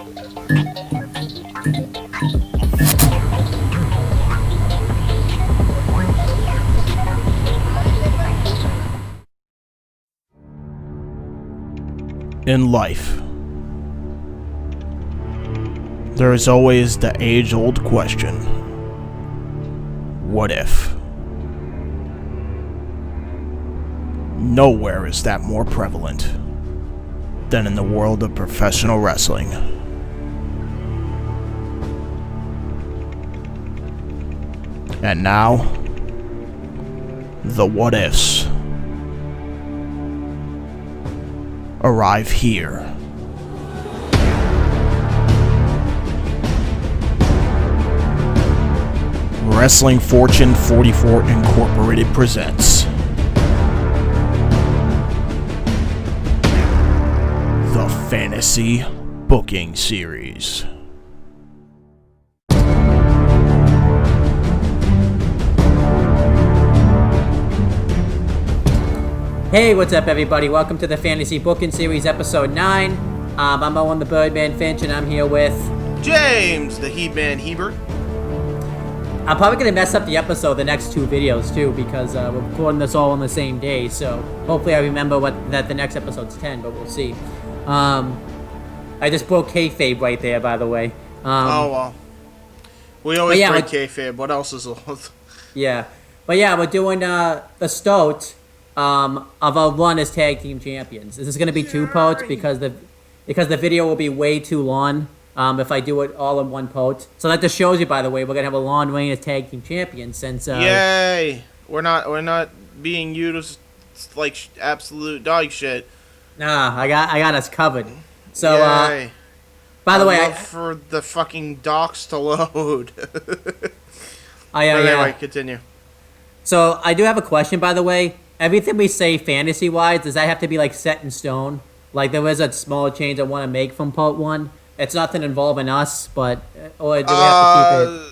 In life, there is always the age-old question, what if? Nowhere is that more prevalent than in the world of professional wrestling. And now, the what ifs arrive here. Wrestling Fortune 44 Incorporated presents the Fantasy Booking Series. Hey, what's up, everybody? Welcome to the Fantasy Booking Series, Episode 9. I'm Owen the Birdman Finch, and I'm here with... James, the He-Man Hebert. I'm probably going to mess up the episode, the next two videos, too, because we're recording this all on the same day, so hopefully I remember that the next episode's 10, but we'll see. I just broke kayfabe right there, by the way. Oh, well. We always break kayfabe. What else is old? Yeah. But yeah, we're doing the start of our run as tag team champions. This is going to be two parts because the video will be way too long if I do it all in one part. So that just shows you, by the way, we're going to have a long reign as tag team champions since... Yay! We're not being used like absolute dog shit. Nah, I got us covered. So, Yay. By the way... for the fucking docs to load. Anyway, continue. So, I do have a question, by the way. Everything we say fantasy-wise, does that have to be, like, set in stone? Like, there is a smaller change I want to make from part one. It's nothing involving us, but... Or do we have to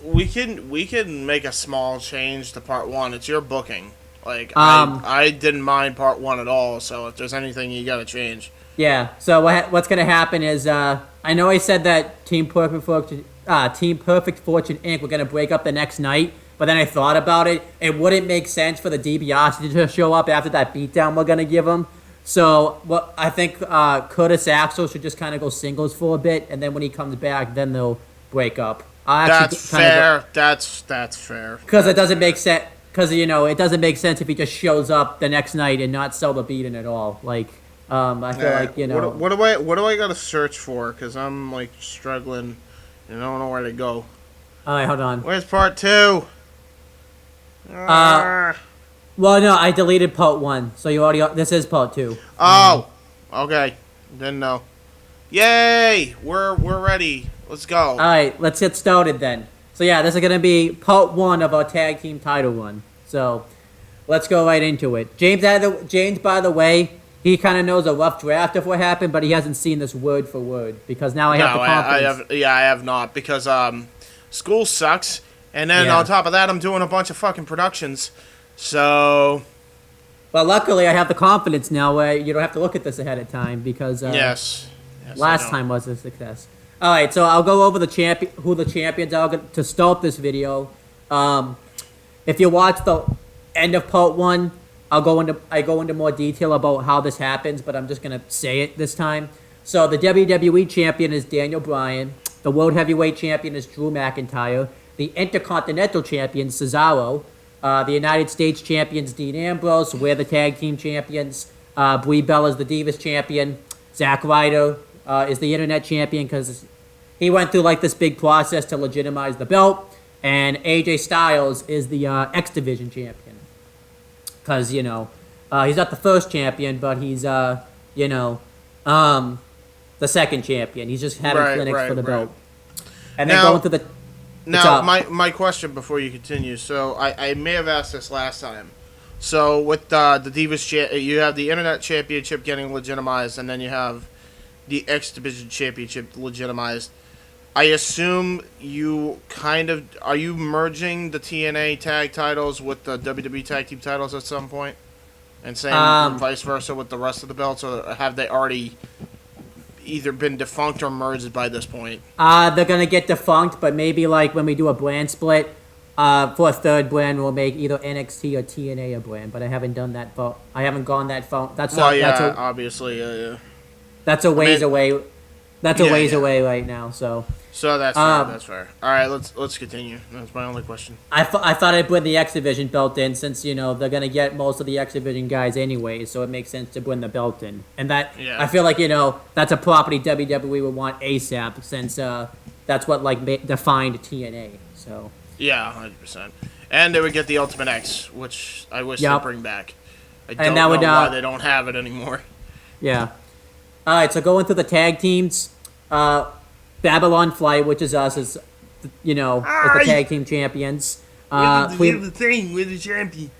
keep it... We can make a small change to part one. It's your booking. Like, I didn't mind part one at all, so if there's anything you gotta change. Yeah, so what's gonna happen is, I know I said that Team Perfect Fortune Inc. were gonna break up the next night, but then I thought about it. It wouldn't make sense for the DiBiase to show up after that beatdown we're going to give them. So I think Curtis Axel should just kind of go singles for a bit, and then when he comes back, then they'll break up. That's fair. That's fair. Because it doesn't make sense. Because, it doesn't make sense if he just shows up the next night and not sell the beating at all. Like, I feel like, What do I got to search for? Because I'm, like, struggling and I don't know where to go. All right, hold on. Where's part two? Well, no, I deleted part one, so this is part two. Oh, okay. Didn't know. Yay! We're ready. Let's go. All right, let's get started then. So yeah, this is gonna be part one of our tag team title run. So let's go right into it. James, by the way, he kind of knows a rough draft of what happened, but he hasn't seen this word for word because now I have the confidence. I have not because school sucks. And then on top of that, I'm doing a bunch of fucking productions. So... Well, luckily, I have the confidence now where you don't have to look at this ahead of time because yes, last time was a success. All right, so I'll go over who the champions are to start this video. If you watch the end of part one, I go into more detail about how this happens, but I'm just going to say it this time. So the WWE champion is Daniel Bryan. The World Heavyweight champion is Drew McIntyre. The Intercontinental champion, Cesaro. The United States champions, Dean Ambrose. We're the tag team champions. Brie Bella is the Divas champion. Zack Ryder is the Internet champion because he went through like this big process to legitimize the belt. And AJ Styles is the X Division champion. Because, he's not the first champion, but he's, the second champion. He's just having clinics for the belt. And then going through the... Now, my question before you continue. So, I may have asked this last time. So, with the Divas, you have the Internet Championship getting legitimized, and then you have the X Division Championship legitimized. I assume are you merging the TNA tag titles with the WWE tag team titles at some point? And same vice versa with the rest of the belts, or have they already either been defunct or merged by this point. They're gonna get defunct, but maybe like when we do a brand split, for a third brand, we'll make either NXT or TNA a brand. But I haven't done that. I haven't gone that far. Obviously, yeah. That's a ways away. That's a ways away right now. So that's fair. That's fair. All right, let's continue. That's my only question. I thought I'd bring the X Division belt in since they're gonna get most of the X Division guys anyway, so it makes sense to bring the belt in. And that I feel like that's a property WWE would want ASAP since that's what defined TNA. So yeah, 100%. And they would get the Ultimate X, which I wish they'd bring back. I don't know why they don't have it anymore. Yeah. All right, so going through the tag teams, Babylon Flight, which is us, is the tag team champions. We're the champion.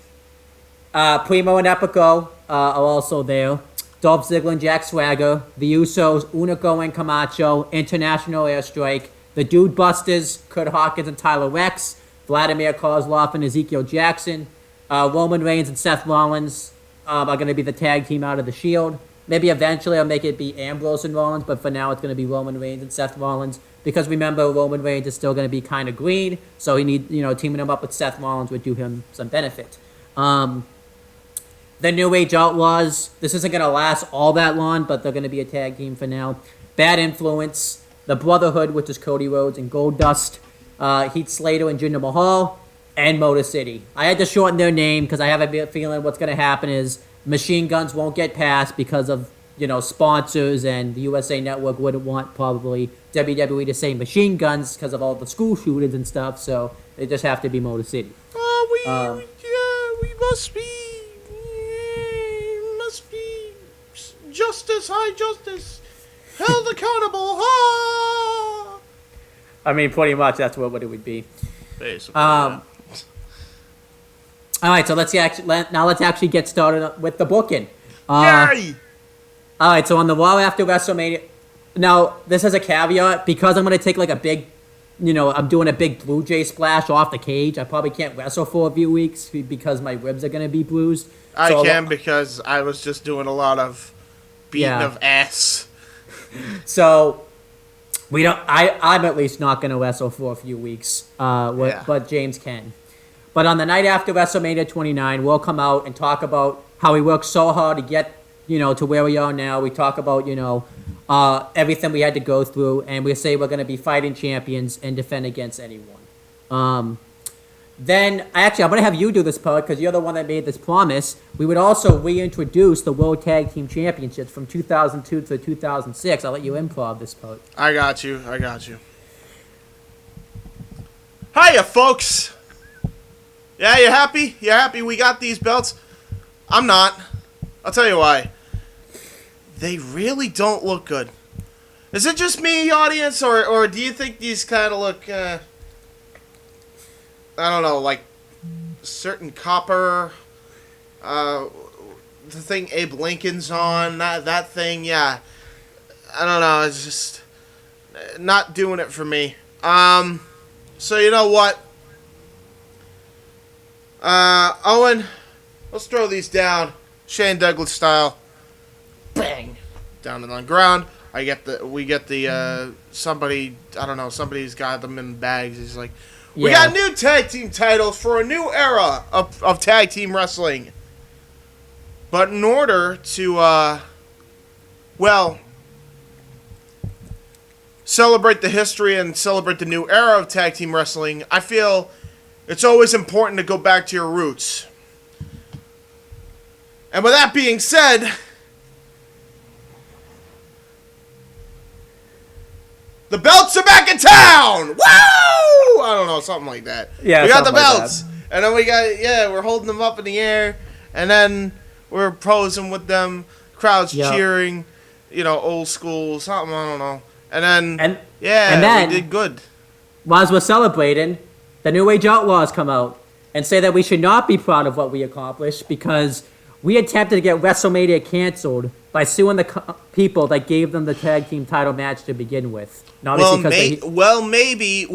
Primo and Epico are also there. Dolph Ziggler and Jack Swagger, the Usos, Unico and Camacho, International Airstrike, the Dude Busters, Kurt Hawkins and Tyler Rex, Vladimir Kozlov and Ezekiel Jackson, Roman Reigns and Seth Rollins are going to be the tag team out of the Shield. Maybe eventually I'll make it be Ambrose and Rollins, but for now it's going to be Roman Reigns and Seth Rollins because remember Roman Reigns is still going to be kind of green, so he teaming him up with Seth Rollins would do him some benefit. The New Age Outlaws, this isn't going to last all that long, but they're going to be a tag team for now. Bad Influence, the Brotherhood, which is Cody Rhodes and Goldust, Heath Slater and Jinder Mahal, and Motor City. I had to shorten their name because I have a feeling what's going to happen is Machine Guns won't get passed because of, sponsors, and the USA Network wouldn't want probably WWE to say Machine Guns because of all the school shootings and stuff, so they just have to be Motor City. We must be justice, high justice, held accountable, I mean, pretty much that's what it would be. Basically, All right, so let's actually get started with the booking. Yay! All right, so on the Raw after WrestleMania. Now, this is a caveat because I'm going to take like a big, I'm doing a big Blue Jay splash off the cage. I probably can't wrestle for a few weeks because my ribs are going to be bruised. I can because I was just doing a lot of beating of ass. So we don't. I'm at least not going to wrestle for a few weeks. But James can. But on the night after WrestleMania 29, we'll come out and talk about how we worked so hard to get, to where we are now. We talk about, everything we had to go through, and we say we're going to be fighting champions and defend against anyone. Then, actually, I'm going to have you do this part because you're the one that made this promise. We would also reintroduce the World Tag Team Championships from 2002 to 2006. I'll let you improv this part. I got you. Hiya, folks. Yeah, you happy? You happy we got these belts? I'm not. I'll tell you why. They really don't look good. Is it just me, audience, or do you think these kind of look, I don't know, like certain copper, the thing Abe Lincoln's on, that thing, yeah. I don't know, it's just not doing it for me. So you know what? Owen, let's throw these down, Shane Douglas style. Bang, down on the ground. We get the somebody, I don't know, somebody's got them in bags. He's like, we got new tag team titles for a new era of tag team wrestling. But in order to, celebrate the history and celebrate the new era of tag team wrestling, I feel it's always important to go back to your roots. And with that being said, the belts are back in town! Woo! I don't know, something like that. Yeah, we got the belts. And then we're holding them up in the air. And then we're posing with them. Crowd's cheering. Old school, something, I don't know. And then, we did good. While we're celebrating, the New Age Outlaws come out and say that we should not be proud of what we accomplished because we attempted to get WrestleMania canceled by suing the people that gave them the tag team title match to begin with. Not Maybe,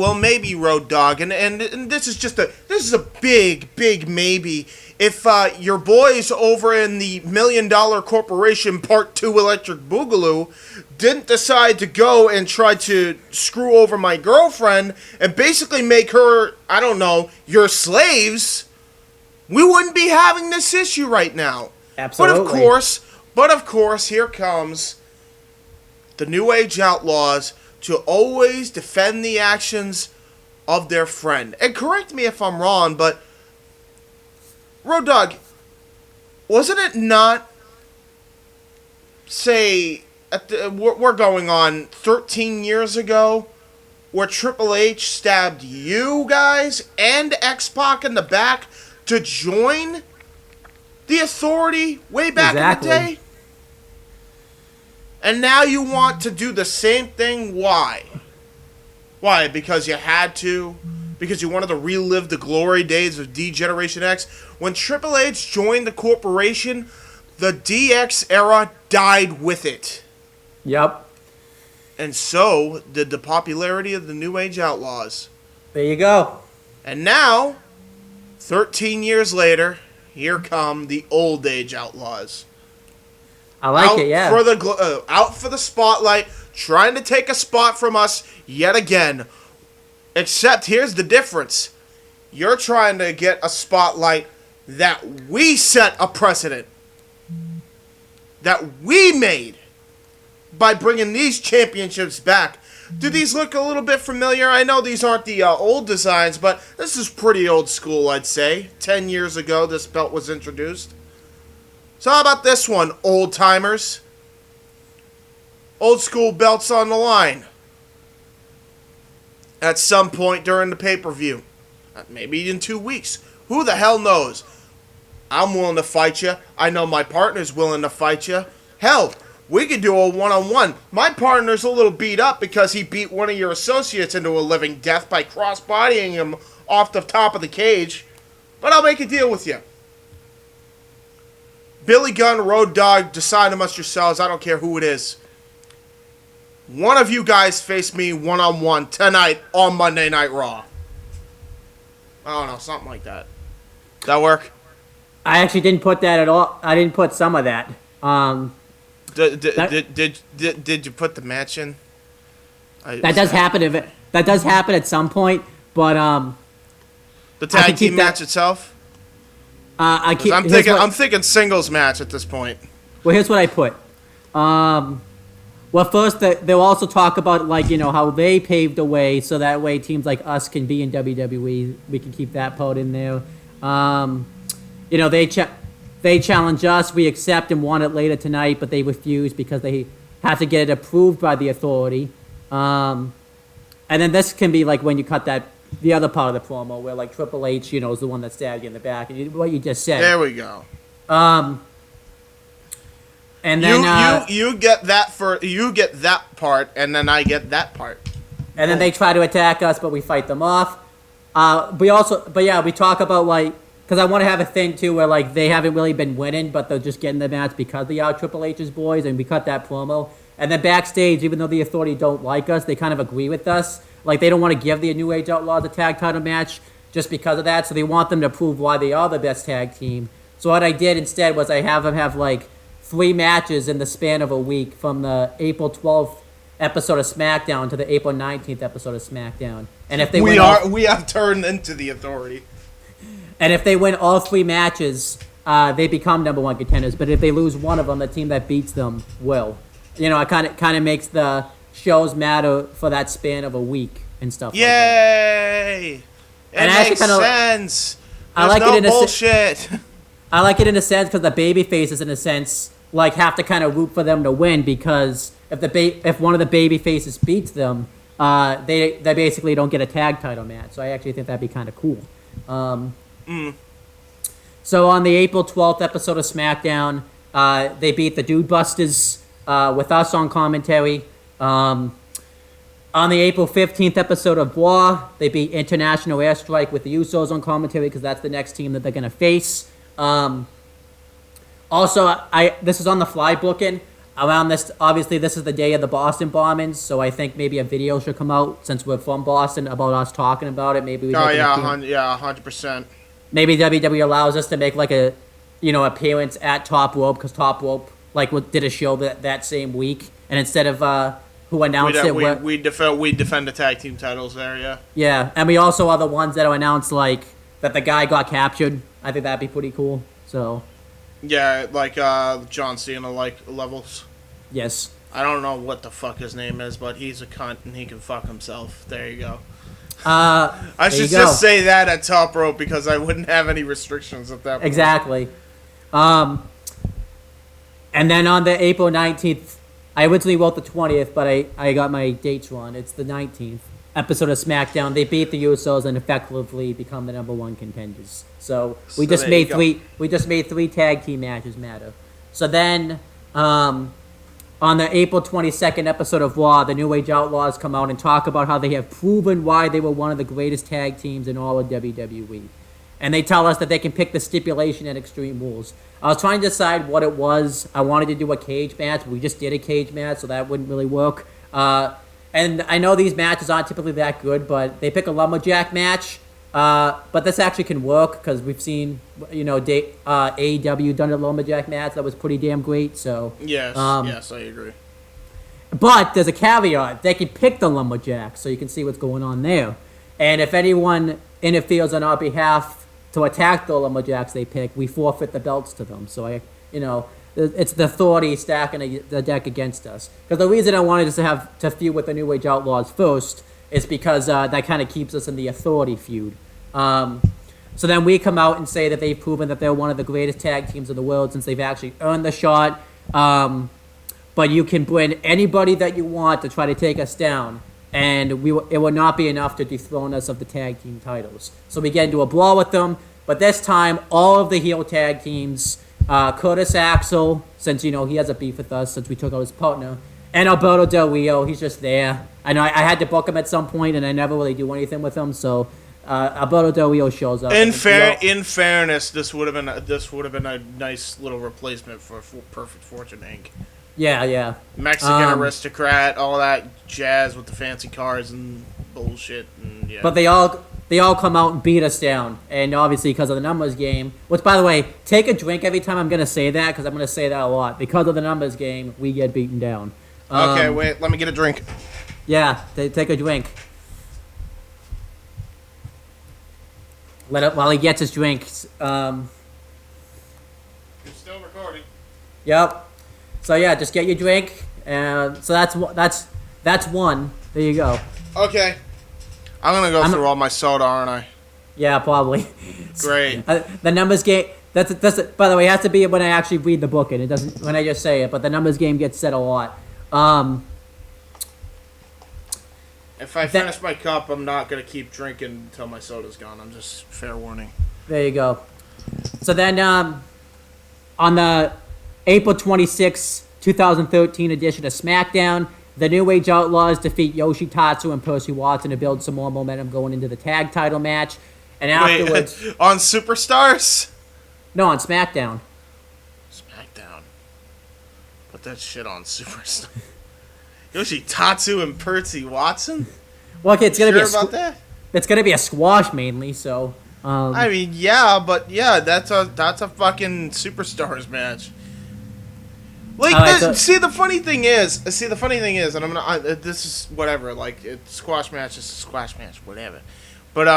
Road Dogg, and this is a big maybe. If your boys over in the $1 Million Corporation Part 2 Electric Boogaloo didn't decide to go and try to screw over my girlfriend and basically make her, I don't know, your slaves, we wouldn't be having this issue right now. Absolutely. But of course, here comes the New Age Outlaws to always defend the actions of their friend. And correct me if I'm wrong, but Road Dogg, wasn't it not, say, we're going on 13 years ago, where Triple H stabbed you guys and X-Pac in the back to join the Authority way back in the day? And now you want to do the same thing? Why? Why? Because you had to? Because you wanted to relive the glory days of D-Generation X? When Triple H joined the corporation, the DX era died with it. Yep. And so did the popularity of the New Age Outlaws. There you go. And now, 13 years later, here come the Old Age Outlaws. I like it, yeah. Out for the spotlight, trying to take a spot from us yet again. Except here's the difference. You're trying to get a spotlight that we set a precedent. That we made by bringing these championships back. Do these look a little bit familiar? I know these aren't the old designs, but this is pretty old school, I'd say. 10 years ago, this belt was introduced. So how about this one, old-timers? Old school belts on the line. At some point during the pay-per-view. Maybe in 2 weeks. Who the hell knows? I'm willing to fight you. I know my partner's willing to fight you. Hell, we could do a one-on-one. My partner's a little beat up because he beat one of your associates into a living death by cross-bodying him off the top of the cage. But I'll make a deal with you. Billy Gunn, Road Dogg, decide amongst yourselves. I don't care who it is. One of you guys face me one-on-one tonight on Monday Night Raw. I don't know, something like that. Does that work? I actually didn't put that at all. I didn't put some of that. Did you put the match in? That does happen. That does happen at some point, but the tag team match itself. I'm thinking singles match at this point. Well, here's what I put. Well, first they'll also talk about how they paved the way, so that way teams like us can be in WWE. We can keep that part in there. They challenge us. We accept and want it later tonight, but they refuse because they have to get it approved by the Authority. And then this can be when you cut the other part of the promo where Triple H, is the one that stabbed you in the back, and what you just said. There we go. And then you get that part, and then I get that part. And then they try to attack us, but we fight them off. We talk about because I want to have a thing too where they haven't really been winning, but they're just getting the match because they are Triple H's boys, and we cut that promo. And then backstage, even though the Authority don't like us, they kind of agree with us. They don't want to give the New Age Outlaws a tag title match just because of that, so they want them to prove why they are the best tag team. So what I did instead was I have them have 3 matches in the span of a week, from the April 12th episode of SmackDown to the April 19th episode of SmackDown. And if they we have turned into the Authority. And if they win all 3 matches, they become number 1 contenders. But if they lose one of them, the team that beats them will. It kind of makes the shows matter for that span of a week and stuff. Yay! And it makes sense. I like it in bullshit. I like it in a sense because the baby faces, in a sense, have to kind of root for them to win, because if one of the baby faces beats them, they basically don't get a tag title match. So I actually think that'd be kind of cool. So on the April 12th episode of SmackDown, they beat the Dude Busters with us on commentary. On the April 15th episode of Raw, they beat International Airstrike with the Usos on commentary, because that's the next team that they're going to face. Also, this is on the fly booking. Around this, obviously, this is the day of the Boston bombings, so I think maybe a video should come out since we're from Boston about us talking about it. Maybe we. Oh yeah, 100%. Maybe WWE allows us to make like a, appearance at Top Rope because Top Rope did a show that same week, and instead of who announced we defend the tag team titles there. Yeah. Yeah, and we also are the ones that are announced like that the guy got captured. I think that'd be pretty cool. So. Yeah, like John Cena levels. Yes. I don't know what the fuck his name is, but he's a cunt and he can fuck himself. There you go. I should just say that at Top Rope because I wouldn't have any restrictions at that point. Exactly. And then on the April 19th, I originally wrote the 20th, but I got my dates wrong. It's the 19th episode of SmackDown. They beat the Usos and effectively become the #1 contenders. So we just made three tag team matches matter. So then on the April 22nd episode of Raw, the New Age Outlaws come out and talk about how they have proven why they were one of the greatest tag teams in all of WWE. And they tell us that they can pick the stipulation at Extreme Rules. I was trying to decide what it was. I wanted to do a cage match, but we just did a cage match, so that wouldn't really work. And I know these matches aren't typically that good, but they pick a lumberjack match. But this actually can work because we've seen, AEW done a lumberjack match that was pretty damn great. So yes, I agree. But there's a caveat: they can pick the lumberjack, so you can see what's going on there. And if anyone interferes on our behalf to attack the lumberjacks they pick, we forfeit the belts to them. So it's the authority stacking the deck against us. Because the reason I wanted us to feud with the New Age Outlaws first is because that kind of keeps us in the authority feud. So then we come out and say that they've proven that they're one of the greatest tag teams in the world since they've actually earned the shot. But you can bring anybody that you want to try to take us down, and it will not be enough to dethrone us of the tag team titles. So we get into a brawl with them, but this time all of the heel tag teams, Curtis Axel, since he has a beef with us since we took out his partner, and Alberto Del Rio, he's just there. I know I had to book him at some point, and I never really do anything with him, so Alberto Del Rio shows up. In fairness, this would have been a nice little replacement for Perfect Fortune Inc. Yeah. Mexican aristocrat, all that jazz with the fancy cars and bullshit, and yeah. But they all come out and beat us down, and obviously because of the numbers game. Which, by the way, take a drink every time I'm gonna say that because I'm gonna say that a lot. Because of the numbers game, we get beaten down. Okay, wait, let me get a drink. Yeah, take a drink. While he gets his drink. You're still recording. Yep. So yeah, just get your drink, and so that's one. There you go. Okay. I'm gonna go through all my soda, aren't I? Yeah, probably. Great. The numbers game. That's by the way, it has to be when I actually read the book, and it doesn't when I just say it. But the numbers game gets said a lot. If I finish my cup, I'm not gonna keep drinking until my soda's gone. I'm just fair warning. There you go. So then, on the April 26, 2013 edition of SmackDown, the New Age Outlaws defeat Yoshitatsu and Percy Watson to build some more momentum going into the tag title match. And afterwards... Wait, on Superstars? No, on SmackDown. SmackDown. Put that shit on Superstars. Yoshitatsu and Percy Watson? Well, okay, it's gonna about that? It's gonna be a squash mainly, so... I mean, yeah, but yeah, that's a fucking Superstars match. Like, see, the funny thing is, and I'm gonna, this is whatever, like, squash match is a squash match, whatever. But,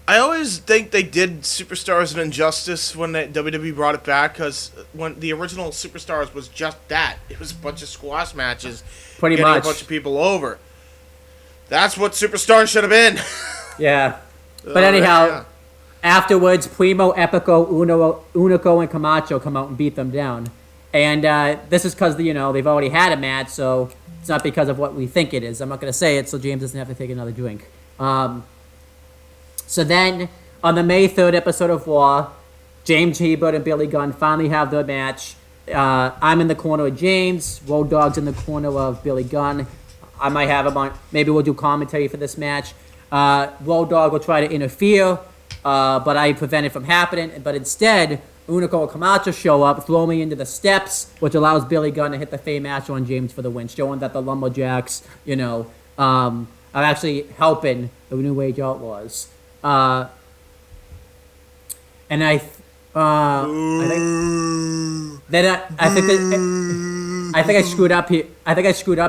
I always think they did Superstars an injustice when WWE brought it back, because when the original Superstars was just that. It was a bunch of squash matches. Pretty getting much. a bunch of people over. That's what Superstars should have been. Yeah. But anyhow, afterwards, Primo, Epico, Unico, and Camacho come out and beat them down. And this is because, they've already had a match, so it's not because of what we think it is. I'm not going to say it, so James doesn't have to take another drink. So then, on the May 3rd episode of Raw, James Hebert and Billy Gunn finally have their match. I'm in the corner of James. Road Dogg's in the corner of Billy Gunn. I might have him on. Maybe we'll do commentary for this match. Road Dogg will try to interfere, but I prevent it from happening. But instead, Unico and Camacho show up, throw me into the steps, which allows Billy Gunn to hit the Fame-Master on James for the win, showing that the Lumberjacks, are actually helping the New Age Outlaws. And I think I screwed up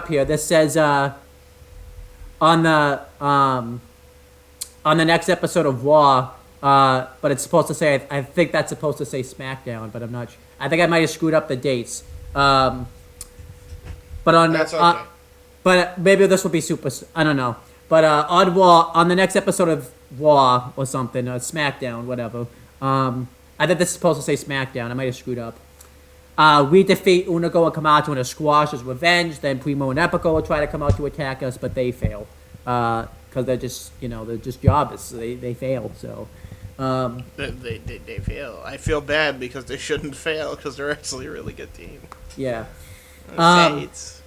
here. This says on the next episode of Raw, but it's supposed to say. I think that's supposed to say SmackDown, but I'm not sure. I think I might have screwed up the dates. But on That's okay. but maybe this will be super. I don't know. But on Raw, on the next episode of Raw or something, SmackDown, whatever. I think this is supposed to say SmackDown. I might have screwed up. We defeat Unico and Camacho in a squash as revenge. Then Primo and Epico will try to come out to attack us, but they fail. Because they're just, they're just jobbers. So they fail. So. They fail. I feel bad because they shouldn't fail because they're actually a really good team. Yeah. It's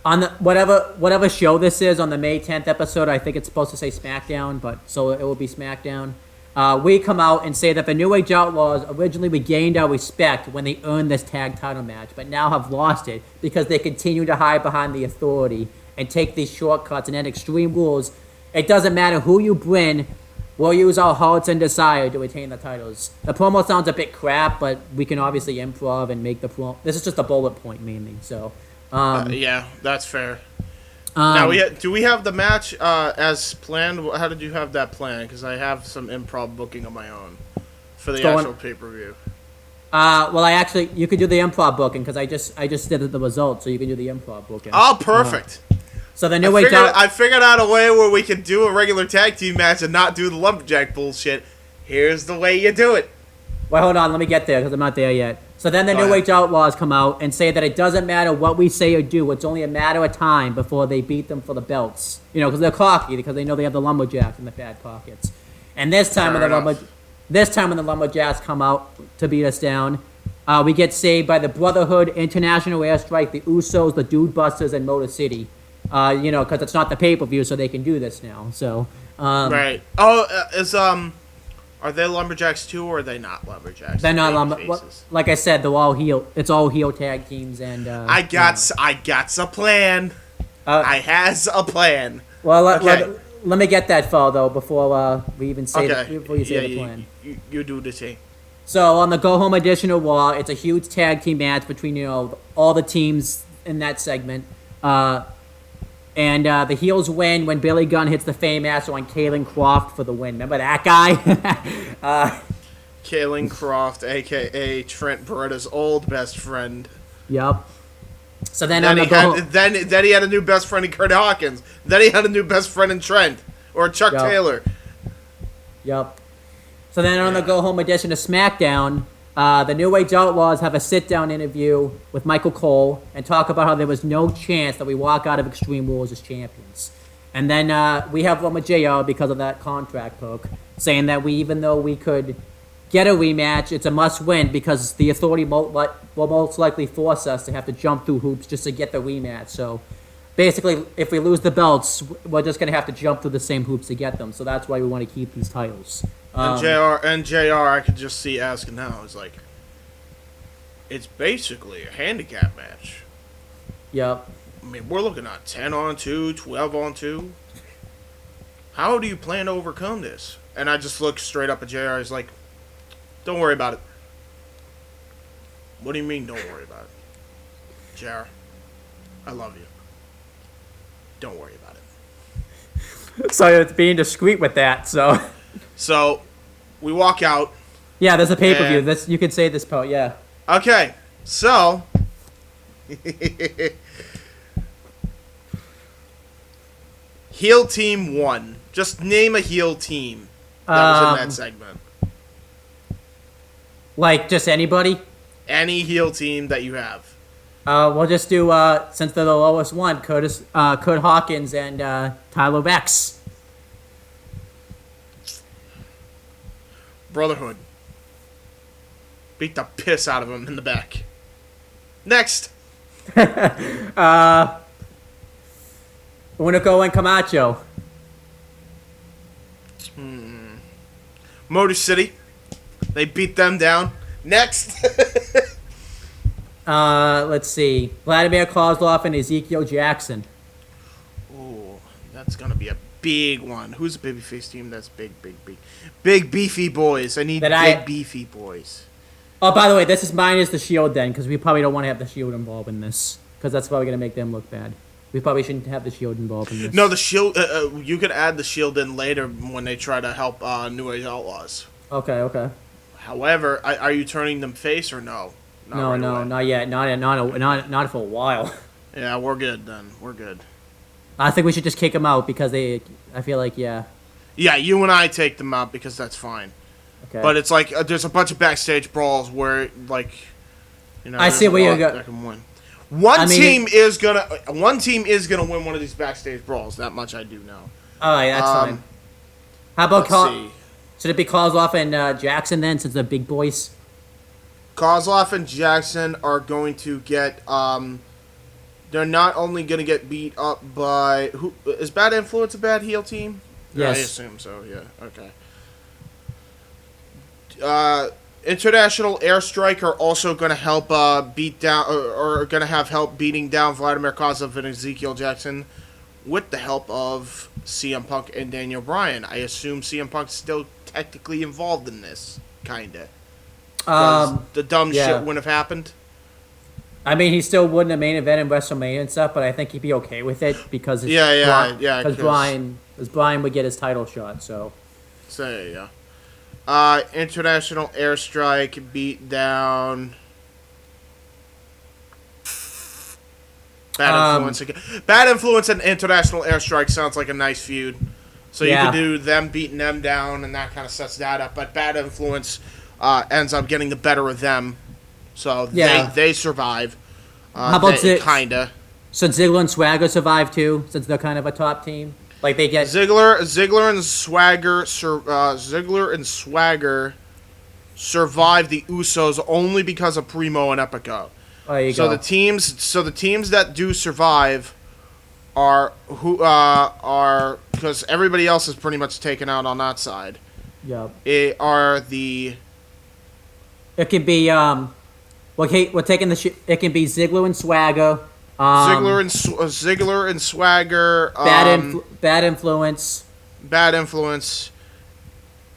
On the whatever show this is on the May 10th episode, I think it's supposed to say SmackDown, but so it will be SmackDown. We come out and say that the New Age Outlaws originally regained our respect when they earned this tag title match, but now have lost it because they continue to hide behind the Authority and take these shortcuts and add extreme rules. It doesn't matter who you bring, we'll use our hearts and desire to retain the titles. The promo sounds a bit crap, but we can obviously improv and make the promo. This is just a bullet point mainly, so. yeah, that's fair. Now, do we have the match as planned? How did you have that planned? Because I have some improv booking of my own for the actual pay-per-view. Well, you could do the improv booking because I just did the results, so you can do the improv booking. Oh, perfect. So the New Age I figured out a way where we could do a regular tag team match and not do the lumberjack bullshit. Here's the way you do it. Well, hold on, let me get there because I'm not there yet. So then the New Age Outlaws come out and say that it doesn't matter what we say or do. It's only a matter of time before they beat them for the belts. Because they're cocky because they know they have the lumberjacks in the bad pockets. And this time when the lumberjacks come out to beat us down, we get saved by the Brotherhood, International Airstrike, the Usos, the Dude Busters, and Motor City. Because it's not the pay-per-view, so they can do this now. So right. Oh, are they lumberjacks too, or are they not lumberjacks? They're not lumberjacks. Like I said, they're all heel. It's all heel tag teams, and I got a plan. I has a plan. Well, let me get that far though before we even say before you say the plan. You do the thing. So on the Go Home edition of Raw, it's a huge tag team match between all the teams in that segment. And the heels win when Billy Gunn hits the Fame-Master on Kalen Croft for the win. Remember that guy? Kalen Croft, a.k.a. Trent Beretta's old best friend. Yep. So then he had a new best friend in Kurt Hawkins. Then he had a new best friend in Trent. Or Chuck Taylor. Yep. So then on the Go Home edition of SmackDown, the New Age Outlaws have a sit-down interview with Michael Cole and talk about how there was no chance that we walk out of Extreme Rules as champions. And then we have one with JR because of that contract hook, saying that even though we could get a rematch, it's a must-win because the Authority will most likely force us to have to jump through hoops just to get the rematch. So basically, if we lose the belts, we're just going to have to jump through the same hoops to get them. So that's why we want to keep these titles. And JR, I could just see asking now. It's like, it's basically a handicap match. Yep. I mean, we're looking at 10 on 2, 12 on 2. How do you plan to overcome this? And I just look straight up at JR. He's like, don't worry about it. What do you mean, don't worry about it? JR, I love you. Don't worry about it. So it's being discreet with that, so... So, we walk out. Yeah, there's a pay-per-view. You could say this part, yeah. Okay, so... heel team 1. Just name a heel team that was in that segment. Like, just anybody? Any heel team that you have. We'll just do, since they're the lowest one, Kurt Hawkins and Tyler Vex. Brotherhood. Beat the piss out of him in the back. Next. Unico and Camacho. Motor City. They beat them down. Next. Let's see. Vladimir Kozlov and Ezekiel Jackson. Ooh, that's gonna be a big one. Who's the babyface team? That's big beefy boys. I need beefy boys. Oh, by the way, this is minus the Shield then, because we probably don't want to have the Shield involved in this, because that's probably gonna make them look bad. We probably shouldn't have the Shield involved in this. No, the Shield. You could add the Shield in later when they try to help New Age Outlaws. Okay. However, are you turning them face or no? No, not yet. Not for a while. Yeah, we're good then. We're good. I think we should just kick them out because I feel like, yeah. Yeah, you and I take them out because that's fine. Okay. But it's like there's a bunch of backstage brawls where, like, I see where you're going. That can win. One team is gonna win one of these backstage brawls. That much I do know. All right, that's fine. How about should it be Kozlov and Jackson then, since they're big boys? Kozlov and Jackson are going to get. They're not only going to get beat up by who is Bad Influence a bad heel team? Yes, I assume so. Yeah. Okay. International Airstrike are also going to help beat down, or going to have help beating down Vladimir Kozlov and Ezekiel Jackson, with the help of CM Punk and Daniel Bryan. I assume CM Punk's still technically involved in this, kinda. The dumb shit wouldn't have happened. I mean, he still wouldn't have main event in WrestleMania and stuff, but I think he'd be okay with it because because Bryan would get his title shot. So yeah. International Airstrike beat down Bad Influence again. Bad Influence and International Airstrike sounds like a nice feud. So you could do them beating them down, and that kind of sets that up. But Bad Influence ends up getting the better of them, so they survive. How about kinda? So Ziggler and Swagger survive too, since they're kind of a top team. Like they get Ziggler and Swagger survive the Usos only because of Primo and Epico. Oh, there you go. The teams that do survive are because everybody else is pretty much taken out on that side. Yep. It can be we're taking it can be Ziggler and Swagger. Ziggler and Swagger. Bad Influence. Bad Influence.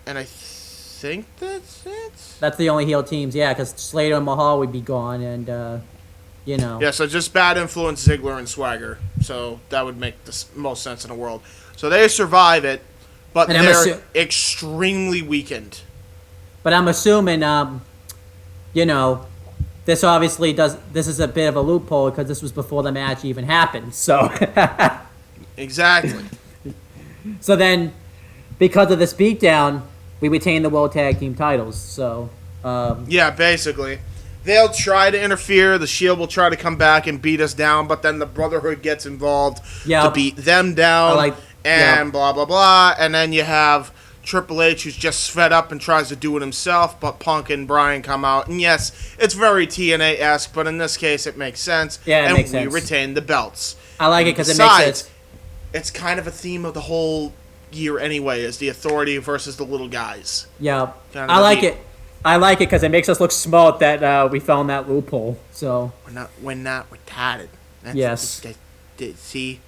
And I think that's it. That's the only heel teams, yeah, because Slater and Mahal would be gone, and Yeah, so just Bad Influence, Ziggler, and Swagger. So that would make the most sense in the world. So they survive it, but they're extremely weakened. But I'm assuming, this obviously this is a bit of a loophole because this was before the match even happened. So exactly. So then, because of this beatdown, we retain the World Tag Team titles. So yeah, basically. They'll try to interfere. The Shield will try to come back and beat us down, but then the Brotherhood gets involved to beat them down, blah, blah, blah. And then you have Triple H, who's just fed up and tries to do it himself, but Punk and Bryan come out. And yes, it's very TNA-esque, but in this case, it makes sense. Yeah, it makes sense. And we retain the belts. I like it because it makes sense. It's kind of a theme of the whole year anyway, is the Authority versus the little guys. Yeah, I like it. I like it because it makes us look smart that we found that loophole. So we're not retarded. Yes. See,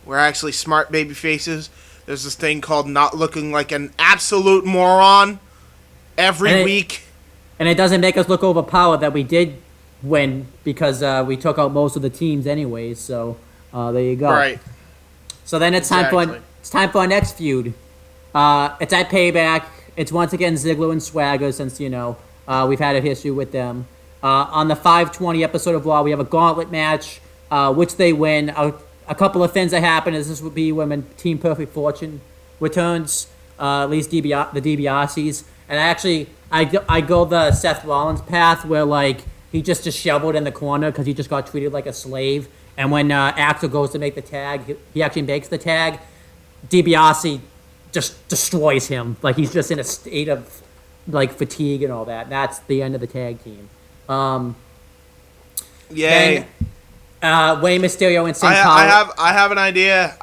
we're actually smart baby faces. There's this thing called not looking like an absolute moron every week. And it doesn't make us look overpowered that we did win because we took out most of the teams anyways. So there you go. Right. So then it's time for our next feud. It's at Payback. It's once again Ziggler and Swagger since, we've had a history with them. On the 520 episode of Raw, we have a gauntlet match, which they win. A couple of things that happen is this would be when Team Perfect Fortune returns, at least the DiBiase's. And I go the Seth Rollins path where, he just disheveled in the corner because he just got treated like a slave. And when Axel goes to make the tag, he actually makes the tag. DiBiase just destroys him. He's just in a state of fatigue and all that. And that's the end of the tag team. Yay. Then, Rey Mysterio and Sin Cara. I have an idea.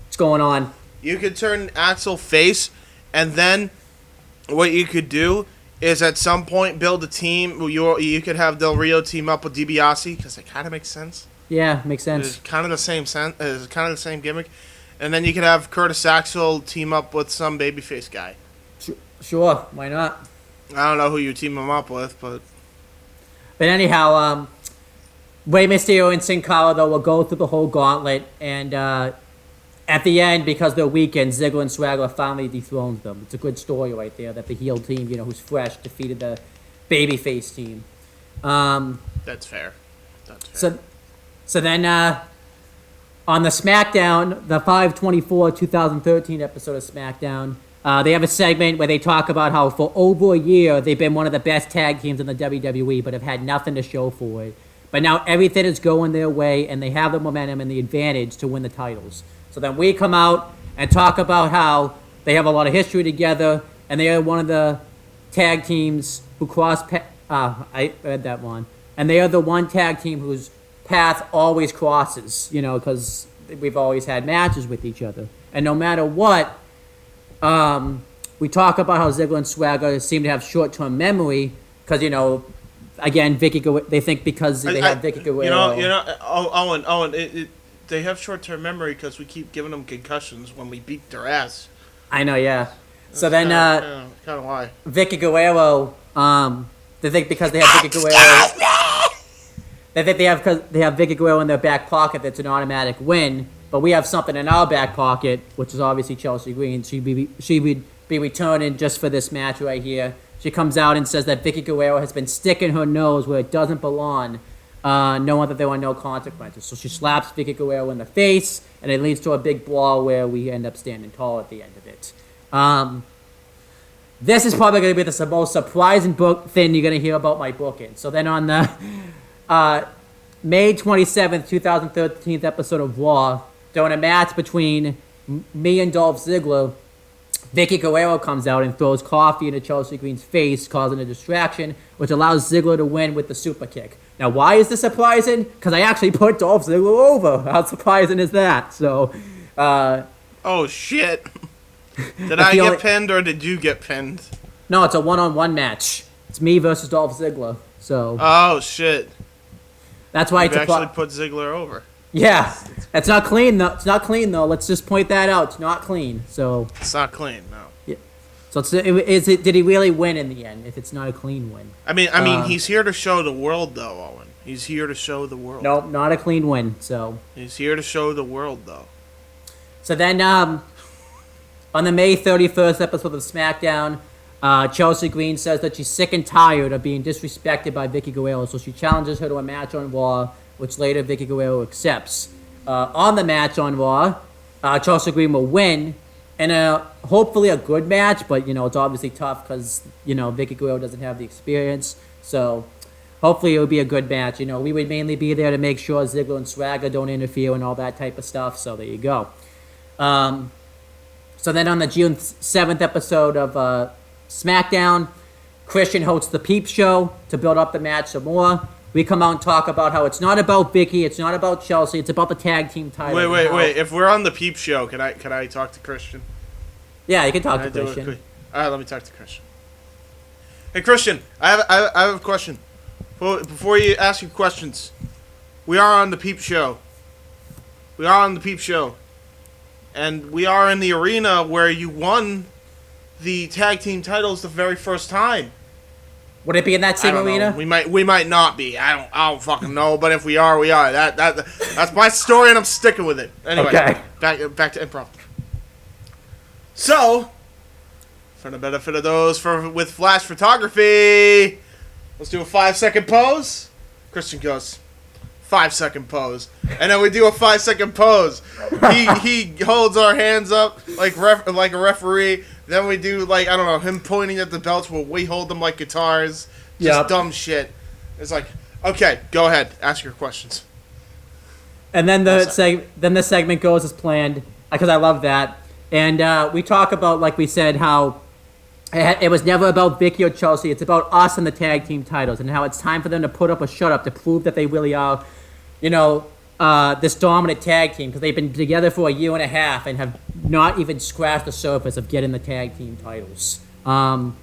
What's going on? You could turn Axel face, and then what you could do is at some point build a team. You could have Del Rio team up with DiBiase because it kind of makes sense. Yeah, makes sense. It's kind of the same It's kind of the same gimmick, and then you could have Curtis Axel team up with some babyface guy. Sure, why not? I don't know who you team him up with, but anyhow, Rey Mysterio and Sin Cara though will go through the whole gauntlet, and at the end, because they're weakened, Ziggler and Swagger finally dethroned them. It's a good story right there that the heel team, who's fresh, defeated the babyface team. that's fair. That's fair. So then on the SmackDown, the 5/24/2013 episode of SmackDown, they have a segment where they talk about how for over a year they've been one of the best tag teams in the WWE, but have had nothing to show for it. But now everything is going their way, and they have the momentum and the advantage to win the titles. So then we come out and talk about how they have a lot of history together, and they are one of the tag teams who I read that one. And they are the one tag team whose path always crosses, because we've always had matches with each other. And no matter what, we talk about how Ziggler and Swagger seem to have short-term memory, because, again, they think because they have Vicky Guerrero. Owen, they have short-term memory because we keep giving them concussions when we beat their ass. I know, yeah. So then, kind of why. Vicky Guerrero, they think because they have Vicky Guerrero, they think because they have Vicky Guerrero in their back pocket, that's an automatic win. But we have something in our back pocket, which is obviously Chelsea Green. She would be returning just for this match right here. She comes out and says that Vicky Guerrero has been sticking her nose where it doesn't belong, knowing that there are no consequences. So she slaps Vicky Guerrero in the face, and it leads to a big brawl where we end up standing tall at the end of it. This is probably going to be the most surprising thing you're going to hear about my booking. So then on the May 27th, 2013 episode of Raw, during a match between me and Dolph Ziggler, Vicky Guerrero comes out and throws coffee into Chelsea Green's face, causing a distraction, which allows Ziggler to win with the super kick. Now, why is this surprising? Because I actually put Dolph Ziggler over. How surprising is that? So, oh, shit. Did I get pinned or did you get pinned? No, it's a one-on-one match. It's me versus Dolph Ziggler. So. Oh, shit. That's why you actually put Ziggler over. Yeah. It's not clean, though. It's not clean, though. Let's just point that out. It's not clean. So. It's not clean, no. Yeah. So did he really win in the end if it's not a clean win? I mean, he's here to show the world, though, Owen. He's here to show the world. Nope, not a clean win. So. He's here to show the world, though. So then, on the May 31st episode of SmackDown, Chelsea Green says that she's sick and tired of being disrespected by Vicky Guerrero, so she challenges her to a match on Raw, which later Vicky Guerrero accepts. On the match on Raw, Chelsea Green will win, and hopefully a good match, but, it's obviously tough because, Vicky Guerrero doesn't have the experience, so hopefully it will be a good match. We would mainly be there to make sure Ziggler and Swagger don't interfere and all that type of stuff, so there you go. So then on the June 7th episode of SmackDown, Christian hosts the Peep Show to build up the match some more. We come out and talk about how it's not about Vicky, it's not about Chelsea, it's about the tag team title. Wait. If we're on the Peep Show, can I talk to Christian? Yeah, you can talk to Christian. All right, let me talk to Christian. Hey, Christian, I have a question. Before you ask your questions, we are on the Peep Show. We are on the Peep Show. And we are in the arena where you won the tag team titles the very first time. Would it be in that same arena? We might not be. I don't fucking know. But if we are, we are. That's my story, and I'm sticking with it. Anyway, okay. Back to improv. So, for the benefit of those with flash photography, let's do a 5-second pose. Christian goes 5-second pose, and then we do a 5-second pose. He holds our hands up like a referee. Then we do him pointing at the belts while we hold them like guitars. Just dumb shit. It's like, okay, go ahead, ask your questions. And then the segment goes as planned because I love that. And we talk about, like we said, how it was never about Vicky or Chelsea. It's about us and the tag team titles, and how it's time for them to put up a shut up to prove that they really are, this dominant tag team, because they've been together for a year and a half and have not even scratched the surface of getting the tag team titles. Now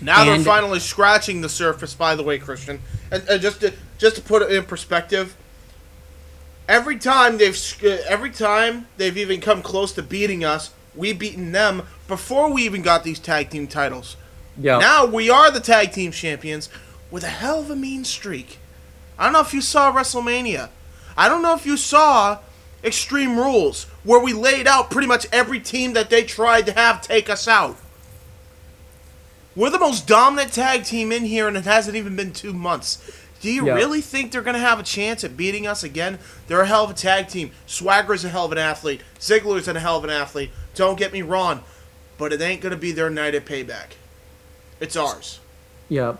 they're And- finally scratching the surface. By the way, Christian, and just to put it in perspective, every time they've even come close to beating us, we've beaten them before we even got these tag team titles. Yeah. Now we are the tag team champions with a hell of a mean streak. I don't know if you saw WrestleMania. I don't know if you saw Extreme Rules, where we laid out pretty much every team that they tried to have take us out. We're the most dominant tag team in here, and it hasn't even been 2 months. Do you really think they're going to have a chance at beating us again? They're a hell of a tag team. Swagger's a hell of an athlete. Ziggler's a hell of an athlete. Don't get me wrong, but it ain't going to be their night at Payback. It's ours. Yeah.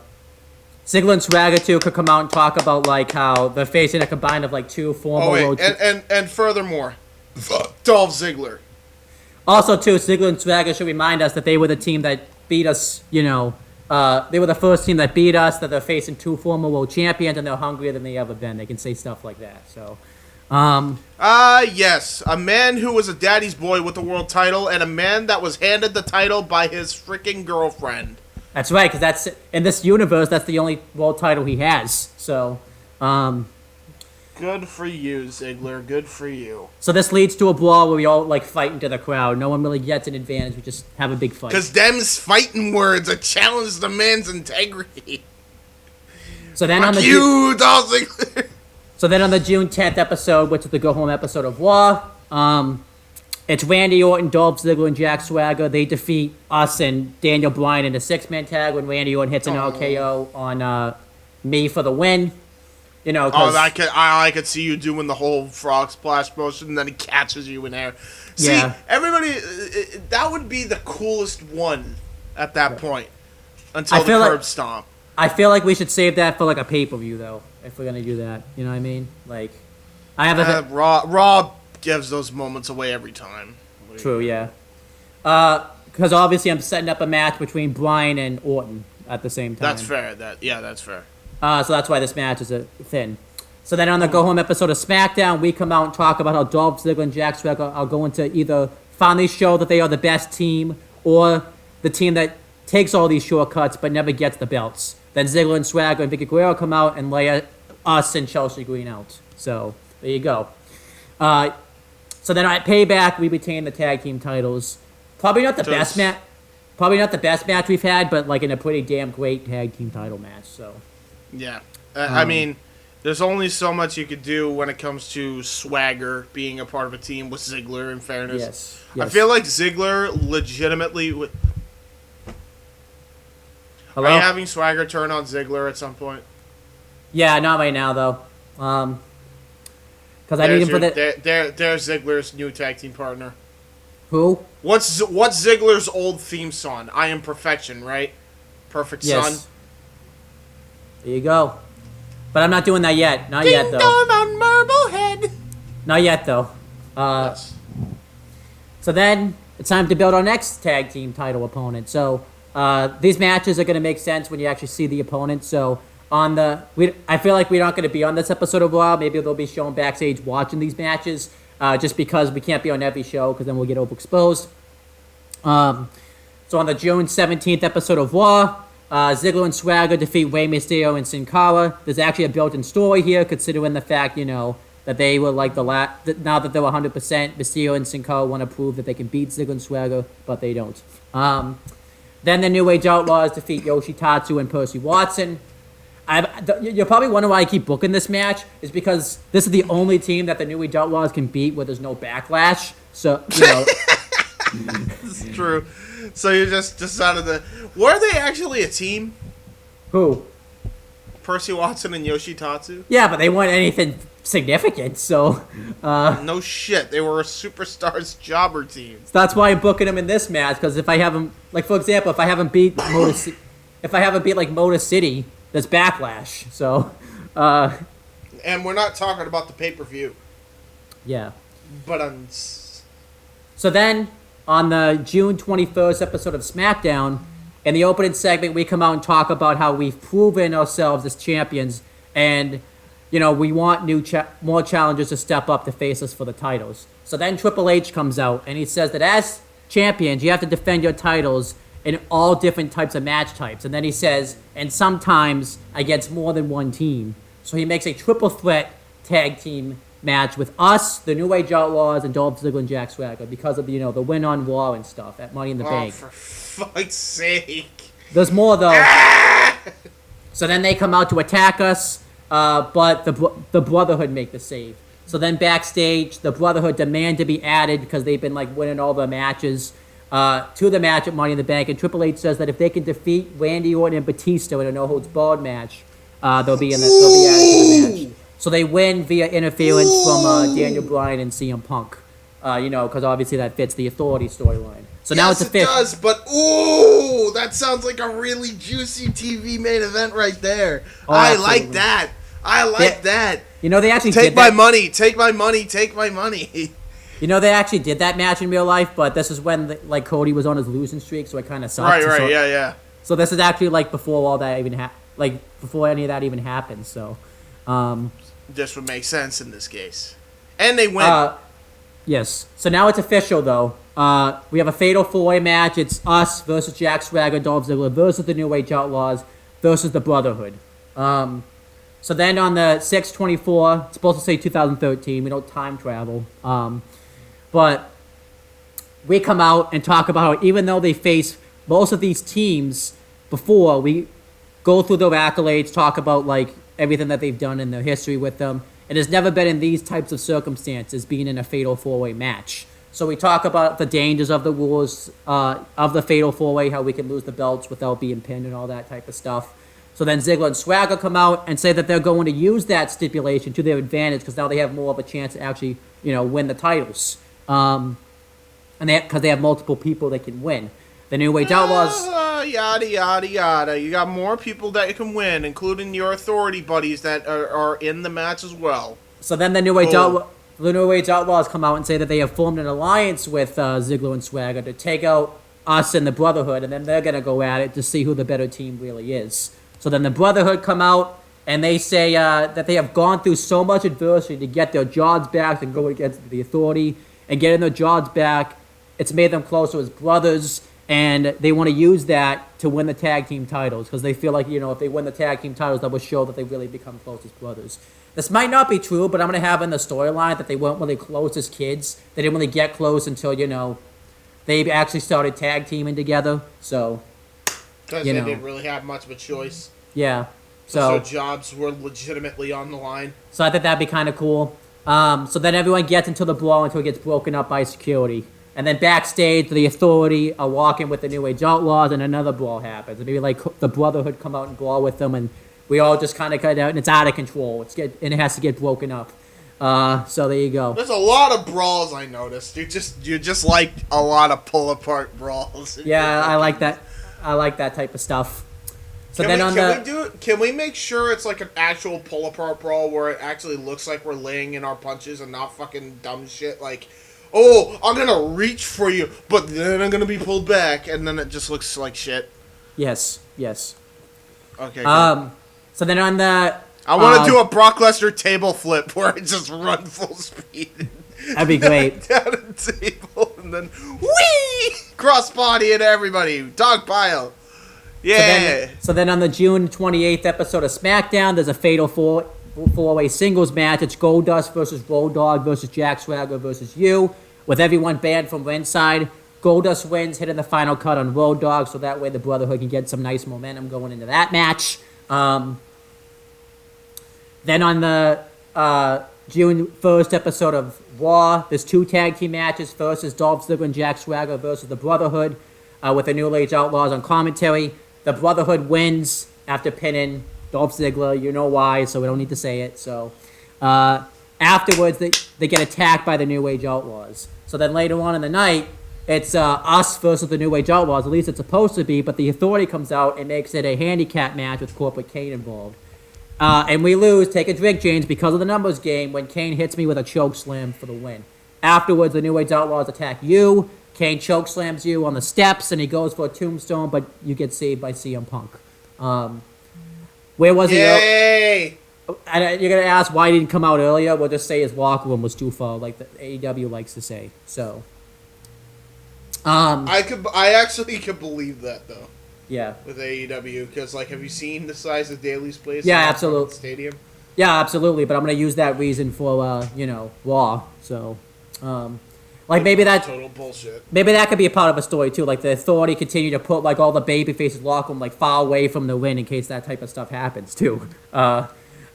Ziggler and Swagger too could come out and talk about like how they're facing a combined of like two former world. And furthermore, Dolph Ziggler. Also too, Ziggler and Swagger should remind us that they were the team that beat us. You know, they were the first team that beat us. That they're facing two former world champions, and they're hungrier than they ever been. They can say stuff like that. So. Yes, a man who was a daddy's boy with the world title, and a man that was handed the title by his freaking girlfriend. That's right, because that's in this universe. That's the only world title he has. So, Good for you, Ziggler. Good for you. So this leads to a brawl where we all like fight into the crowd. No one really gets an advantage. We just have a big fight. Because them's fighting words that challenge the man's integrity. So then Fuck on the Dolph Ziggler. So then on the June 10th episode, which is the go-home episode of Raw, it's Randy Orton, Dolph Ziggler, and Jack Swagger. They defeat us and Daniel Bryan in a six-man tag when Randy Orton hits an RKO on me for the win. You know, I could see you doing the whole frog splash motion, and then he catches you in air. See, everybody, that would be the coolest one at that point until the curb stomp. I feel like we should save that for like a pay-per-view, though, if we're gonna do that. You know what I mean? Like, I have Raw gives those moments away every time. True, yeah. Because obviously I'm setting up a match between Bryan and Orton at the same time. That's fair. That's fair. So that's why this match is thin. So then on the go-home episode of SmackDown, we come out and talk about how Dolph Ziggler and Jack Swagger are going to either finally show that they are the best team or the team that takes all these shortcuts but never gets the belts. Then Ziggler and Swagger and Vicky Guerrero come out and lay us and Chelsea Green out. So there you go. So then at Payback, we retain the tag team titles. Probably not the best match. Probably not the best match we've had, but like in a pretty damn great tag team title match. So. Yeah. I mean, there's only so much you could do when it comes to Swagger being a part of a team with Ziggler, in fairness. Yes. I feel like Ziggler legitimately would... Hello? Are you having Swagger turn on Ziggler at some point? Yeah, not right now, though. Because I need him for the... There's Ziggler's new tag team partner. Who? What's Ziggler's old theme song? I Am Perfection, right? Perfect Son. There you go. But I'm not doing that yet. Not yet, though. Ding dong on Marblehead. Not yet, though. Yes. So then, it's time to build our next tag team title opponent. So, these matches are going to make sense when you actually see the opponent. So, I feel like we're not going to be on this episode of Raw. Maybe they'll be shown backstage watching these matches, just because we can't be on every show, because then we'll get overexposed. So on the June 17th episode of Raw, Ziggler and Swagger defeat Rey Mysterio and Sin Cara. There's actually a built-in story here, considering the fact, that they were like now that they're 100%, Mysterio and Sin Cara want to prove that they can beat Ziggler and Swagger, but they don't. Then the New Age Outlaws defeat Yoshitatsu and Percy Watson. You're probably wondering why I keep booking this match. Is because this is the only team that the New Age Outlaws can beat where there's no backlash. So, This is true. So you just decided that... Were they actually a team? Who? Percy Watson and Yoshitatsu? Yeah, but they weren't anything significant, so... No shit. They were a superstars jobber team. So that's why I'm booking them in this match, because if I haven't... Like, for example, if I haven't beat Motor City, there's backlash, so... And we're not talking about the pay-per-view. Yeah. But So then, on the June 21st episode of SmackDown, in the opening segment, we come out and talk about how we've proven ourselves as champions, and, we want more challengers to step up to face us for the titles. So then Triple H comes out, and he says that as champions, you have to defend your titles, in all different types of match types. And then he says, and sometimes against more than one team. So he makes a triple threat tag team match with us, the New Age Outlaws, and Dolph Ziggler and Jack Swagger because of, the win on Raw and stuff at Money in the Bank. For fuck's sake. There's more, though. So then they come out to attack us, but the Brotherhood make the save. So then backstage, the Brotherhood demand to be added because they've been winning all the matches to the match at Money in the Bank. And Triple H says that if they can defeat Randy Orton and Batista in a no holds barred match, they'll be added to the match. So they win via interference from Daniel Bryan and CM Punk. Because obviously that fits the Authority storyline. So now it's official. Yes, it does, but that sounds like a really juicy TV main event right there. Oh, I like that. That. They actually take did my that. money. Take my money. Take my money. They actually did that match in real life, but this is when Cody was on his losing streak, so it kind of sucked. Right, yeah. So this is actually before all that even before any of that even happened. So, this would make sense in this case, and they win. Yes. So now it's official, though. We have a fatal four-way match. It's us versus Jack Swagger, Dolph Ziggler versus the New Age Outlaws versus the Brotherhood. So then on the 6/24, it's supposed to say 2013. We don't time travel. But we come out and talk about how even though they face most of these teams before, we go through their accolades, talk about everything that they've done in their history with them. It has never been in these types of circumstances, being in a fatal four-way match. So we talk about the dangers of the rules of the fatal four-way, how we can lose the belts without being pinned and all that type of stuff. So then Ziggler and Swagger come out and say that they're going to use that stipulation to their advantage because now they have more of a chance to actually, win the titles. And because they have multiple people that can win. The New Age Outlaws... Yada, yada, yada. You got more people that you can win, including your Authority buddies that are in the match as well. So then the New Age Outlaws come out and say that they have formed an alliance with Ziggler and Swagger to take out us and the Brotherhood, and then they're going to go at it to see who the better team really is. So then the Brotherhood come out, and they say that they have gone through so much adversity to get their jobs back and go against the Authority, and getting their jobs back, it's made them closer as brothers, and they want to use that to win the tag team titles because they feel like, if they win the tag team titles, that will show that they really become close as brothers. This might not be true, but I'm going to have in the storyline that they weren't really close as kids. They didn't really get close until, they actually started tag teaming together. So, because they didn't really have much of a choice. Yeah. So jobs were legitimately on the line. So I think that'd be kind of cool. So then everyone gets into the brawl until it gets broken up by security. And then backstage, the Authority are walking with the New Age Outlaws, and another brawl happens. Maybe the Brotherhood come out and brawl with them, and we all just kind of cut out, and it's out of control. And it has to get broken up. So there you go. There's a lot of brawls I noticed. You just like a lot of pull apart brawls. Yeah, I like that. I like that type of stuff. So can we make sure it's like an actual pull apart brawl where it actually looks like we're laying in our punches and not fucking dumb shit like, oh, I'm gonna reach for you, but then I'm gonna be pulled back, and then it just looks like shit. Yes. Okay. So then on the... I want to do a Brock Lesnar table flip where I just run full speed. That'd be great. Down a table, and then whee! Crossbody into everybody. Dog pile. Yeah. So then on the June 28th episode of SmackDown, there's a fatal four-way singles match. It's Goldust versus Road Dogg versus Jack Swagger versus you, with everyone banned from ringside. Goldust wins, hitting the final cut on Road Dogg, so that way the Brotherhood can get some nice momentum going into that match. Then on the June 1st episode of Raw, there's two tag team matches. First is Dolph Ziggler and Jack Swagger versus the Brotherhood with the New Age Outlaws on commentary. The Brotherhood wins after pinning Dolph Ziggler. You know why, so we don't need to say it. So afterwards, they get attacked by the New Age Outlaws. So then later on in the night, it's us versus the New Age Outlaws. At least it's supposed to be, but the Authority comes out and makes it a handicap match with Corporate Kane involved. And we lose. Take a drink, James, because of the numbers game when Kane hits me with a choke slam for the win. Afterwards, the New Age Outlaws attack you. Kane choke slams you on the steps, and he goes for a tombstone, but you get saved by CM Punk. Where was he? Yay! And you're going to ask why he didn't come out earlier. We'll just say his locker room was too far, like the AEW likes to say. So, I actually could believe that though. Yeah. With AEW, because like, have you seen the size of Daly's place? Yeah, in that absolutely. Stadium. Yeah, absolutely. But I'm gonna use that reason for Raw. So, like maybe that total bullshit. Maybe that could be a part of a story too. Like the Authority continue to put like all the baby faces lock them like far away from the win in case that type of stuff happens too. I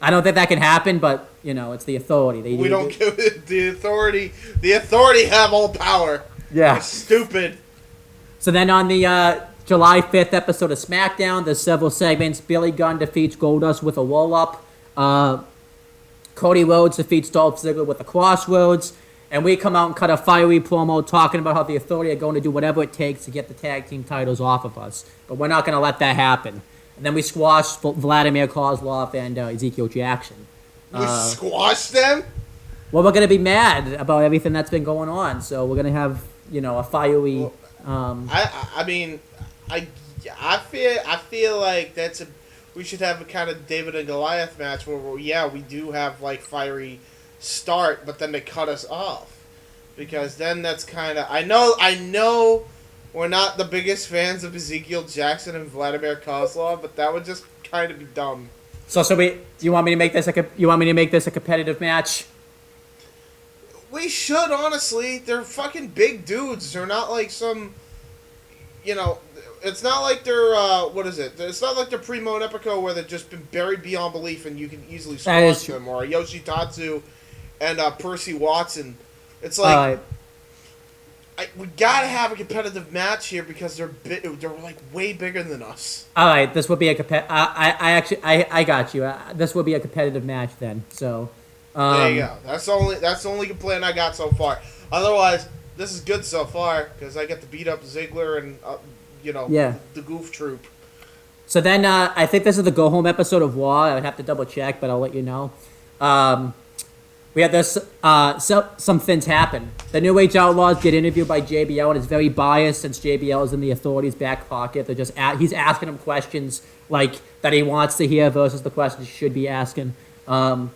don't think that can happen, but it's the Authority. We don't give it the Authority. The Authority have all power. Yeah. It's stupid. So then on the July 5th episode of SmackDown, there's several segments. Billy Gunn defeats Goldust with a roll-up. Cody Rhodes defeats Dolph Ziggler with a Crossroads. And we come out and cut a fiery promo talking about how the Authority are going to do whatever it takes to get the tag team titles off of us. But we're not going to let that happen. And then we squash Vladimir Kozlov and Ezekiel Jackson. We squash them? Well, we're going to be mad about everything that's been going on. So we're going to have, a fiery... I feel like we should have a kind of David and Goliath match where we do have like fiery start, but then they cut us off, because then that's kind of I know we're not the biggest fans of Ezekiel Jackson and Vladimir Kozlov, but that would just kind of be dumb. So you want me to make this a competitive match? We should, honestly. They're fucking big dudes. They're not like some, it's not like they're, what is it? It's not like they're Primo and Epico where they've just been buried beyond belief and you can easily squash them. Or Yoshitatsu and Percy Watson. It's like, we gotta have a competitive match here because they're like way bigger than us. All right, this would be a I got you. This would be a competitive match then. So. There you go. That's the only complaint I got so far. Otherwise, this is good so far because I get to beat up Ziggler and the Goof Troop. So then I think this is the go home episode of Raw. I would have to double check, but I'll let you know. We have this. Some things happen. The New Age Outlaws get interviewed by JBL, and it's very biased since JBL is in the Authority's back pocket. They're just he's asking him questions like that he wants to hear versus the questions he should be asking. So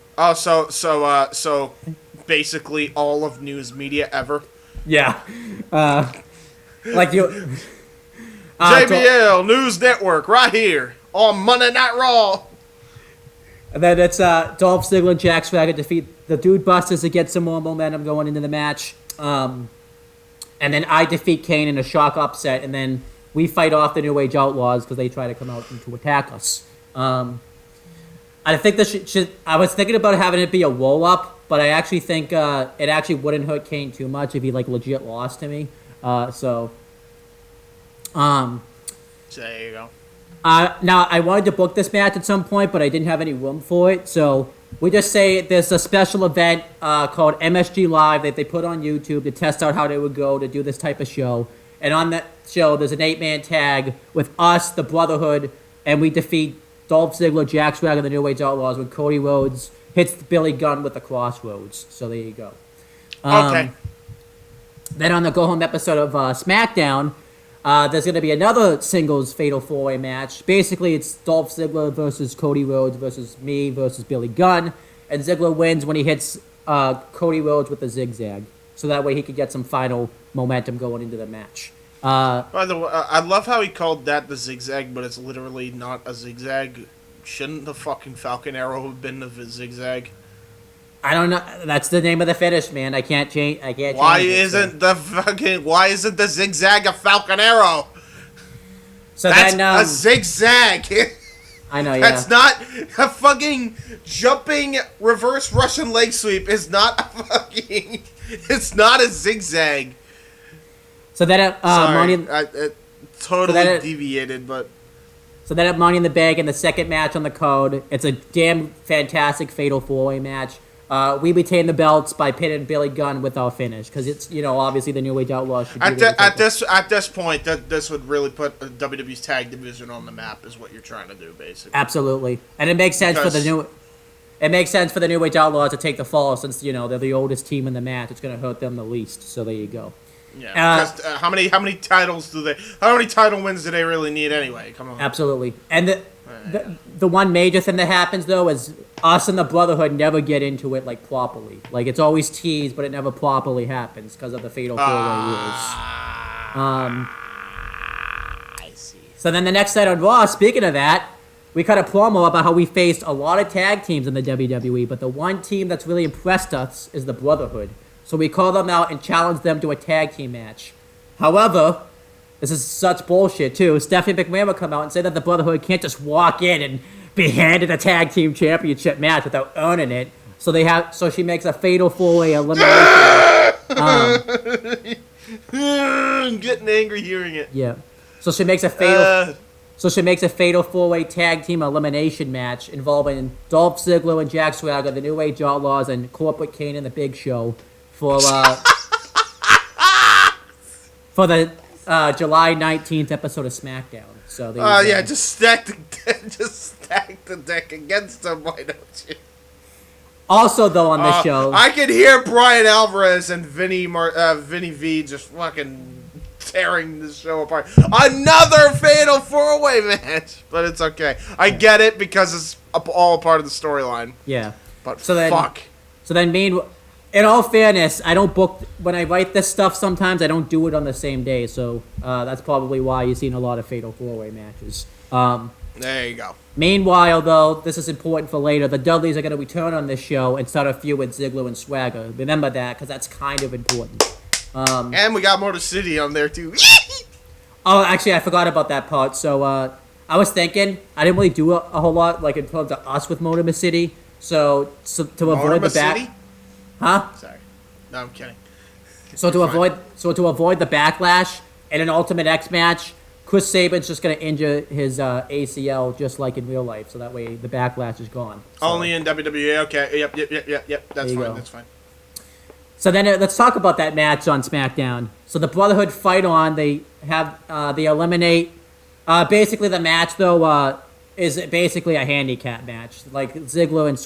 basically all of news media ever. Yeah. Like you. JBL News Network right here on Monday Night Raw. And then it's Dolph Ziggler and Jack Swagger defeat the Dude Busters to get some more momentum going into the match. And then I defeat Kane in a shock upset, and then we fight off the New Age Outlaws because they try to come out and to attack us. I think this I was thinking about having it be a roll-up, but I actually think it actually wouldn't hurt Kane too much if he like legit lost to me. So there you go. Now I wanted to book this match at some point, but I didn't have any room for it. So we just say there's a special event called MSG Live that they put on YouTube to test out how they would go to do this type of show. And on that show, there's an 8-man tag with us, the Brotherhood, and we defeat Dolph Ziggler, Jack Swagger, the New Age Outlaws, when Cody Rhodes hits Billy Gunn with the Crossroads. So there you go. Okay. Then on the go-home episode of SmackDown, there's going to be another singles fatal 4-way match. Basically, it's Dolph Ziggler versus Cody Rhodes versus me versus Billy Gunn. And Ziggler wins when he hits Cody Rhodes with a zigzag. So that way he could get some final momentum going into the match. By the way, I love how he called that the zigzag, but it's literally not a zigzag. Shouldn't the fucking Falcon Arrow have been the zigzag? I don't know. That's the name of the finish, man. I can't change. Why isn't the zigzag a Falcon Arrow? So that's then, a zigzag. I know. Yeah. That's not a fucking jumping reverse Russian leg sweep. Is not a fucking. It's not a zigzag. So then, it totally deviated, but. So then at Money in the Bank in the second match on the code, it's a damn fantastic fatal 4-way match. We retain the belts by pinning Billy Gunn with our finish because it's obviously the New Age Outlaws should at this point this would really put WWE's tag division on the map is what you're trying to do basically. Absolutely, and it makes sense for the New Age Outlaws to take the fall since they're the oldest team in the match. It's going to hurt them the least. So there you go. Yeah. How many titles how many title wins do they really need anyway? Come on. Absolutely, and the one major thing that happens though is us and the Brotherhood never get into it like properly. Like it's always teased, but it never properly happens because of the fatal 4-way rules. I see. So then the next night on Raw, speaking of that, we cut a promo about how we faced a lot of tag teams in the WWE, but the one team that's really impressed us is the Brotherhood. So we called them out and challenged them to a tag team match. However, this is such bullshit too. Stephanie McMahon would come out and say that the Brotherhood can't just walk in and be handed a tag team championship match without earning it. So she makes a fatal 4-way elimination. I'm getting angry hearing it. Yeah. So she makes a fatal 4-way tag team elimination match involving Dolph Ziggler and Jack Swagger, the New Age Outlaws, and Corporate Kane and the Big Show for the July 19th episode of SmackDown. So just stack the deck against them. Why don't you? Also, though, on this show, I can hear Brian Alvarez and Vinny V just fucking tearing this show apart. Another fatal 4-way match, but it's okay. I get it because it's all part of the storyline. Yeah. But fuck. So then, in all fairness, I don't book when I write this stuff. Sometimes I don't do it on the same day, so that's probably why you've seen a lot of fatal 4-way matches. There you go. Meanwhile, though, this is important for later. The Dudleys are going to return on this show and start a feud with Ziggler and Swagger. Remember that, because that's kind of important. And we got Motor City on there, too. Oh, actually, I forgot about that part. So, I was thinking, I didn't really do a whole lot, like, in terms of us with Motor City. So to avoid the back... City? Huh? Sorry. No, I'm kidding. So to avoid the backlash in an Ultimate X match, Chris Sabin's just going to injure his ACL just like in real life, so that way the backlash is gone. So, only in WWE. Okay. Yep. That's fine. That's fine. So then let's talk about that match on SmackDown. So the Brotherhood fight on. They have they eliminate. Basically, the match though is basically a handicap match. Like Ziggler and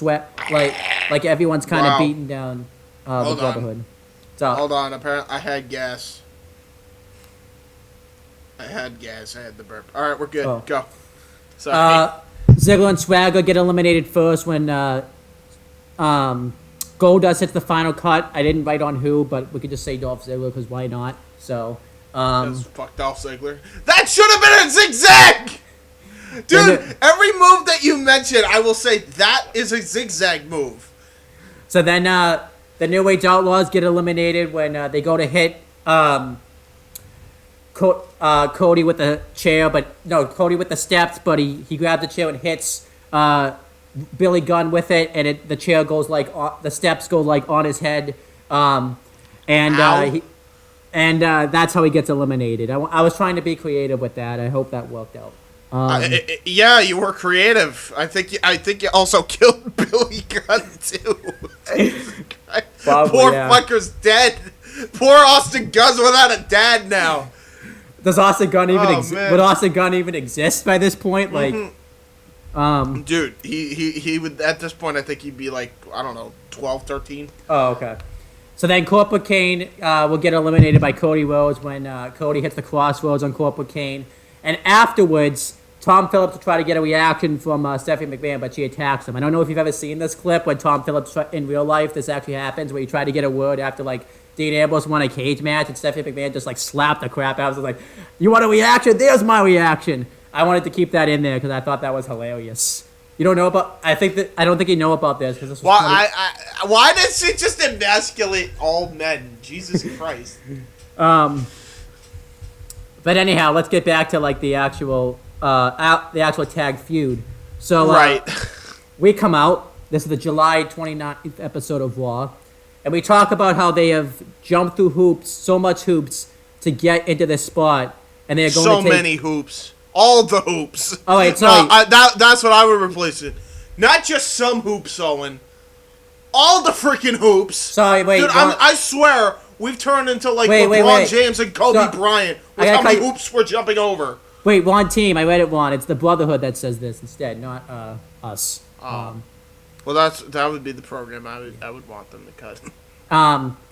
like everyone's kind of beating down the Brotherhood. So hold on. Apparently, I had gas. I had the burp. All right, we're good. Oh. Go. Sorry. Ziggler and Swagger get eliminated first when Goldust hits the final cut. I didn't write on who, but we could just say Dolph Ziggler because why not? So, fuck Dolph Ziggler. That should have been a zigzag! Dude, every move that you mentioned, I will say that is a zigzag move. So then the New Age Outlaws get eliminated when they go to hit Cody with the chair, Cody with the steps, but he grabbed the chair and hits Billy Gunn with it, and the chair goes the steps go like on his head, and that's how he gets eliminated. I was trying to be creative with that. I hope that worked out. Yeah, you were creative. I think you also killed Billy Gunn too. Probably, Poor fucker's dead. Poor Austin Gunn's without a dad now. Does Austin Gunn even would Austin Gunn even exist by this point? Like, dude, he would at this point. I think he'd be like, I don't know, 12, 13. Oh, okay. So then Corporate Kane will get eliminated by Cody Rhodes when Cody hits the crossroads on Corporate Kane, and afterwards Tom Phillips will try to get a reaction from Stephanie McMahon, but she attacks him. I don't know if you've ever seen this clip when Tom Phillips in real life. This actually happens where you try to get a word after like Dean Ambrose won a cage match, and Stephanie McMahon just like slapped the crap out of him. Like, you want a reaction? There's my reaction. I wanted to keep that in there because I thought that was hilarious. You don't know about? I don't think you know about this because this was. Why did she just emasculate all men? Jesus Christ. But anyhow, let's get back to like the actual tag feud. So right, we come out. This is the July 29th episode of Raw. And we talk about how they have jumped through hoops, so much hoops, to get into this spot. And they're going so many hoops. All the hoops. Oh, wait, sorry. No, that's what I would replace it. Not just some hoops, Owen. All the freaking hoops. Sorry, wait. Dude, I swear, we've turned into like LeBron James and Kobe Bryant with how many hoops we're jumping over. Wait, wrong team. I read it wrong. It's the Brotherhood that says this instead, not us. Well, that would be the program I would want them to cut.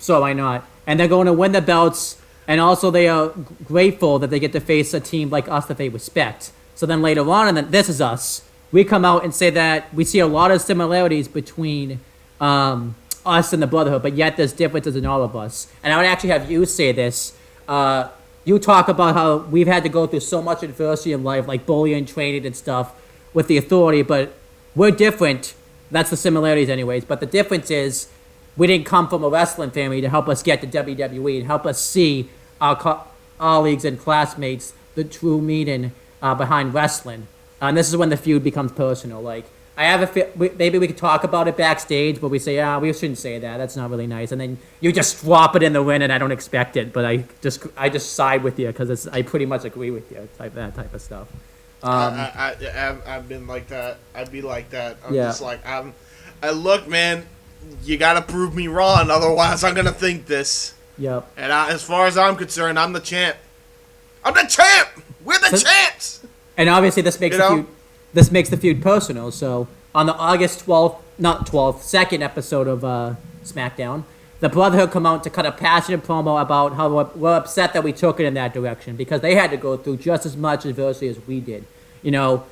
So why not? And they're going to win the belts, and also they are grateful that they get to face a team like us that they respect. So then later on, and then This Is Us, we come out and say that we see a lot of similarities between us and the Brotherhood, but yet there's differences in all of us. And I would actually have you say this. you talk about how we've had to go through so much adversity in life, like bullying, training, and stuff, with the authority, but we're different. That's the similarities, anyways. But the difference is we didn't come from a wrestling family to help us get to WWE and help us see our colleagues and classmates the true meaning behind wrestling. And this is when the feud becomes personal. Like, I have maybe we could talk about it backstage, but we say, we shouldn't say that. That's not really nice. And then you just drop it in the ring, and I don't expect it, but I just side with you because I pretty much agree with you, that type of stuff. I've been like that. I'd be like that. I'm just like, look, man, you gotta prove me wrong, otherwise I'm gonna think this. Yep. And as far as I'm concerned, I'm the champ. I'm the champ. We're the champs. And obviously, this makes the feud personal. So on the August 2nd episode of SmackDown, the Brotherhood come out to cut a passionate promo about how we're upset that we took it in that direction because they had to go through just as much adversity as we did. You know,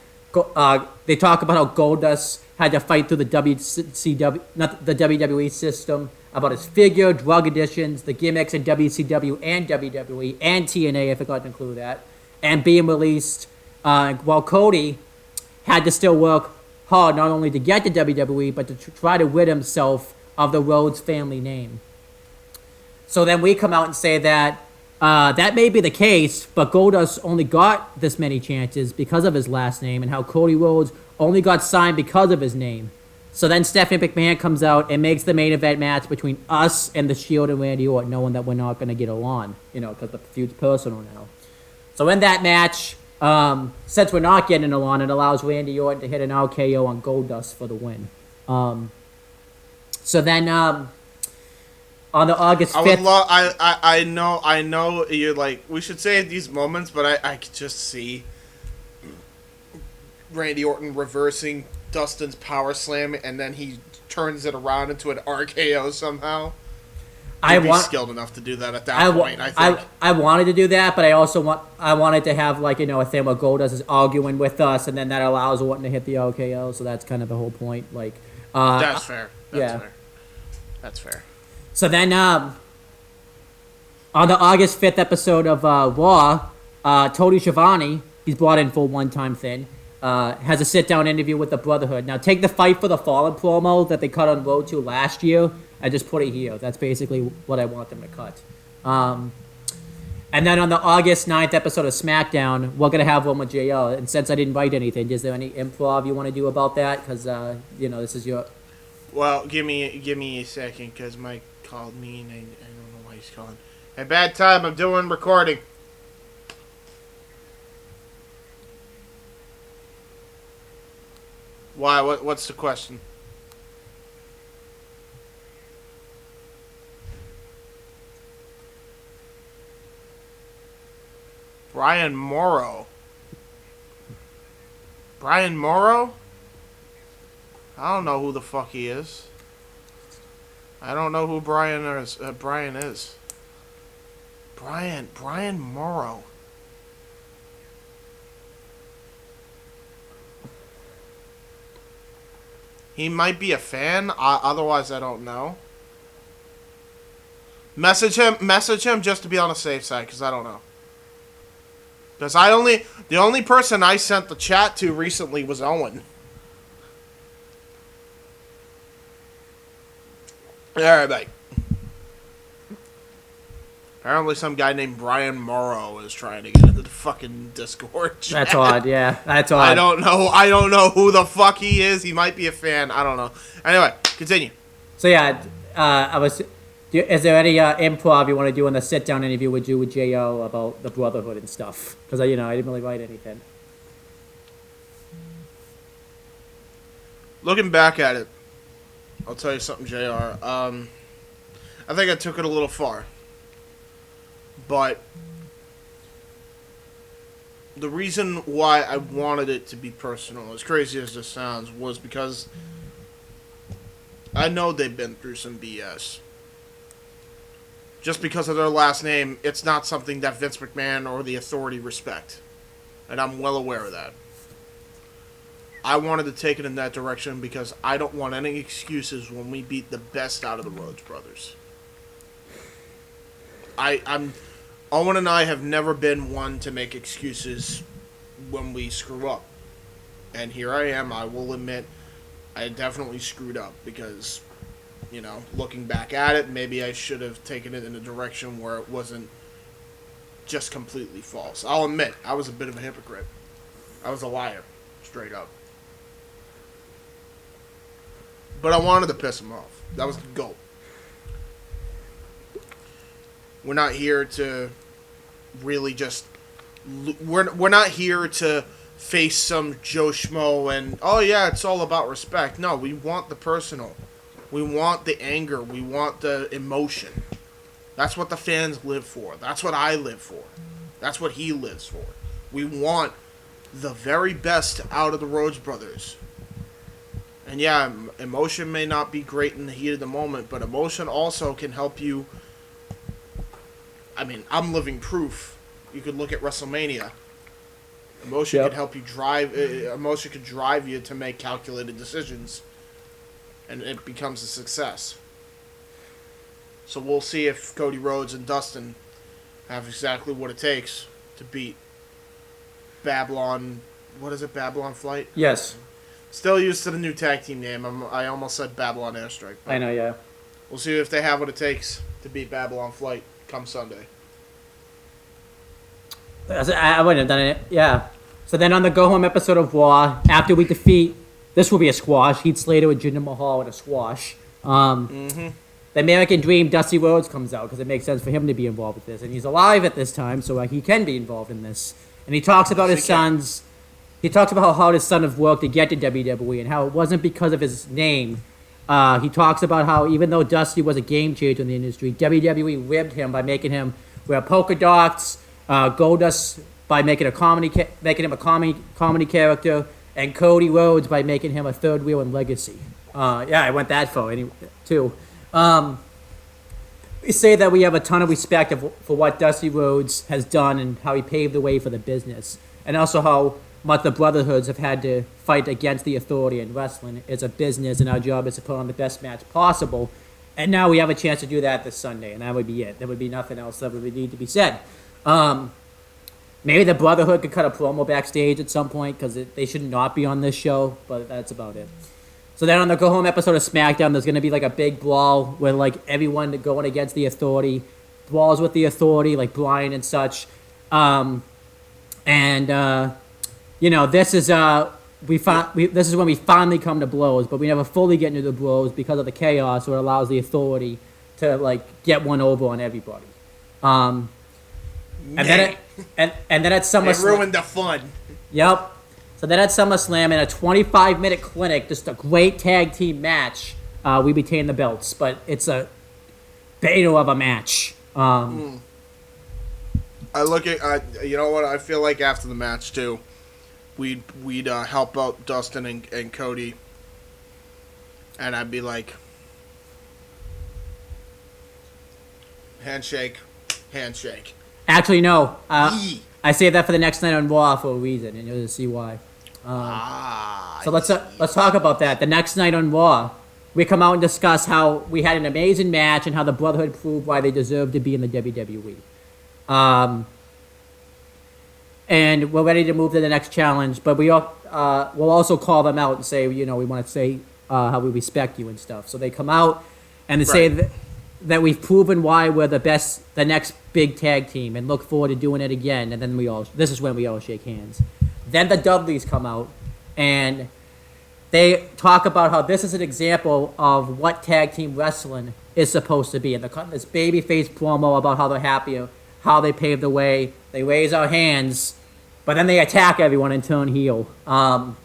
they talk about how Goldust had to fight through the WWE system, about his figure, drug addictions, the gimmicks in WCW and WWE and TNA, I forgot to include that, and being released, while Cody had to still work hard not only to get to WWE, but to try to rid himself of the Rhodes family name. So then we come out and say that that may be the case, but Goldust only got this many chances because of his last name, and how Cody Rhodes only got signed because of his name. So then Stephanie McMahon comes out and makes the main event match between us and The Shield and Randy Orton, knowing that we're not going to get along, because the feud's personal now. So in that match, since we're not getting along, it allows Randy Orton to hit an RKO on Goldust for the win. So then, on the August 5th... I know you're like, we should save these moments, but I could just see Randy Orton reversing Dustin's power slam, and then he turns it around into an RKO somehow. He'd be skilled enough to do that at that point, I think. I wanted to do that, but I wanted to have, a thing where Goldust is arguing with us, and then that allows Orton to hit the RKO, so that's kind of the whole point. That's fair. That's fair. So then, on the August 5th episode of Raw, Tony Schiavone, he's brought in for a one-time thing, has a sit-down interview with the Brotherhood. Now, take the Fight for the Fallen promo that they cut on Road to last year, and just put it here. That's basically what I want them to cut. And then on the August 9th episode of SmackDown, we're going to have one with JL. And since I didn't write anything, is there any improv you want to do about that? Because, this is your... Well, give me a second, because Mike called me, and I don't know why he's calling. Hey, bad time, I'm doing recording. Why? What's the question? Brian Morrow. Brian Morrow? I don't know who the fuck he is. I don't know who Brian is. Brian Morrow. He might be a fan. Otherwise, I don't know. Message him just to be on the safe side, because I don't know. Because the only person I sent the chat to recently was Owen. Alright, mate. Apparently some guy named Brian Morrow is trying to get into the fucking Discord chat. That's odd, yeah. That's odd. I don't know who the fuck he is. He might be a fan. I don't know. Anyway, continue. So yeah, is there any improv you want to do in the sit-down interview with you with J.O. about the Brotherhood and stuff? Because, I didn't really write anything. Looking back at it, I'll tell you something, JR. I think I took it a little far. But the reason why I wanted it to be personal, as crazy as this sounds, was because I know they've been through some BS. Just because of their last name, it's not something that Vince McMahon or the Authority respect. And I'm well aware of that. I wanted to take it in that direction because I don't want any excuses when we beat the best out of the Rhodes brothers. Owen and I have never been one to make excuses when we screw up. And here I am, I will admit, I definitely screwed up because, looking back at it, maybe I should have taken it in a direction where it wasn't just completely false. I'll admit, I was a bit of a hypocrite. I was a liar, straight up. But I wanted to piss him off. That was the goal. We're not here to really just... We're not here to face some Joe Schmo and, oh yeah, it's all about respect. No, we want the personal. We want the anger. We want the emotion. That's what the fans live for. That's what I live for. That's what he lives for. We want the very best out of the Rhodes brothers. And yeah, emotion may not be great in the heat of the moment, but emotion also can help you. I mean, I'm living proof. You could look at WrestleMania. Emotion can help you drive. Emotion could drive you to make calculated decisions, and it becomes a success. So we'll see if Cody Rhodes and Dustin have exactly what it takes to beat Babylon. What is it, Babylon Flight? Yes. Still used to the new tag team name. I almost said Babylon Airstrike. I know, yeah. We'll see if they have what it takes to beat Babylon Flight come Sunday. I wouldn't have done it, yeah. So then on the go-home episode of Raw, after we defeat, this will be a squash, Heath Slater with Jinder Mahal with a squash. The American Dream, Dusty Rhodes, comes out because it makes sense for him to be involved with this. And he's alive at this time, so he can be involved in this. And he talks about his sons... He talks about how hard his son has worked to get to WWE and how it wasn't because of his name. He talks about how even though Dusty was a game changer in the industry, WWE ribbed him by making him wear polka dots, Goldust by making him a comedy character, and Cody Rhodes by making him a third wheel in Legacy. Yeah, I went that far too. We say that we have a ton of respect for what Dusty Rhodes has done and how he paved the way for the business, and also how much the brotherhoods have had to fight against the authority in wrestling. It's a business, and our job is to put on the best match possible. And now we have a chance to do that this Sunday, and that would be it. There would be nothing else that would need to be said. Maybe the brotherhood could cut a promo backstage at some point, because they should not be on this show, but that's about it. So then on the go-home episode of SmackDown, there's going to be like a big brawl where like everyone going against the authority, brawls with the authority, like Bryan and such. This is this is when we finally come to blows, but we never fully get into the blows because of the chaos, so it allows the authority to like get one over on everybody. And then at SummerSlam, it ruined the fun. Yep. So then at SummerSlam, in a 25-minute clinic, just a great tag team match, we retain the belts, but it's a beta of a match. I look at, you know what? I feel like after the match too, we'd help out Dustin and Cody, and I'd be like, handshake. Actually, no. I saved that for the next night on Raw for a reason, and you'll see why. So let's talk about that. The next night on Raw, we come out and discuss how we had an amazing match and how the Brotherhood proved why they deserve to be in the WWE. And we're ready to move to the next challenge, but we'll also call them out and say, we want to say how we respect you and stuff. So they come out and they say that we've proven why we're the next big tag team, and look forward to doing it again. And then this is when we all shake hands. Then the Dudleys come out and they talk about how this is an example of what tag team wrestling is supposed to be. And this babyface promo about how they're happy, how they paved the way. They raise our hands, but then they attack everyone and turn heel. And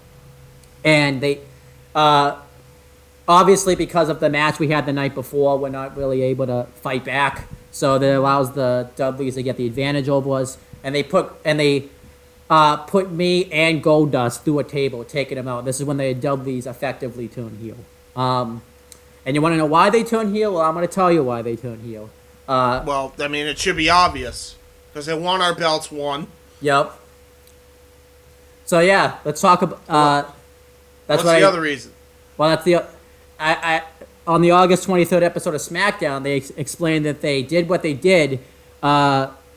they, obviously, because of the match we had the night before, we're not really able to fight back. So that allows the Dudleys to get the advantage over us. And they put me and Goldust through a table, taking them out. This is when the Dudleys effectively turn heel. And you want to know why they turn heel? Well, I'm going to tell you why they turn heel. Well, I mean, it should be obvious. Because they want our belts won. Yep. So, yeah, let's talk about... what's the other reason? Well, that's the... on the August 23rd episode of SmackDown, they explained that they did what they did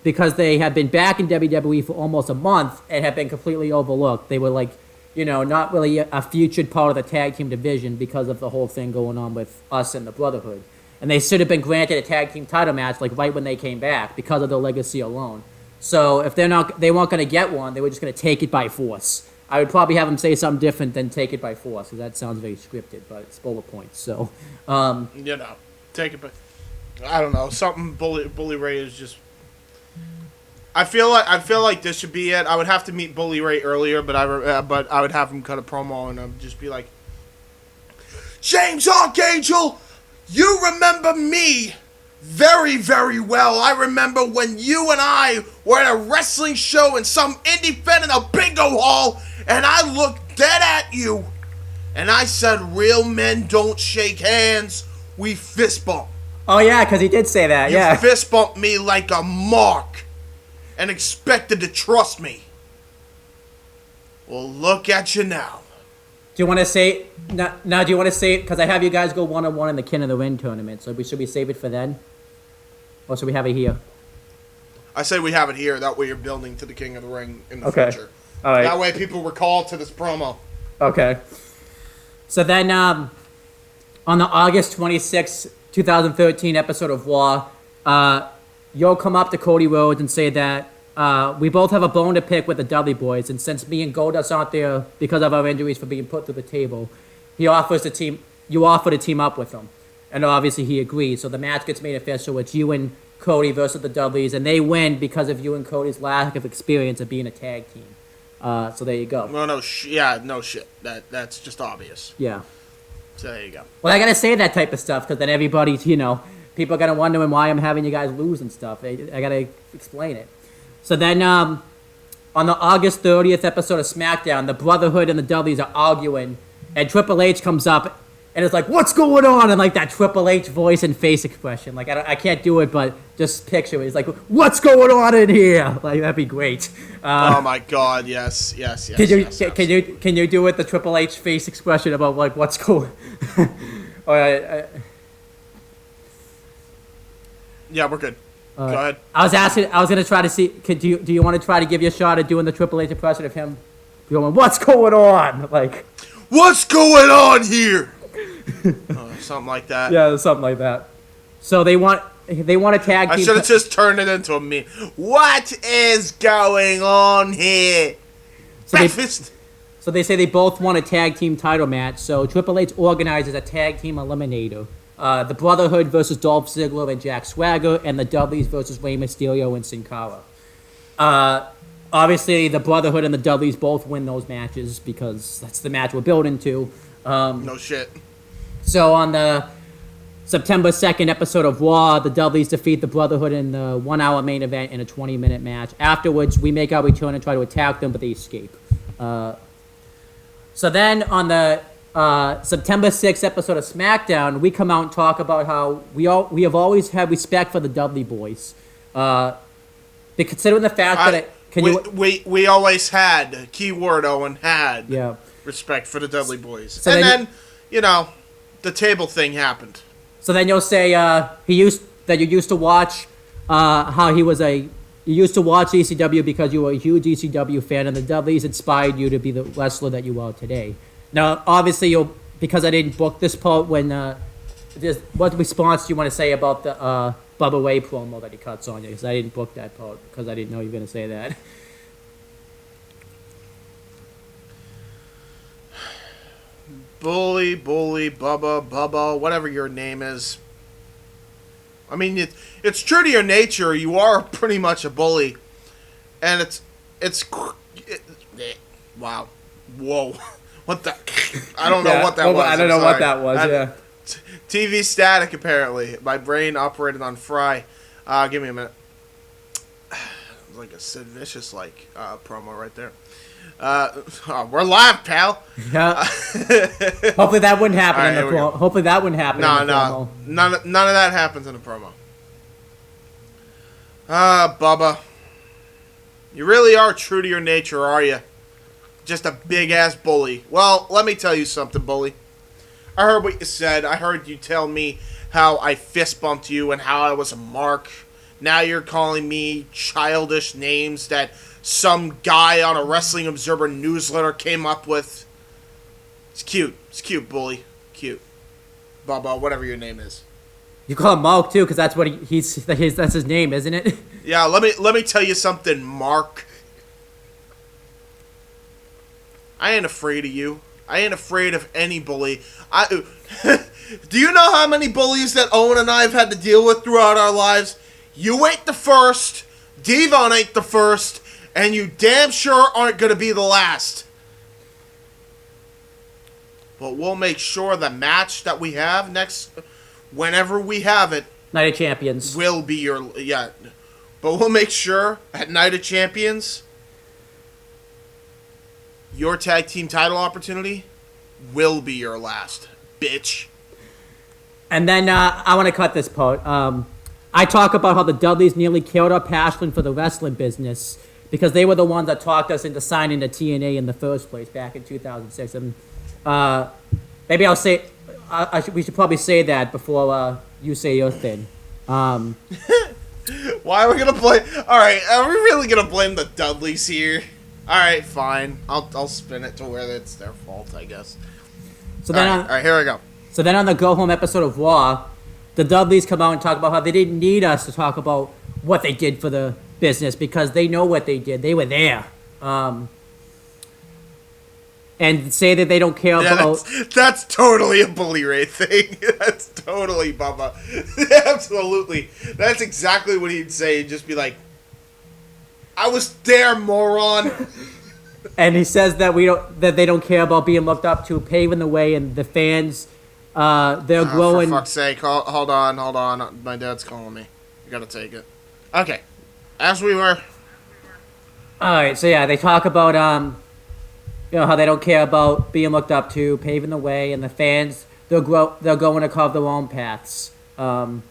because they had been back in WWE for almost a month and had been completely overlooked. They were like, not really a featured part of the tag team division because of the whole thing going on with us and the Brotherhood. And they should have been granted a tag team title match like right when they came back because of their legacy alone. So if they weren't going to get one, they were just going to take it by force. I would probably have them say something different than take it by force, because that sounds very scripted, but it's bullet points. So, take it by. I don't know, something. Bully Ray is just. I feel like this should be it. I would have to meet Bully Ray earlier, but I would have him cut a promo and I'd just be like, James Archangel, you remember me very, very well. I remember when you and I were at a wrestling show in some indie fan in a bingo hall, and I looked dead at you, and I said, real men don't shake hands, we fist bump. Oh, yeah, because he did say that, You fist bumped me like a mark and expected to trust me. Well, look at you now. Do you want to say now? Do you want to say it? Because I have you guys go 1-on-1 in the King of the Ring tournament. So should we save it for then, or should we have it here? I say we have it here. That way you're building to the King of the Ring in the future. All right. That way people recall to this promo. Okay. So then, on the August 26th, 2013 episode of Raw, you'll come up to Cody Rhodes and say that we both have a bone to pick with the Dudley Boys, and since me and Goldust aren't there because of our injuries for being put through the table, you offer to team up with him. And obviously he agrees. So the match gets made official. It's you and Cody versus the Dudleys, and they win because of you and Cody's lack of experience of being a tag team. So there you go. Well, no shit. That's just obvious. Yeah. So there you go. Well, I gotta say that type of stuff because then everybody's, people are gonna wonder why I'm having you guys lose and stuff. I gotta explain it. So then, on the August 30th episode of SmackDown, the Brotherhood and the Dudleys are arguing, and Triple H comes up, and it's like, what's going on? And like that Triple H voice and face expression. Like, I can't do it, but just picture it. It's like, what's going on in here? Like, that'd be great. Oh my God, yes. Can you do it, the Triple H face expression about like what's going Yeah, we're good. Go ahead. I was gonna try to see. Do you want to try to give you a shot at doing the Triple H impression of him going, "What's going on?" Like, what's going on here? Something like that. Yeah, something like that. So they want a tag team. I should have just turned it into a meme. What is going on here? Breakfast. So they say they both want a tag team title match. So Triple H organizes a tag team eliminator. The Brotherhood versus Dolph Ziggler and Jack Swagger, and the Dudleys versus Rey Mysterio and Sin Cara. Obviously, the Brotherhood and the Dudleys both win those matches because that's the match we're building to. No shit. So on the September 2nd episode of Raw, the Dudleys defeat the Brotherhood in the 1-hour main event in a 20-minute match. Afterwards, we make our return and try to attack them, but they escape. So then on the September 6th episode of SmackDown, we come out and talk about how we have always had respect for the Dudley Boys. Considering the fact that we always had, keyword Owen, had respect for the Dudley Boys. So and then the table thing happened. So then you'll say you used to watch you used to watch ECW because you were a huge ECW fan, and the Dudleys inspired you to be the wrestler that you are today. Now, obviously, because I didn't book this part, what response do you want to say about the Bubba Ray promo that he cuts on you? Because I didn't book that part because I didn't know you were going to say that. Bully, Bubba, whatever your name is. I mean, it's true to your nature. You are pretty much a bully, and wow, whoa, what the? I don't know what that was. I don't know what that was. Yeah. TV static apparently. My brain operated on fry. Give me a minute. Like a Sid Vicious promo right there. We're live, pal. Yeah. Hopefully that wouldn't happen in the promo. Hopefully that wouldn't happen. No. None of that happens in the promo. Bubba. You really are true to your nature, are you? Just a big ass bully. Well, let me tell you something, bully. I heard what you said. I heard you tell me how I fist bumped you and how I was a mark Now you're calling me childish names that some guy on a Wrestling Observer newsletter came up with. It's cute. It's cute, bully. Cute. Bubba, whatever your name is. You call him Mark too, because that's what that's his name, isn't it? Yeah, let me tell you something, Mark. I ain't afraid of you. I ain't afraid of any bully. Do you know how many bullies that Owen and I have had to deal with throughout our lives? You ain't the first, Devon ain't the first, and you damn sure aren't going to be the last. But we'll make sure the match that we have next, whenever we have it, Night of Champions will be your, yeah. But we'll make sure at Night of Champions, your tag team title opportunity will be your last, bitch. And then I want to cut this part. I talk about how the Dudleys nearly killed our passion for the wrestling business because they were the ones that talked us into signing the TNA in the first place back in 2006. And maybe I'll say we should probably say that before you say your thing. Why are we gonna blame? All right, are we really gonna blame the Dudleys here? All right, fine. I'll spin it to where it's their fault, I guess. So then, all right, here we go. So then on the Go Home episode of Raw, the Dudleys come out and talk about how they didn't need us to talk about what they did for the business because they know what they did. They were there. And say that they don't care about... That's totally a Bully Ray thing. That's totally Bubba. Absolutely. That's exactly what he'd say. He'd just be like, I was there, moron. And he says that they don't care about being looked up to, paving the way, and the fans... they're growing. For fuck's sake, hold on. My dad's calling me. I gotta take it. Okay. As we were. Alright, so yeah, they talk about, how they don't care about being looked up to, paving the way, and the fans, they're going to carve their own paths. So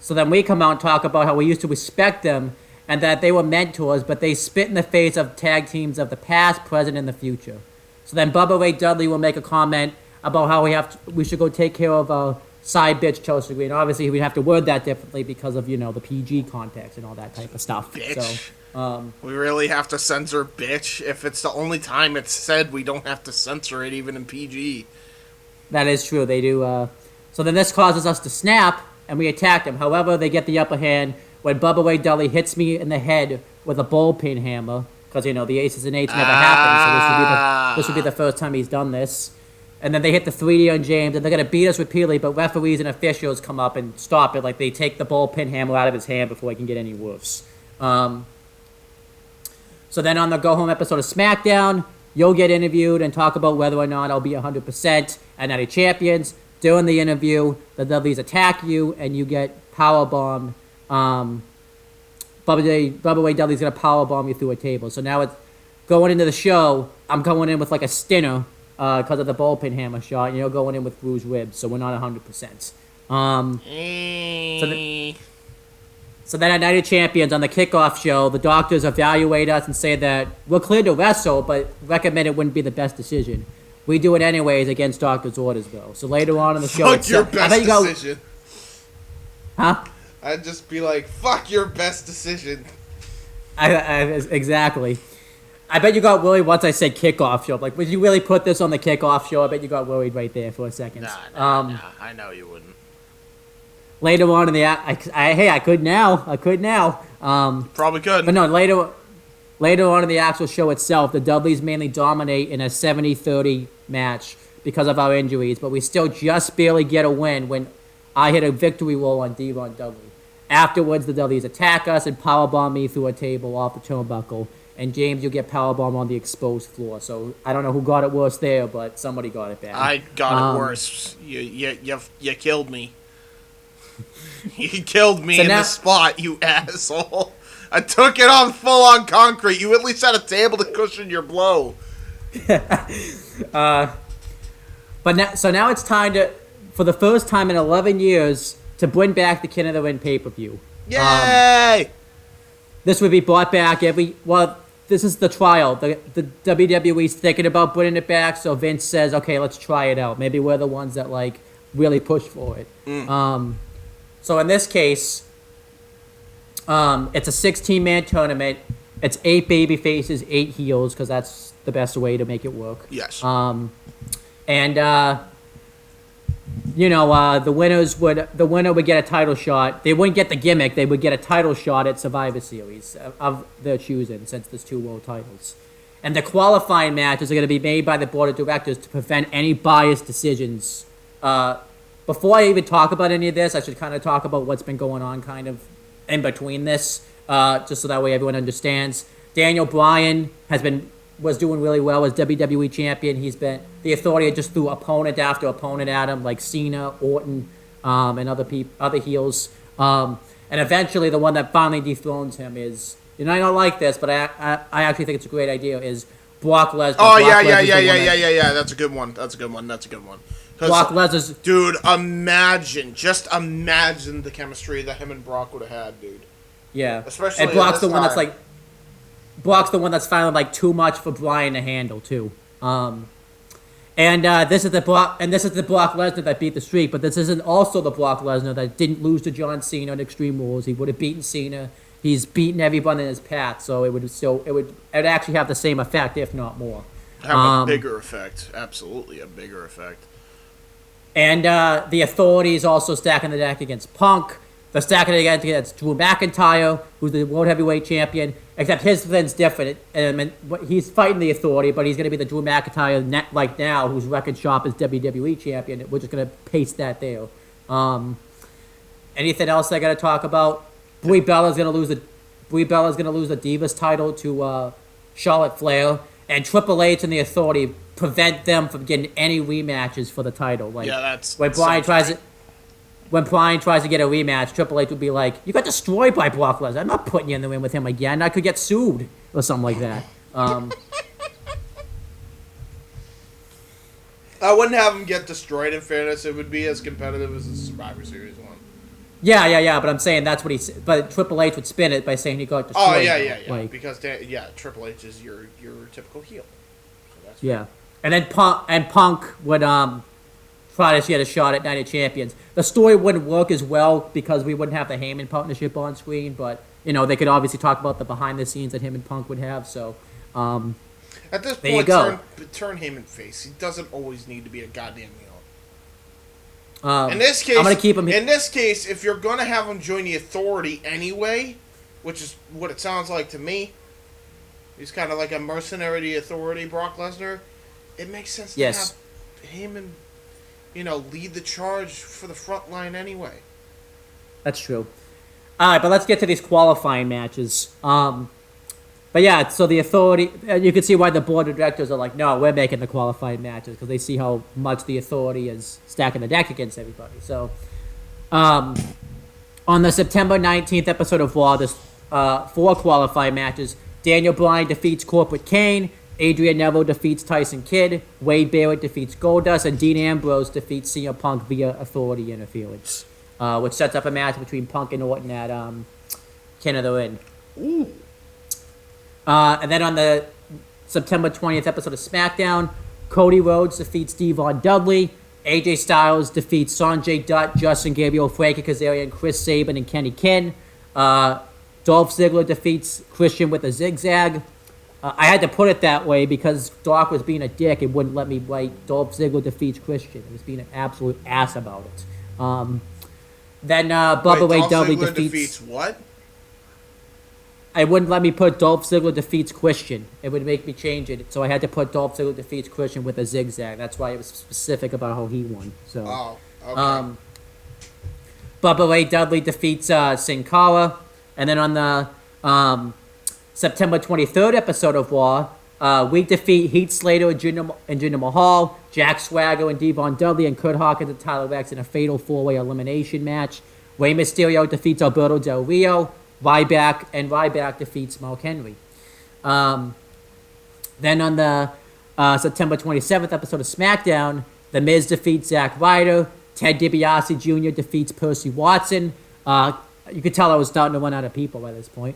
then we come out and talk about how we used to respect them, and that they were mentors, but they spit in the face of tag teams of the past, present, and the future. So then Bubba Ray Dudley will make a comment about how we should go take care of our side bitch Chelsea Green. Obviously, we have to word that differently because of, the PG context and all that type of stuff. Bitch. So, we really have to censor bitch. If it's the only time it's said, we don't have to censor it even in PG. That is true. They do. So then this causes us to snap, and we attack them. However, they get the upper hand when Bubba Ray Dudley hits me in the head with a bullpen hammer. Because, the aces and eights never happened, so this would be the first time he's done this. And then they hit the 3D on James, and they're going to beat us repeatedly, but referees and officials come up and stop it. Like, they take the bullpen hammer out of his hand before he can get any worse. So then on the go-home episode of SmackDown, you'll get interviewed and talk about whether or not I'll be 100% at Night of Champions. During the interview, the Dudleys attack you, and you get powerbombed. Bubba Ray Dudley's going to powerbomb you through a table. So now it's going into the show, I'm going in with like a stinner, because of the bullpen hammer shot, and you're going in with bruised ribs, so we're not 100%. So then at Night of Champions, on the kickoff show, the doctors evaluate us and say that we're cleared to wrestle, but recommend it wouldn't be the best decision. We do it anyways against doctor's orders, though. So later on in the show... Fuck your best decision. Huh? I'd just be like, fuck your best decision. Exactly. I bet you got worried once I said kickoff show. Like, would you really put this on the kickoff show? I bet you got worried right there for a second. Nah. I know you wouldn't. Later on in the I could now. Probably could. But no, later on in the actual show itself, the Dudleys mainly dominate in a 70-30 match because of our injuries, but we still just barely get a win when I hit a victory roll on Devon Dudley. Afterwards, the Dudleys attack us and powerbomb me through a table off the turnbuckle. And James, you'll get powerbombed on the exposed floor. So I don't know who got it worse there, but somebody got it bad. I got it worse. You killed me. You killed me in the spot, you asshole. I took it on full-on concrete. You at least had a table to cushion your blow. But now it's time for the first time in 11 years, to bring back the King of the Ring pay-per-view. Yay! This would be brought back this is the trial. The WWE's thinking about bringing it back, so Vince says, okay, let's try it out. Maybe we're the ones that, really push for it. So in this case, It's a 16-man tournament. It's 8 baby faces, 8 heels, because that's the best way to make it work. Yes. The winner would get a title shot. They wouldn't get the gimmick. They would get a title shot at Survivor Series of their choosing, since there's 2 world titles. And the qualifying matches are going to be made by the board of directors to prevent any biased decisions. Before I even talk about any of this, I should kind of talk about what's been going on kind of in between this, just so that way everyone understands. Daniel Bryan was doing really well as WWE champion. The Authority just threw opponent after opponent at him, like Cena, Orton, and other heels. And eventually, the one that finally dethrones him is, I don't like this, but I actually think it's a great idea, is Brock Lesnar. Oh, yeah. That's a good one. Brock Lesnar's... Dude, just imagine the chemistry that him and Brock would have had, dude. Yeah. Especially and Brock's the one that's finally too much for Bryan to handle too. This is the Brock Lesnar that beat the streak, but this isn't also the Brock Lesnar that didn't lose to John Cena in Extreme Rules. He would have beaten Cena. He's beaten everyone in his path, so it would actually have the same effect, if not more. Have a bigger effect. Absolutely, a bigger effect. And the Authority is also stacking the deck against Punk. They're stacking it against Drew McIntyre, who's the World Heavyweight Champion, except his thing's different. He's fighting the Authority, but he's going to be the Drew McIntyre now, whose record shop is WWE Champion. We're just going to paste that there. Anything else I got to talk about? Brie Bella's going to lose the Divas title to Charlotte Flair, and Triple H and the Authority prevent them from getting any rematches for the title. When Bryan tries to get a rematch, Triple H would be like, "You got destroyed by Brock Lesnar. I'm not putting you in the ring with him again. I could get sued," or something like that. I wouldn't have him get destroyed. In fairness, it would be as competitive as the Survivor Series one. Yeah. But I'm saying that's what he said. But Triple H would spin it by saying he got destroyed. Oh yeah. Because Triple H is your typical heel. So and then Punk would try to get a shot at Night of Champions. The story wouldn't work as well because we wouldn't have the Heyman partnership on screen, but they could obviously talk about the behind the scenes that him and Punk would have. So at this point, turn Heyman face. He doesn't always need to be a goddamn heel. In this case, I'm gonna keep him. In this case, if you're gonna have him join the Authority anyway, which is what it sounds like to me, he's kind of like a mercenary of the Authority, Brock Lesnar. It makes sense to have Heyman, lead the charge for the front line anyway. That's true. All right, but let's get to these qualifying matches. So the Authority, you can see why the board of directors are like, no, we're making the qualifying matches, because they see how much the Authority is stacking the deck against everybody. So, on the September 19th episode of Raw, there's 4 qualifying matches. Daniel Bryan defeats Corporate Kane. Adrian Neville defeats Tyson Kidd. Wade Barrett defeats Goldust. And Dean Ambrose defeats CM Punk via Authority interference, which sets up a match between Punk and Orton at King of the Ring. Ooh. And then on the September 20th episode of SmackDown, Cody Rhodes defeats Devon Dudley. AJ Styles defeats Sanjay Dutt, Justin Gabriel, Frankie Kazarian, Chris Sabin, and Kenny King. Dolph Ziggler defeats Christian with a zigzag. I had to put it that way because Doc was being a dick and wouldn't let me write Dolph Ziggler defeats Christian. He was being an absolute ass about it. Then Bubba Ray Dudley defeats what? I wouldn't let me put Dolph Ziggler defeats Christian. It would make me change it. So I had to put Dolph Ziggler defeats Christian with a zigzag. That's why it was specific about how he won. So, okay. Bubba Ray Dudley defeats Sin Cara. And then on the September 23rd episode of Raw, we defeat Heath Slater and Jinder Mahal, Jack Swagger and Devon Dudley, and Kurt Hawkins and Tyler Rex in a fatal 4-way elimination match. Rey Mysterio defeats Alberto Del Rio. Ryback defeats Mark Henry. Then on the September 27th episode of SmackDown, The Miz defeats Zack Ryder. Ted DiBiase Jr. defeats Percy Watson. You could tell I was starting to run out of people by this point.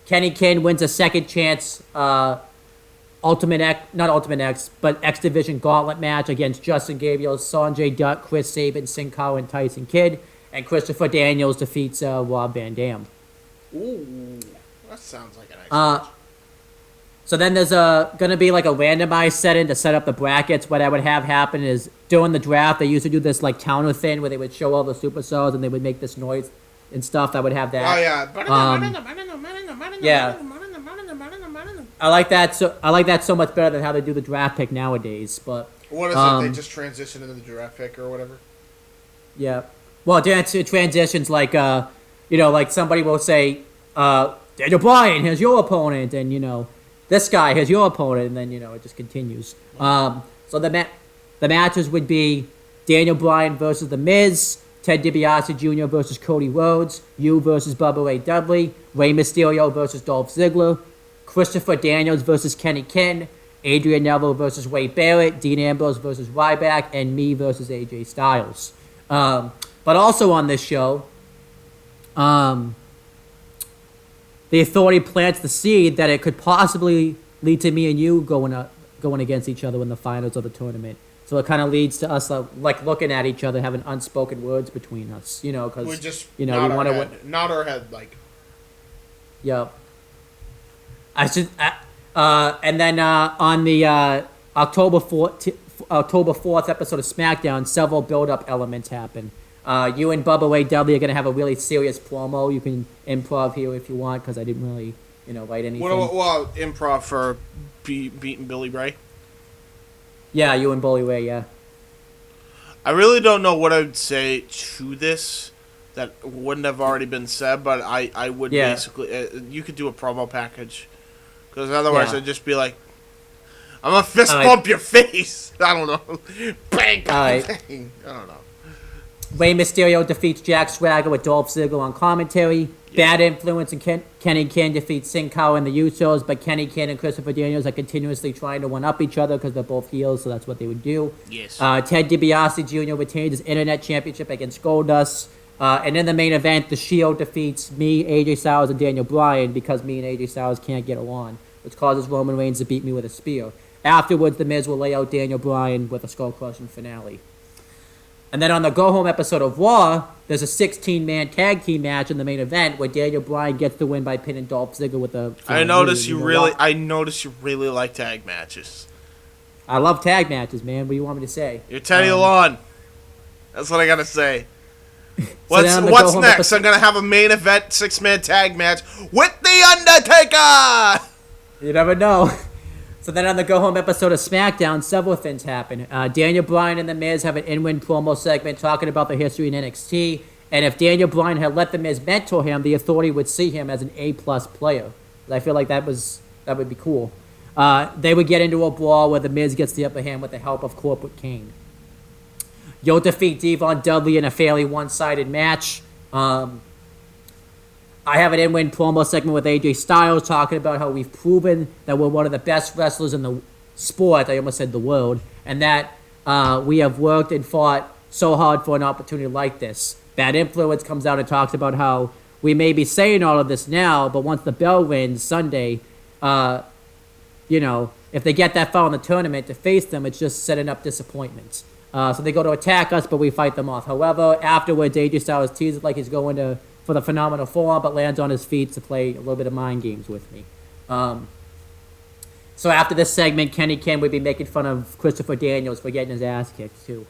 Kenny King wins a second chance X Division Gauntlet match against Justin Gabriel, Sanjay Dutt, Chris Sabin, Sin Cara, and Tyson Kidd. And Christopher Daniels defeats Rob Van Dam. Ooh, that sounds like a nice match. So then there's gonna be like a randomized setting to set up the brackets. What I would have happen is during the draft, they used to do this like counter thing where they would show all the superstars and they would make this noise and stuff. I would have that. Oh yeah. Yeah. I like that. I like that so much better than how they do the draft pick nowadays. But what is it? They just transition into the draft pick or whatever. Yeah. Well, it transitions like like somebody will say, Daniel Bryan, here's your opponent, and this guy, here's your opponent, and then it just continues. So the matches would be Daniel Bryan versus The Miz, Ted DiBiase Jr. versus Cody Rhodes, you versus Bubba Ray Dudley, Rey Mysterio versus Dolph Ziggler, Christopher Daniels versus Kenny King, Adrian Neville versus Wade Barrett, Dean Ambrose versus Ryback, and me versus AJ Styles. But also on this show, the Authority plants the seed that it could possibly lead to me and you going against each other in the finals of the tournament. So it kind of leads to us like looking at each other, having unspoken words between us, because we just we want to nod our head like. Yep. And then on the October 4th episode of SmackDown, several build-up elements happen. You and Bubba Ray Dudley are going to have a really serious promo. You can improv here if you want, because I didn't really, write anything. Well, improv for beating Billy Ray? Yeah, you and Bully Ray, yeah. I really don't know what I would say to this that wouldn't have already been said, but I would basically... you could do a promo package, because otherwise I'd just be like, I'm going to fist bump your face! I don't know. Bang, bang, bang. I don't know. Rey Mysterio defeats Jack Swagger with Dolph Ziggler on commentary. Bad Influence and Kenny King defeats Sin Cara and the Usos, but Kenny King and Christopher Daniels are continuously trying to one-up each other because they're both heels, so that's what they would do. Yes. Ted DiBiase Jr. retains his Internet Championship against Goldust. And in the main event, The Shield defeats me, AJ Styles, and Daniel Bryan because me and AJ Styles can't get along, which causes Roman Reigns to beat me with a spear. Afterwards, The Miz will lay out Daniel Bryan with a skull-crushing finale. And then on the go-home episode of Raw, there's a 16-man tag team match in the main event where Daniel Bryan gets the win by pinning Dolph Ziggler with a... I notice you really like tag matches. I love tag matches, man. What do you want me to say? You're Teddy Long. That's what I gotta say. What's next? I'm gonna have a main event 6-man tag match with The Undertaker! You never know. So then on the go-home episode of SmackDown, several things happen. Daniel Bryan and The Miz have an in-win promo segment talking about the history in NXT. And if Daniel Bryan had let The Miz mentor him, the Authority would see him as an A-plus player. I feel like that would be cool. They would get into a brawl where The Miz gets the upper hand with the help of Corporate Kane. You'll defeat Devon Dudley in a fairly one-sided match. I have an in-win promo segment with AJ Styles talking about how we've proven that we're one of the best wrestlers in the sport, I almost said the world, and that we have worked and fought so hard for an opportunity like this. Bad Influence comes out and talks about how we may be saying all of this now, but once the bell rings Sunday, if they get that far in the tournament to face them, it's just setting up disappointments. So they go to attack us, but we fight them off. However, afterwards, AJ Styles teases like he's going for the Phenomenal Four, but lands on his feet to play a little bit of mind games with me. So after this segment, Kenny King would be making fun of Christopher Daniels for getting his ass kicked, too.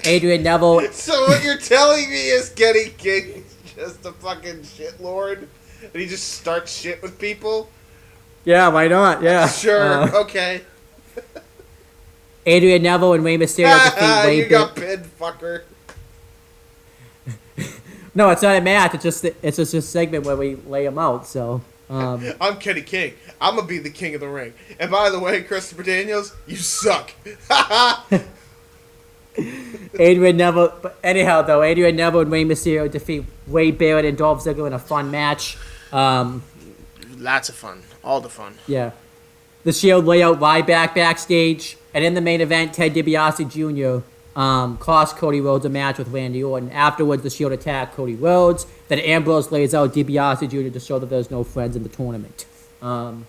Adrian Neville... So what you're telling me is Kenny King is just a fucking shitlord? And he just starts shit with people? Yeah, why not? Yeah. Sure, okay. Adrian Neville and Rey Mysterio defeat Wade... You got pinned, fucker. No, it's not a match. It's just a segment where we lay them out. So I'm Kenny King. I'm gonna be the king of the ring. And by the way, Christopher Daniels, you suck. Adrian Neville. But anyhow, though, Adrian Neville and Rey Mysterio defeat Wade Barrett and Dolph Ziggler in a fun match. Lots of fun. All the fun. Yeah. The Shield lay out Ryback backstage, and in the main event, Ted DiBiase Jr. Cost Cody Rhodes a match with Randy Orton. Afterwards, the Shield attacked Cody Rhodes. Then Ambrose lays out DiBiase Jr. to show that there's no friends in the tournament. Now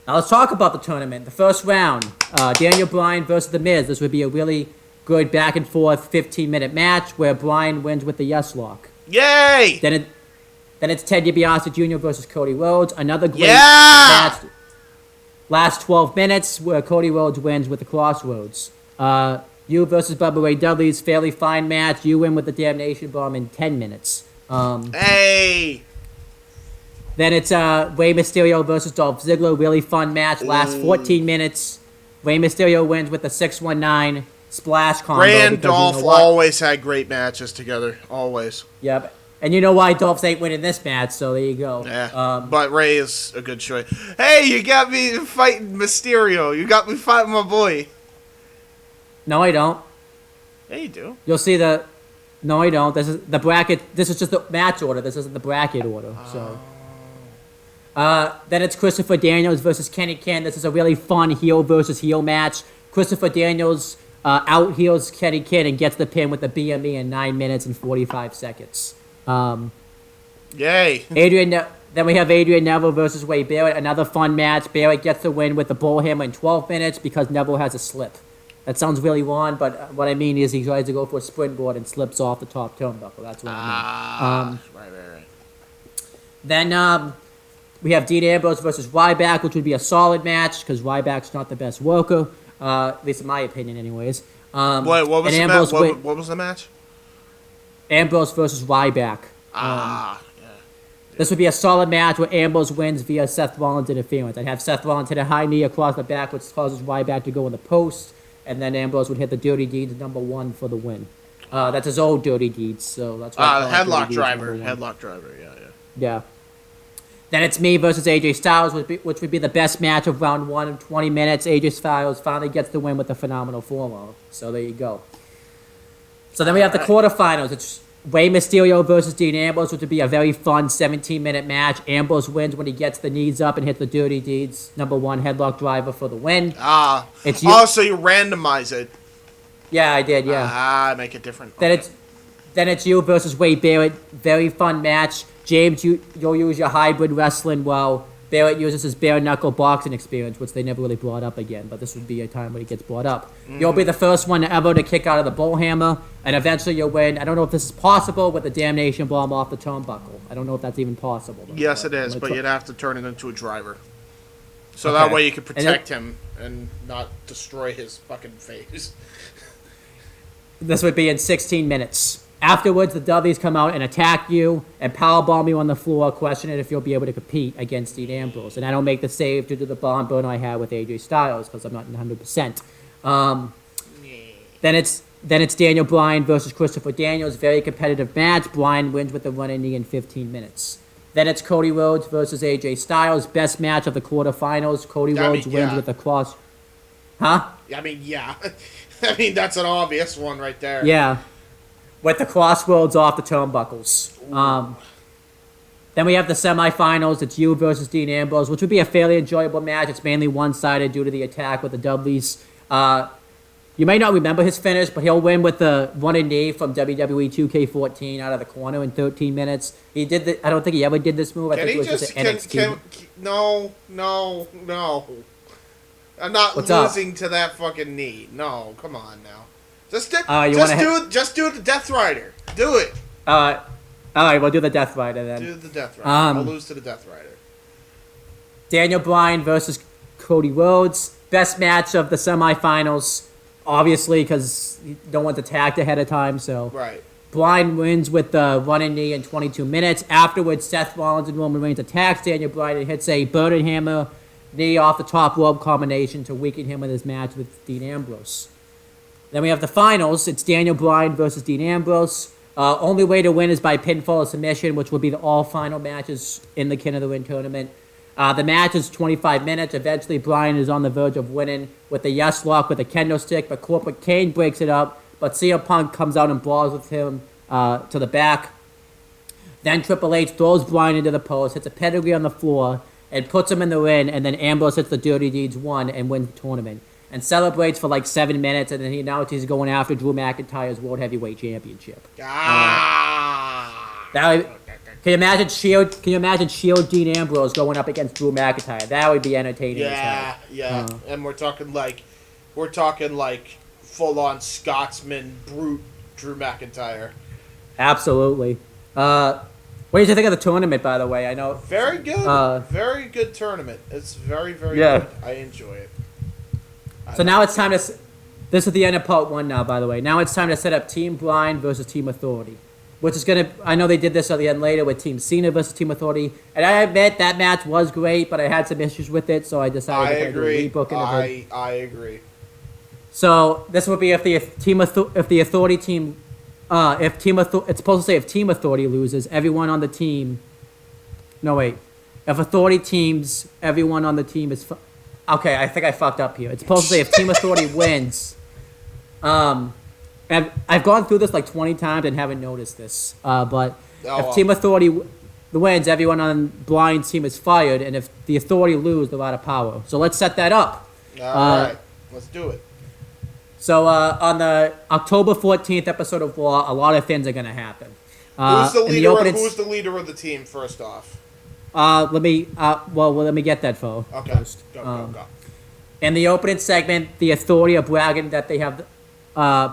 let's talk about the tournament. The first round, Daniel Bryan versus The Miz. This would be a really good back-and-forth 15-minute match where Bryan wins with the yes lock. Yay! Then it's Ted DiBiase Jr. versus Cody Rhodes. Another great Yeah! match. Last 12 minutes where Cody Rhodes wins with the Crossroads. You versus Bubba Ray Dudley's fairly fine match. You win with the Damnation Bomb in 10 minutes. Hey! Then it's Rey Mysterio versus Dolph Ziggler. Really fun match. Last 14 minutes. Rey Mysterio wins with the 619 splash combo. Ray and Dolph you know what? always had great matches together. Always. Yep. And you know why Dolph's ain't winning this match, so there you go. Yeah. But Ray is a good choice. Hey, you got me fighting Mysterio. You got me fighting my boy. No, I don't. Yeah, you do. You'll see the... No, I don't. This is the bracket. This is just the match order. This isn't the bracket order. So... then it's Christopher Daniels versus Kenny Ken. This is a really fun heel versus heel match. Christopher Daniels out heels Kenny Ken and gets the pin with the BME in 9 minutes and 45 seconds. Yay. Then we have Adrian Neville versus Wade Barrett. Another fun match. Barrett gets the win with the bullhammer in 12 minutes because Neville has a slip. That sounds really wrong, but what I mean is he tries to go for a springboard and slips off the top turnbuckle. That's what I mean. Right. Then we have Dean Ambrose versus Ryback, which would be a solid match because Ryback's not the best worker, at least in my opinion, anyways. What was the match? What was the match? Ambrose versus Ryback. Yeah. This would be a solid match where Ambrose wins via Seth Rollins interference. I'd have Seth Rollins hit a high knee across the back, which causes Ryback to go in the post, and then Ambrose would hit the Dirty Deeds #1 for the win. That's his old Dirty Deeds, so that's why headlock driver. Headlock driver, yeah. Then it's me versus AJ Styles, which would be the best match of round 1 in 20 minutes. AJ Styles finally gets the win with a phenomenal forearm. So there you go. So then we have the quarterfinals. It's Rey Mysterio versus Dean Ambrose, which would be a very fun 17-minute match. Ambrose wins when he gets the knees up and hits the Dirty Deeds #1 headlock driver for the win. So you randomize it. Yeah, I did, yeah. Make it different. Then it's you versus Wade Barrett. Very fun match. James, you'll use your hybrid wrestling while Barrett uses his bare-knuckle boxing experience, which they never really brought up again, but this would be a time when he gets brought up. You'll be the first one ever to kick out of the bullhammer, and eventually you'll win. I don't know if this is possible with the Damnation Bomb off the turnbuckle. I don't know if that's even possible. Yes, it is, but you'd have to turn it into a driver. So that way you could protect him and not destroy his fucking face. This would be in 16 minutes. Afterwards, the Dudleys come out and attack you and powerbomb you on the floor, questioning if you'll be able to compete against Dean Ambrose. And I don't make the save due to the barn burner I had with AJ Styles because I'm not 100%. Then it's Daniel Bryan versus Christopher Daniels. Very competitive match. Bryan wins with the running knee in 15 minutes. Then it's Cody Rhodes versus AJ Styles. Best match of the quarterfinals. Cody Rhodes wins with a cross. Huh? I mean, that's an obvious one right there. Yeah. With the crossroads off the turnbuckles. Then we have the semifinals. It's you versus Dean Ambrose, which would be a fairly enjoyable match. It's mainly one-sided due to the attack with the Dudleys. You may not remember his finish, but he'll win with the running knee from WWE 2K14 out of the corner in 13 minutes. I don't think he ever did this move. I think it was just an NXT. No. I'm not losing to that fucking knee. No, come on now. Just do the Death Rider. Do it. All right, we'll do the Death Rider then. Do the Death Rider. I'll lose to the Death Rider. Daniel Bryan versus Cody Rhodes. Best match of the semifinals, obviously, because no one's attacked ahead of time. So right. Bryan wins with the running knee in 22 minutes. Afterwards, Seth Rollins and Roman Reigns attacks Daniel Bryan and hits a burning hammer knee off the top rope combination to weaken him in his match with Dean Ambrose. Then we have the finals. It's Daniel Bryan versus Dean Ambrose. Only way to win is by pinfall or submission, which will be the all final matches in the King of the Ring tournament. The match is 25 minutes. Eventually, Bryan is on the verge of winning with the yes lock with a kendo stick, but Corporate Kane breaks it up. But CM Punk comes out and brawls with him to the back. Then Triple H throws Bryan into the post, hits a pedigree on the floor, and puts him in the ring. And then Ambrose hits the Dirty Deeds 1 and wins the tournament. And celebrates for like 7 minutes, and then he announced he's going after Drew McIntyre's World Heavyweight Championship. Can you imagine Shield Dean Ambrose going up against Drew McIntyre? That would be entertaining. Yeah. And we're talking like full on Scotsman brute Drew McIntyre. Absolutely. What What did you think of the tournament, by the way? I know. Very good. Very good tournament. It's very, very good. I enjoy it. So now it's time to... This is the end of part 1 now, by the way. Now it's time to set up Team Blind versus Team Authority. Which is going to... I know they did this at the end later with Team Cena versus Team Authority. And I admit that match was great, but I had some issues with it, so I decided to do a rebooking of it. I agree. So this would be if the Authority team... it's supposed to say if Team Authority loses, everyone on the team... No, wait. If Authority teams, everyone on the team is... Okay, I think I fucked up here. It's supposed to say if Team Authority wins... And I've gone through this like 20 times and haven't noticed this. But if Team Authority wins, everyone on Blind's team is fired, and if the Authority lose, they're out of power. So let's set that up. All right, let's do it. So on the October 14th episode of Raw, a lot of things are going to happen. Who's the leader of the team, first off? Let me get that first. Go. In the opening segment, the Authority are bragging that they have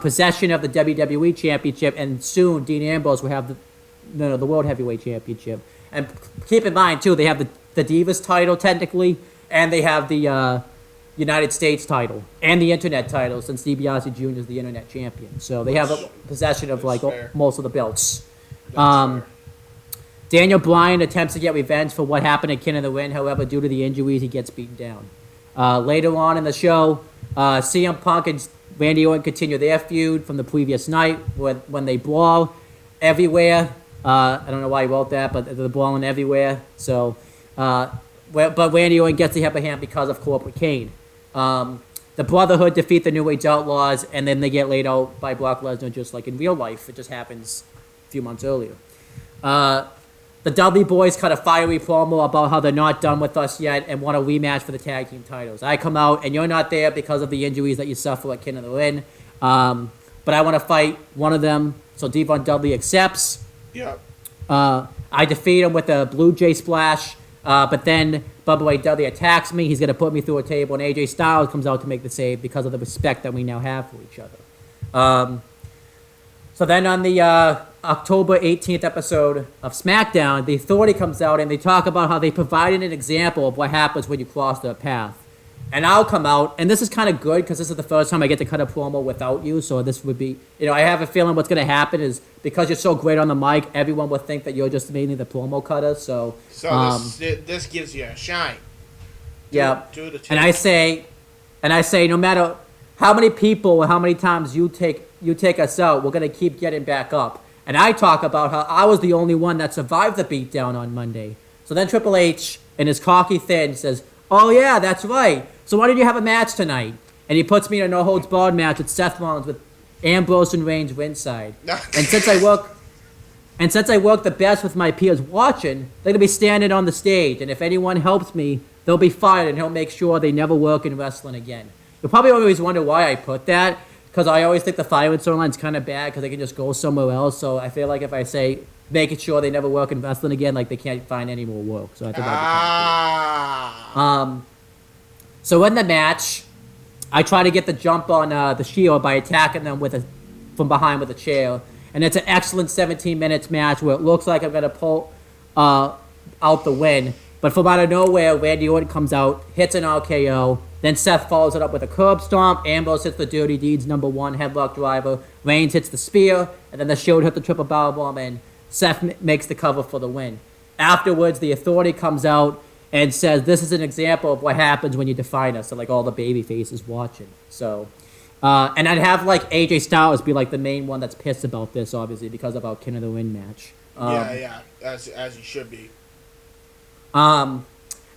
possession of the WWE Championship, and soon Dean Ambrose will have the World Heavyweight Championship. And keep in mind, too, they have the Divas title, technically, and they have the United States title and the Internet title, since DiBiase Jr. is the Internet Champion. So they have a possession of most of the belts. Daniel Bryan attempts to get revenge for what happened at King of the Ring. However, due to the injuries, he gets beaten down. Later on in the show, CM Punk and Randy Orton continue their feud from the previous night when they brawl everywhere. I don't know why he wrote that, but they're brawling everywhere. So, but Randy Orton gets the upper hand because of Corporate Kane. The Brotherhood defeat the New Age Outlaws, and then they get laid out by Brock Lesnar, just like in real life. It just happens a few months earlier. The Dudley Boys cut a fiery promo about how they're not done with us yet and want a rematch for the tag team titles. I come out, and you're not there because of the injuries that you suffer at King of the Ring. But I want to fight one of them, so Devon Dudley accepts. Yeah. I defeat him with a Blue Jay Splash, but then Bubba Ray Dudley attacks me. He's going to put me through a table, and AJ Styles comes out to make the save because of the respect that we now have for each other. So then on the October 18th episode of SmackDown, the Authority comes out and they talk about how they provided an example of what happens when you cross their path. And I'll come out, and this is kind of good because this is the first time I get to cut a promo without you, so this would be, I have a feeling what's going to happen is because you're so great on the mic, everyone will think that you're just mainly the promo cutter, so... this gives you a shine. Yeah, and I say, no matter how many people or how many times you take us out, we're going to keep getting back up. And I talk about how I was the only one that survived the beatdown on Monday. So then Triple H, in his cocky thing, says, "Oh yeah, that's right. So why did you have a match tonight?" And he puts me in a no-holds-barred match with Seth Rollins with Ambrose and Reigns ringside. And since I work the best with my peers watching, they're going to be standing on the stage. And if anyone helps me, they'll be fired, and he'll make sure they never work in wrestling again. You'll probably always wonder why I put that, because I always think the firing storyline's kind of bad because they can just go somewhere else. So I feel like if I say making sure they never work in wrestling again, like they can't find any more work. So I think that'd be So in the match, I try to get the jump on the Shield by attacking them from behind with a chair. And it's an excellent 17 minutes match where it looks like I'm going to pull out the win. But from out of nowhere, Randy Orton comes out, hits an RKO. Then Seth follows it up with a curb stomp. Ambrose hits the Dirty Deeds #1 headlock driver. Reigns hits the spear. And then the Shield hit the triple powerbomb. And Seth makes the cover for the win. Afterwards, the Authority comes out and says, "This is an example of what happens when you define us." So, like, all the baby faces watching. So, and I'd have, like, AJ Styles be, like, the main one that's pissed about this, obviously, because of our King of the Ring match. As he should be.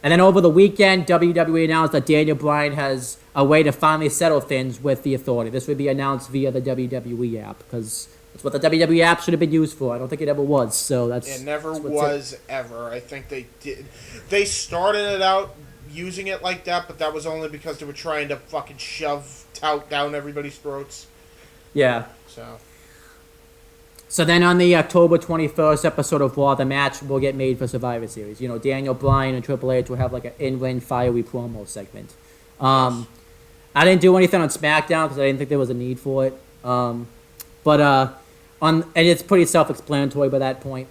And then over the weekend, WWE announced that Daniel Bryan has a way to finally settle things with the Authority. This would be announced via the WWE app, because that's what the WWE app should have been used for. I don't think it ever was, so that's... It never was, ever. I think they did. They started it out using it like that, but that was only because they were trying to fucking shove tout down everybody's throats. Yeah. So then on the October 21st episode of Raw, the match will get made for Survivor Series. Daniel Bryan and Triple H will have like an in-ring fiery promo segment. I didn't do anything on SmackDown because I didn't think there was a need for it. And it's pretty self-explanatory by that point.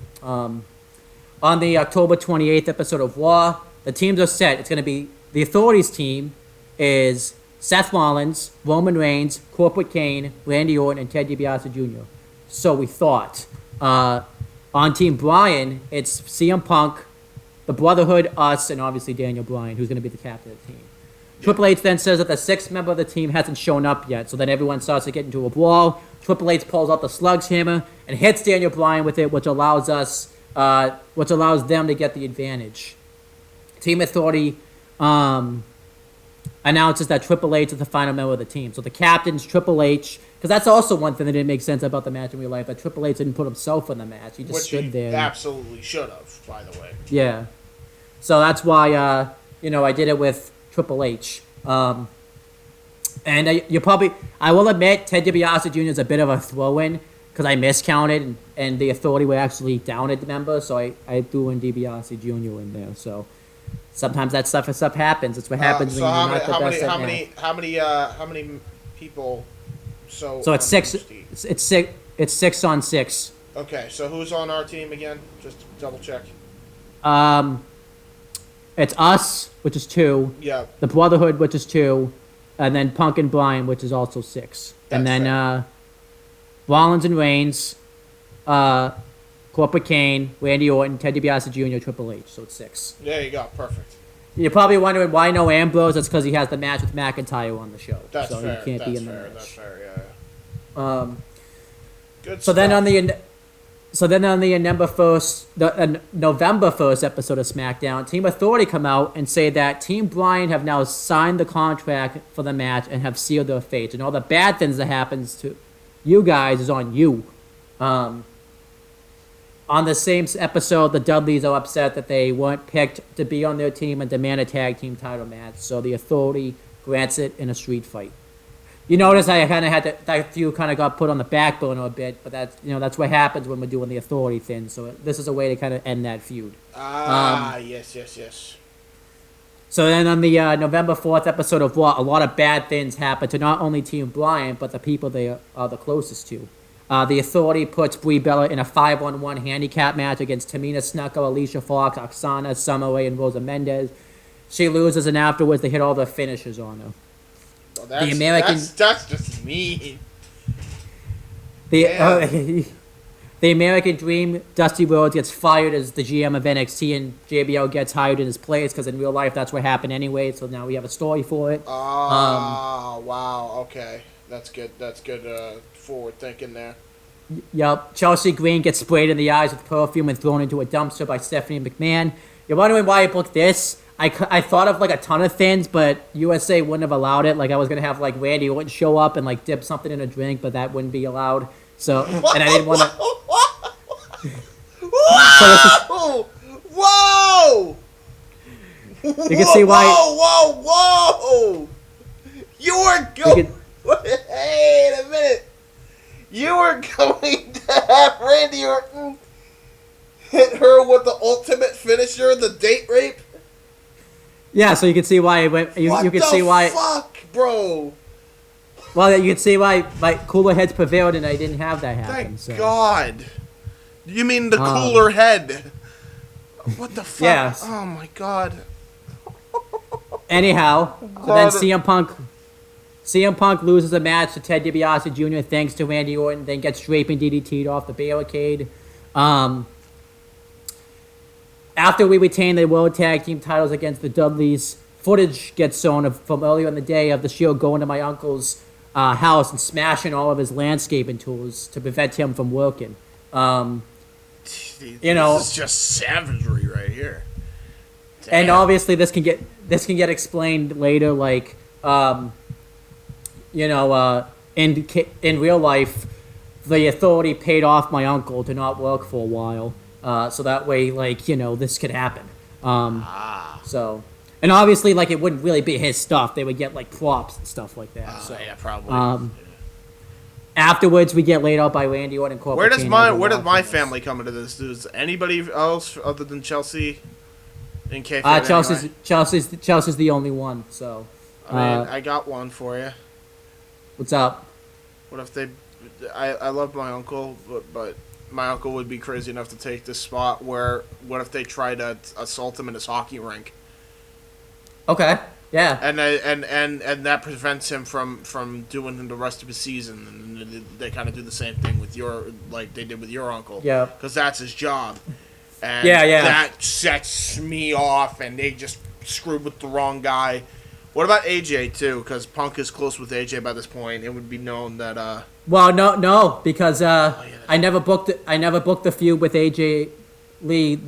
on the October 28th episode of Raw, the teams are set. It's going to be the Authority's team is Seth Rollins, Roman Reigns, Corporate Kane, Randy Orton, and Ted DiBiase Jr. So we thought. On Team Bryan, it's CM Punk, the Brotherhood, us, and obviously Daniel Bryan, who's going to be the captain of the team. Triple H then says that the sixth member of the team hasn't shown up yet, so then everyone starts to get into a brawl. Triple H pulls out the Slugshammer and hits Daniel Bryan with it, which allows them to get the advantage. Team Authority announces that Triple H is the final member of the team. So the captain's Triple H, because that's also one thing that didn't make sense about the match in real life, that Triple H didn't put himself in the match. He just stood there. Absolutely should have, by the way. Yeah. So that's why, I did it with Triple H. And I will admit, Ted DiBiase Jr. is a bit of a throw-in, because I miscounted, and the Authority were actually down at the member, so I threw in DiBiase Jr. in there, so... Sometimes that stuff happens. It's what happens when you're not the best at math. How many people? So it's six. It's 6-on-6. Okay, so who's on our team again? Just to double check. It's us, which is 2. Yeah. The Brotherhood, which is 2, and then Punk and Bryan, which is also 6. And then Rollins and Reigns, Corporate Kane, Randy Orton, Ted DiBiase Jr., Triple H. So it's 6. There you go. Perfect. You're probably wondering why no Ambrose. That's because he has the match with McIntyre on the show. That's so fair. He can't be in the match. match. That's fair. Yeah. Good. So then on the November 1st episode of SmackDown, Team Authority come out and say that Team Bryan have now signed the contract for the match and have sealed their fates. And all the bad things that happens to you guys is on you. On the same episode, the Dudleys are upset that they weren't picked to be on their team and demand a tag team title match. So the Authority grants it in a street fight. You notice I kind of had that feud kind of got put on the back burner a bit, but that's what happens when we're doing the Authority thing. So this is a way to kind of end that feud. Yes. So then on the November 4th episode of Raw, a lot of bad things happen to not only Team Bryan, but the people they are the closest to. The Authority puts Brie Bella in a 5-on-1 handicap match against Tamina Snuka, Alicia Fox, Oksana, Summer Rae, and Rosa Mendez. She loses, and afterwards they hit all the finishers on her. Well, that's just mean. The American Dream, Dusty Rhodes, gets fired as the GM of NXT, and JBL gets hired in his place, because in real life that's what happened anyway, so now we have a story for it. Wow, okay. That's good forward thinking there. Yep. Chelsea Green gets sprayed in the eyes with perfume and thrown into a dumpster by Stephanie McMahon. You're wondering why I booked this? I thought of like a ton of things, but USA wouldn't have allowed it. Like I was going to have like Randy Orton show up and like dip something in a drink, but that wouldn't be allowed. So, and I didn't want to... Whoa! You can see why... Whoa! You were going... Wait a minute. You were going to have Randy Orton hit her with the ultimate finisher, the date rape? Yeah, so you can see why it went... You can see why... Fuck, bro? Well, you can see why my cooler heads prevailed and I didn't have that happen. Thank God. You mean the cooler head? What the fuck? Yeah. Oh my God. Anyhow, so then CM Punk loses a match to Ted DiBiase Jr. thanks to Randy Orton, then gets draping DDT'd off the barricade. After we retain the World Tag Team titles against the Dudleys, footage gets shown from earlier in the day of the Shield going to my uncle's house and smashing all of his landscaping tools to prevent him from working. This is just savagery right here. Damn. And obviously this can get explained later, like in real life, the Authority paid off my uncle to not work for a while, so that way, this could happen. So, and obviously, it wouldn't really be his stuff. They would get props and stuff like that. Yeah, probably. Afterwards, we get laid out by Randy Orton. Where does my family come into this? Does anybody else other than Chelsea? In kayfabe, Chelsea's the only one. So, I got one for you. What's up? What if they? I love my uncle, but my uncle would be crazy enough to take this spot where, what if they try to assault him in his hockey rink? Okay. Yeah. And that prevents him from doing the rest of his season. And they kind of do the same thing with like they did with your uncle. Yeah. Because that's his job. And yeah. that sets me off, and they just screwed with the wrong guy. What about AJ, too? Because Punk is close with AJ by this point. It would be known that... Well, no, because I never booked the feud with AJ Lee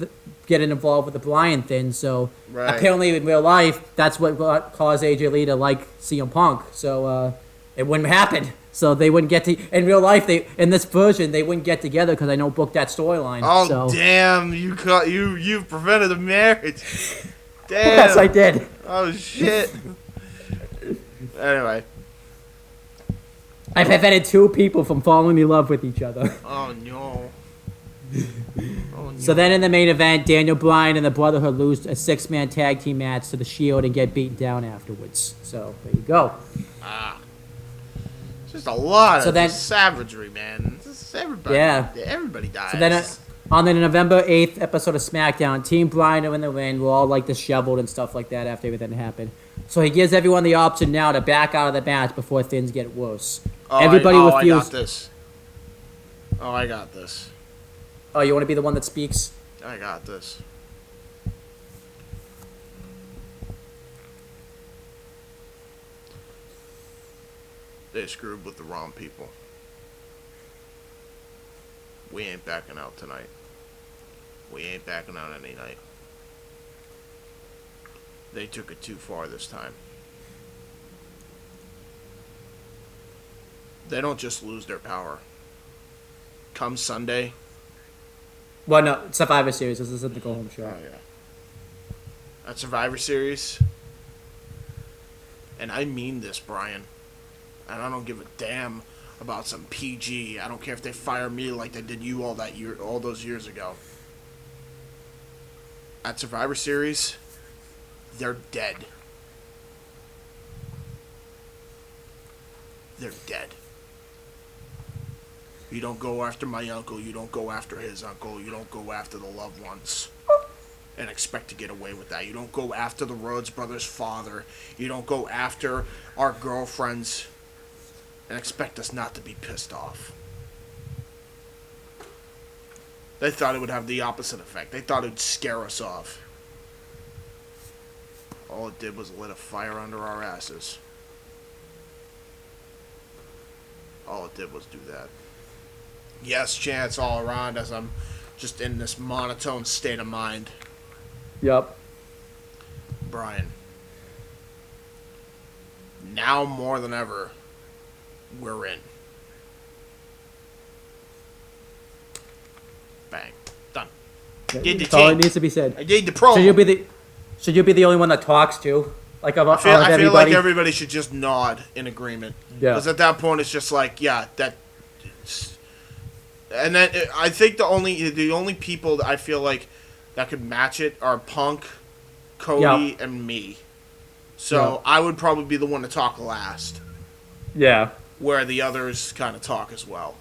getting involved with the Bryan thing. So apparently in real life, that's what caused AJ Lee to like CM Punk. So it wouldn't happen. So they wouldn't get to in real life. In this version they wouldn't get together because I don't book that storyline. Oh so. Damn! You prevented a marriage. Damn. Yes, I did. Oh shit. Anyway. I've prevented two people from falling in love with each other. Oh no. So then in the main event, Daniel Bryan and the Brotherhood lose a 6-man tag team match to the Shield and get beaten down afterwards. So there you go. Just a lot of savagery, man. Everybody, everybody dies. So then on the November 8th episode of SmackDown, Team Bryan are in the ring. We're all like disheveled and stuff like that after everything happened. So he gives everyone the option now to back out of the match before things get worse. Everybody refused. I got this. Oh, you want to be the one that speaks? I got this. They screwed with the wrong people. We ain't backing out tonight. We ain't backing out any night. They took it too far this time. They don't just lose their power. Come Sunday. Well, no, Survivor Series. This isn't the go-home show. Oh, yeah. At Survivor Series. And I mean this, Brian. And I don't give a damn about some PG. I don't care if they fire me like they did you all those years ago. At Survivor Series, they're dead. They're dead. You don't go after my uncle. You don't go after his uncle. You don't go after the loved ones and expect to get away with that. You don't go after the Rhodes brothers' father. You don't go after our girlfriends and expect us not to be pissed off. They thought it would have the opposite effect. They thought it would scare us off. All it did was lit a fire under our asses. All it did was do that. Yes, chants all around as I'm just in this monotone state of mind. Yep. Brian. Now more than ever, we're in. Bang. Done. That's all it needs to be said. I did the promo. Should you be the only one that talks too? Like I feel like everybody should just nod in agreement. Yeah. Because at that point it's just like, yeah, that. And then I think the only people that I feel like that could match it are Punk, Cody, and me. So I would probably be the one to talk last. Yeah. Where the others kind of talk as well.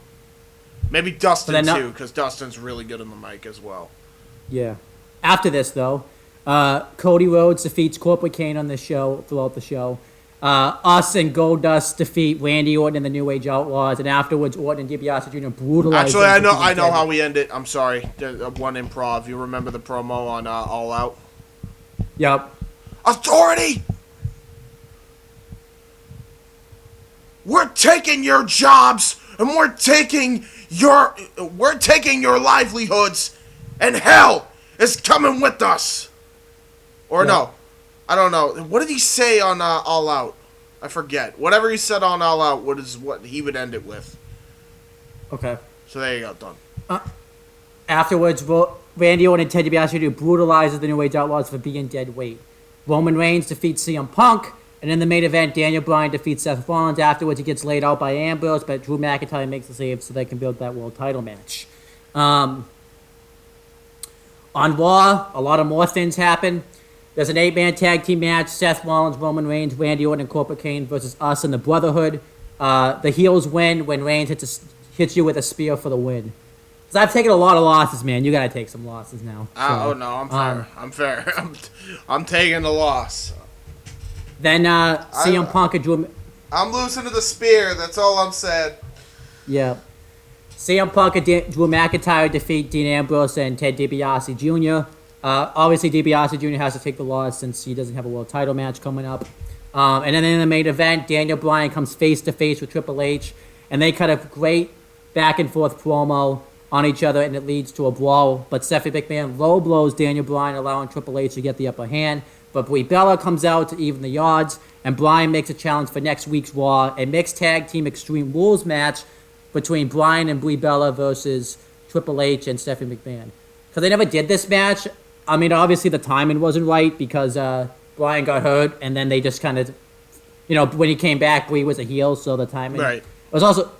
Maybe Dustin too, because Dustin's really good on the mic as well. Yeah. After this though, Cody Rhodes defeats Corporate Kane on the show throughout the show. Us and Goldust defeat Randy Orton and the New Age Outlaws, and afterwards Orton and DiBiase Jr. brutalize. Actually, I know how we end it. I'm sorry, one improv. You remember the promo on All Out? Yep. Authority. We're taking your jobs and we're taking your livelihoods, and hell is coming with us. Or no. I don't know. What did he say on All Out? I forget. Whatever he said on All Out, what he would end it with. Okay. So there you go. Done. Afterwards, Randy Orton and Ted DiBiase brutalizes the New Age Outlaws for being dead weight. Roman Reigns defeats CM Punk, and in the main event, Daniel Bryan defeats Seth Rollins. Afterwards, he gets laid out by Ambrose, but Drew McIntyre makes the save so they can build that world title match. On Raw, a lot of more things happen. There's an 8-man tag team match, Seth Rollins, Roman Reigns, Randy Orton, and Corporate Kane versus us and the Brotherhood. The heels win when Reigns hits you with a spear for the win. It's I've taken a lot of losses, man. You gotta take some losses now. Oh no, I'm fair. I'm fair. I'm taking the loss. Then CM Punk and Drew. I'm losing to the spear. That's all I'm saying. Yeah. CM Punk and Drew McIntyre defeat Dean Ambrose and Ted DiBiase Jr. Obviously, DiBiase Jr. has to take the loss since he doesn't have a world title match coming up. And then in the main event, Daniel Bryan comes face-to-face with Triple H, and they cut a great back-and-forth promo on each other, and it leads to a brawl. But Stephanie McMahon low blows Daniel Bryan, allowing Triple H to get the upper hand. But Brie Bella comes out to even the odds, and Bryan makes a challenge for next week's Raw, a mixed tag team Extreme Rules match between Bryan and Brie Bella versus Triple H and Stephanie McMahon. Because they never did this match. I mean, obviously the timing wasn't right because Bryan got hurt, and then they just kind of, when he came back, Brie was a heel, so the timing. Right. It was also,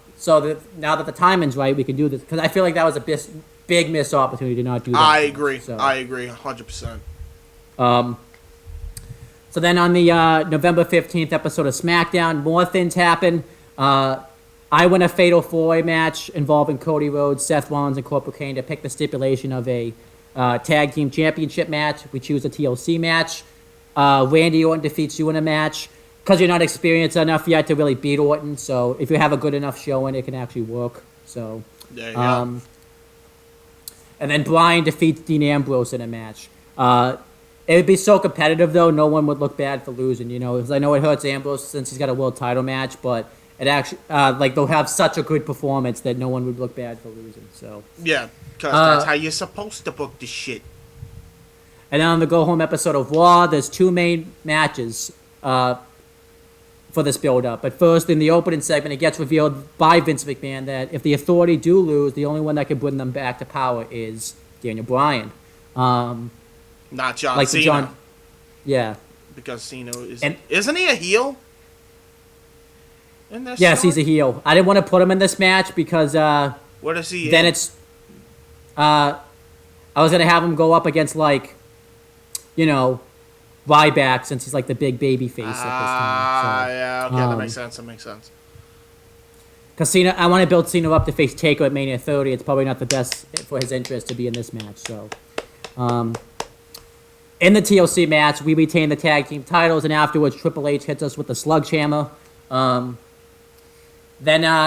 now that the timing's right, we can do this. Because I feel like that was a big missed opportunity to not do that. I agree. So. I agree 100%. So then on the November 15th episode of SmackDown, more things happen. I win a Fatal 4-Way match involving Cody Rhodes, Seth Rollins, and Corporate Kane to pick the stipulation of a tag team championship match. We choose a TLC match. Randy Orton defeats you in a match. Because you're not experienced enough yet to really beat Orton, so if you have a good enough showing, it can actually work. So, there you go. And then Bryan defeats Dean Ambrose in a match. It would be so competitive, though, no one would look bad for losing, because I know it hurts Ambrose since he's got a world title match, but it actually, they'll have such a good performance that no one would look bad for losing, so. Yeah, because that's how you're supposed to book this shit. And then on the go-home episode of Raw, there's two main matches for this build-up. But first, in the opening segment, it gets revealed by Vince McMahon that if the Authority do lose, the only one that can bring them back to power is Daniel Bryan. Not John like Cena. Yeah. Because Cena isn't he a heel? In this yes, story? he's a heel. I didn't want to put him in this match because what is he? Then it's I was gonna have him go up against Ryback since he's like the big baby face at this time. So, yeah, okay, that makes sense. Because Cena, I want to build Cena up to face Taker at Mania 30. It's probably not the best for his interest to be in this match. So, in the TLC match, we retain the tag team titles, and afterwards, Triple H hits us with the sledgehammer. Then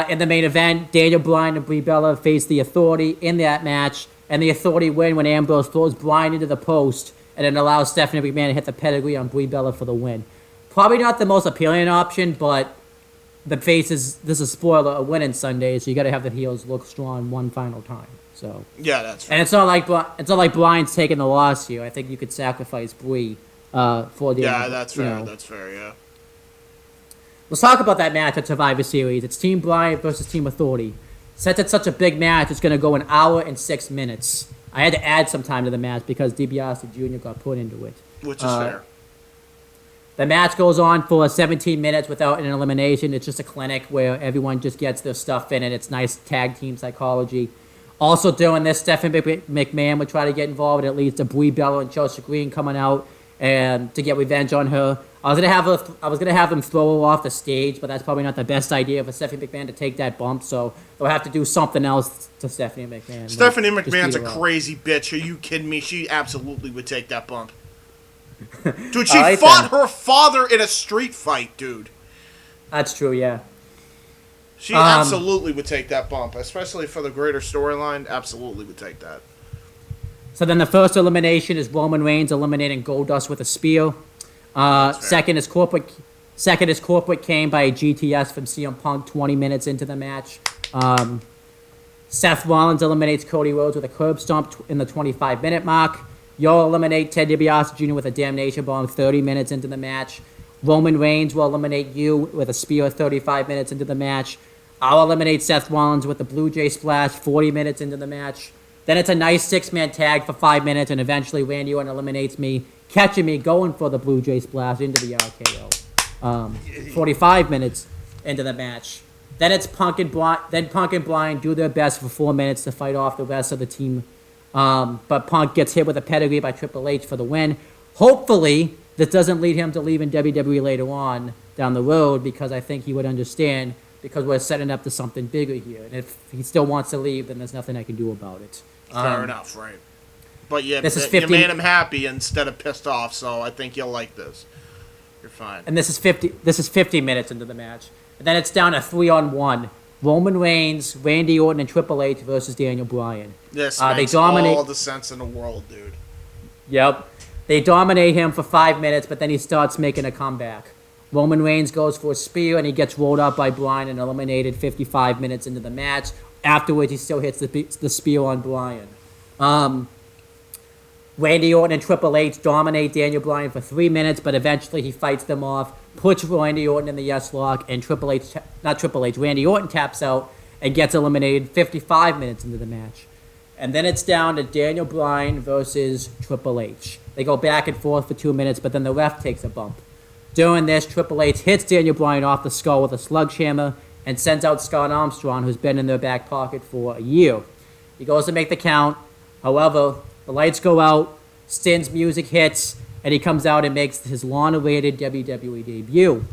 in the main event, Daniel Bryan and Brie Bella face the Authority in that match, and the Authority win when Ambrose throws Bryan into the post, and it allows Stephanie McMahon to hit the pedigree on Brie Bella for the win. Probably not the most appealing option, but the faces, this is spoiler, a winning Sunday, so you got to have the heels look strong one final time. So yeah, that's fair. And it's not like Bryan's taking the loss here. I think you could sacrifice Brie for the that's fair. That's fair. Yeah. Let's talk about that match at Survivor Series. It's Team Bryan versus Team Authority. Since it's such a big match, it's going to go an hour and 6 minutes. I had to add some time to the match because DiBiase Jr. got put into it. Which is fair. The match goes on for 17 minutes without an elimination. It's just a clinic where everyone just gets their stuff in, and it's nice tag team psychology. Also during this, Stephanie McMahon would try to get involved, and it leads to Brie Bella and Chelsea Green coming out and to get revenge on her. I was gonna have them throw her off the stage, but that's probably not the best idea for Stephanie McMahon to take that bump. So they'll have to do something else to Stephanie McMahon. Stephanie McMahon's a crazy bitch. Are you kidding me? She absolutely would take that bump. Dude, she fought her father in a street fight, dude. That's true, yeah. She absolutely would take that bump, especially for the greater storyline. Absolutely would take that. So then the first elimination is Roman Reigns eliminating Goldust with a spear. Second is Corporate Kane by a GTS from CM Punk 20 minutes into the match. Seth Rollins eliminates Cody Rhodes with a curb stomp in the 25-minute mark. You'll eliminate Ted DiBiase Jr. with a Damnation Bomb 30 minutes into the match. Roman Reigns will eliminate you with a spear 35 minutes into the match. I'll eliminate Seth Rollins with the Blue Jay Splash 40 minutes into the match. Then it's a nice 6-man tag for 5 minutes, and eventually Randy Orton eliminates me, catching me going for the Blue Jay Splash into the RKO. 45 minutes into the match. Then it's Punk and Bryan do their best for 4 minutes to fight off the rest of the team. But Punk gets hit with a pedigree by Triple H for the win. Hopefully, this doesn't lead him to leaving WWE later on down the road, because I think he would understand because we're setting up to something bigger here. And if he still wants to leave, then there's nothing I can do about it. Fair enough, right? But yeah, This is you 50 made him happy instead of pissed off, so I think you'll like this. You're fine. And this is 50 minutes into the match. And then it's down to 3-on-1. Roman Reigns, Randy Orton, and Triple H versus Daniel Bryan. This they makes dominate. all the sense in the world, dude. Yep. They dominate him for 5 minutes, but then he starts making a comeback. Roman Reigns goes for a spear, and he gets rolled up by Bryan and eliminated 55 minutes into the match. Afterwards, he still hits the spear on Bryan. Randy Orton and Triple H dominate Daniel Bryan for 3 minutes, but eventually he fights them off, puts Randy Orton in the yes lock, and Randy Orton taps out and gets eliminated 55 minutes into the match. And then it's down to Daniel Bryan versus Triple H. They go back and forth for 2 minutes, but then the ref takes a bump. During this, Triple H hits Daniel Bryan off the skull with a sledgehammer and sends out Scott Armstrong, who's been in their back pocket for a year. He goes to make the count. However, the lights go out, Stin's music hits, and he comes out and makes his long-awaited WWE debut.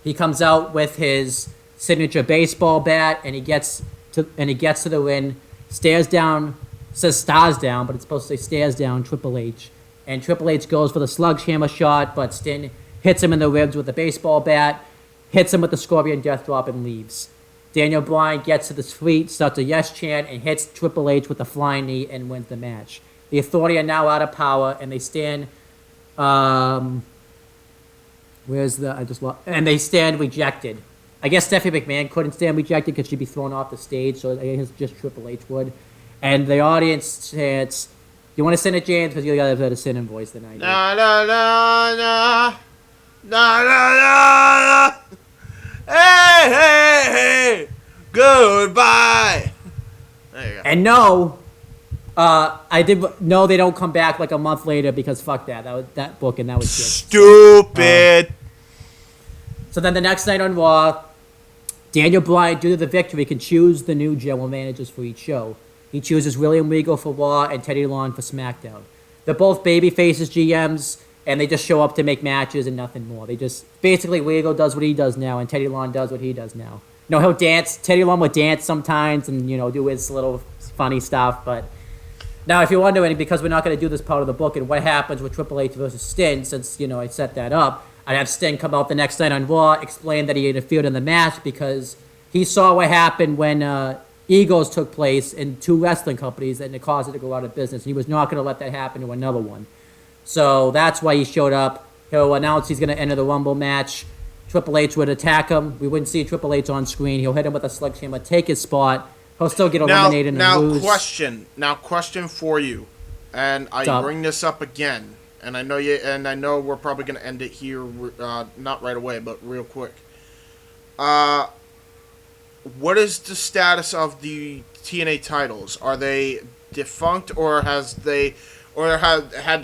He comes out with his signature baseball bat, and he gets to the ring, stares down, says stars down, but it's supposed to say stares down Triple H. And Triple H goes for the sledgehammer shot, but Stin hits him in the ribs with a baseball bat, hits him with the Scorpion Death Drop, and leaves. Daniel Bryan gets to the feet, starts a yes chant, and hits Triple H with a flying knee and wins the match. The Authority are now out of power, and they stand. And they stand rejected. I guess Stephanie McMahon couldn't stand rejected because she'd be thrown off the stage, so I guess just Triple H would. And the audience chants, "You want to sing it, James? Because you got a better singing voice than I do." Na na na na na na na. Hey hey hey, goodbye. There you go. And no, I did no. They don't come back like a month later because fuck that. That was that book and that was shit. Stupid. So then the next night on Raw, Daniel Bryan, due to the victory, can choose the new general managers for each show. He chooses William Regal for Raw and Teddy Long for SmackDown. They're both baby faces GMs, and they just show up to make matches and nothing more. They just basically Regal does what he does now, and Teddy Long does what he does now. You know, he'll dance. Teddy Long will dance sometimes, and do his little funny stuff. But now, if you're wondering, because we're not going to do this part of the book, and what happens with Triple H versus Sting, since I set that up, I have Sting come out the next night on Raw, explain that he interfered in the match because he saw what happened when egos took place in two wrestling companies, and it caused it to go out of business. He was not going to let that happen to another one. So that's why he showed up. He'll announce he's going to enter the Rumble match. Triple H would attack him. We wouldn't see Triple H on screen. He'll hit him with a sledgehammer, take his spot. He'll still get eliminated and lose. Question for you, and I bring this up again, and I know we're probably going to end it here, not right away, but real quick. What is the status of the TNA titles? Are they defunct, or had the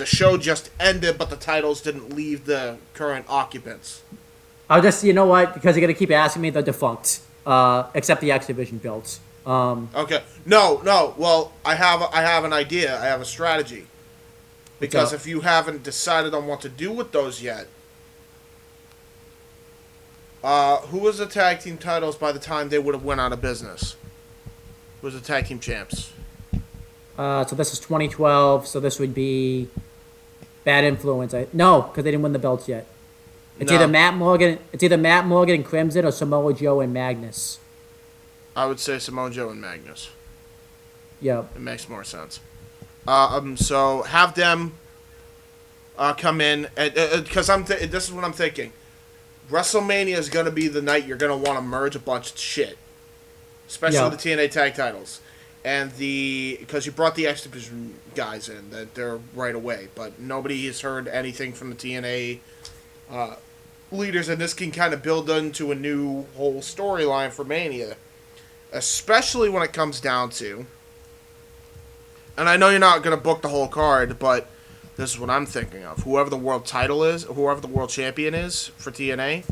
show just ended, but the titles didn't leave the current occupants? I'll just, you know what? Because you're gonna keep asking me, they're defunct, except the X Division belts. Okay. No. Well, I have an idea. I have a strategy. Because if you haven't decided on what to do with those yet, who was the tag team titles by the time they would have went out of business? Who was the tag team champs? So this is 2012. So this would be Bad Influence. No, because they didn't win the belts yet. It's either Matt Morgan and Crimson, or Samoa Joe and Magnus. I would say Samoa Joe and Magnus. Yep. It makes more sense. So have them come in, because this is what I'm thinking. WrestleMania is going to be the night you're going to want to merge a bunch of shit, especially the TNA tag titles, and because you brought the X Division guys in, that they're right away, but nobody has heard anything from the TNA leaders, and this can kind of build into a new whole storyline for Mania, especially when it comes down to, and I know you're not going to book the whole card, but this is what I'm thinking of. Whoever the world title is, whoever the world champion is for TNA,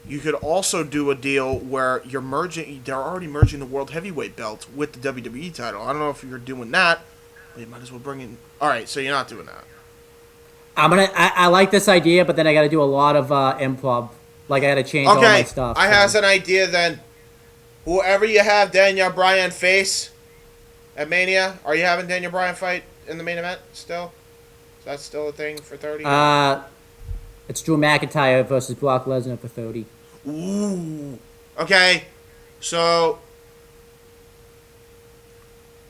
you could also do a deal where they're already merging the world heavyweight belt with the WWE title. I don't know if you're doing that, but you might as well bring in. All right, so you're not doing that. I like this idea, but then I got to do a lot of improv Like I had to change all my Okay, stuff. I has an idea then. Whoever you have Daniel Bryan face at Mania, are you having Daniel Bryan fight in the main event still? Is that still a thing for 30? It's Drew McIntyre versus Brock Lesnar for 30. Ooh. Okay. So,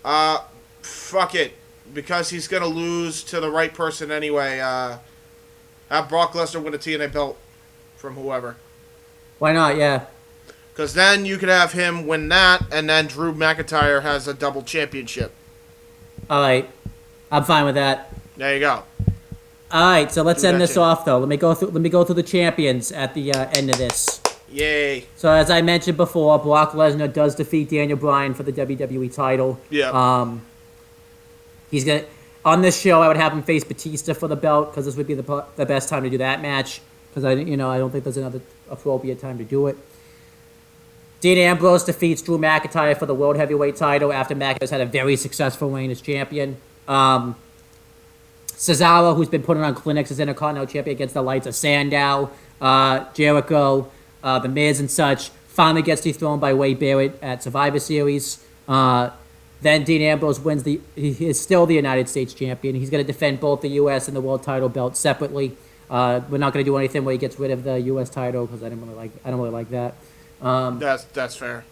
fuck it. Because he's going to lose to the right person anyway, have Brock Lesnar win a TNA belt from whoever. Why not? Yeah. Because then you could have him win that, and then Drew McIntyre has a double championship. All right. I'm fine with that. There you go. All right, so let's Do end that this too. off though. Let me go through the champions at the end of this. Yay. So as I mentioned before, Brock Lesnar does defeat Daniel Bryan for the WWE title. Yeah. He's gonna on this show. I would have him face Batista for the belt because this would be the best time to do that match. Because I don't think there's another appropriate time to do it. Dean Ambrose defeats Drew McIntyre for the World Heavyweight title after McIntyre's had a very successful reign as champion. Cesaro, who's been putting on clinics as Intercontinental Champion against the likes of Sandow, Jericho, The Miz and such, finally gets dethroned by Wade Barrett at Survivor Series. Then Dean Ambrose wins he is still the United States Champion. He's going to defend both the U.S. and the World title belt separately. We're not going to do anything where he gets rid of the U.S. title because I don't really like that. That's fair.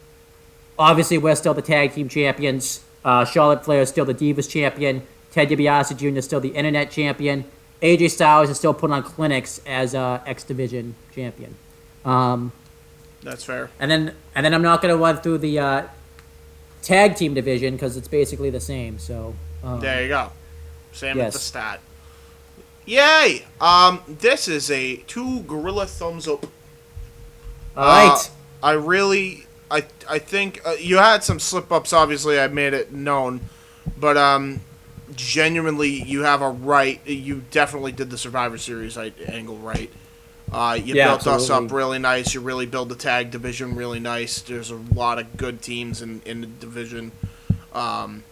Obviously, we're still the tag team champions. Charlotte Flair is still the Divas champion. Ted DiBiase Jr. is still the Internet champion. AJ Styles is still putting on clinics as X Division champion. That's fair. And then I'm not going to run through the tag team division because it's basically the same. So There you go. Same yes. with the stat. Yay! This is a 2 gorilla thumbs up. all right. I think you had some slip ups. Obviously, I made it known, but genuinely, you have a right. You definitely did the Survivor Series angle right. You built us up really nice. You really built the tag division really nice. There's a lot of good teams in the division, and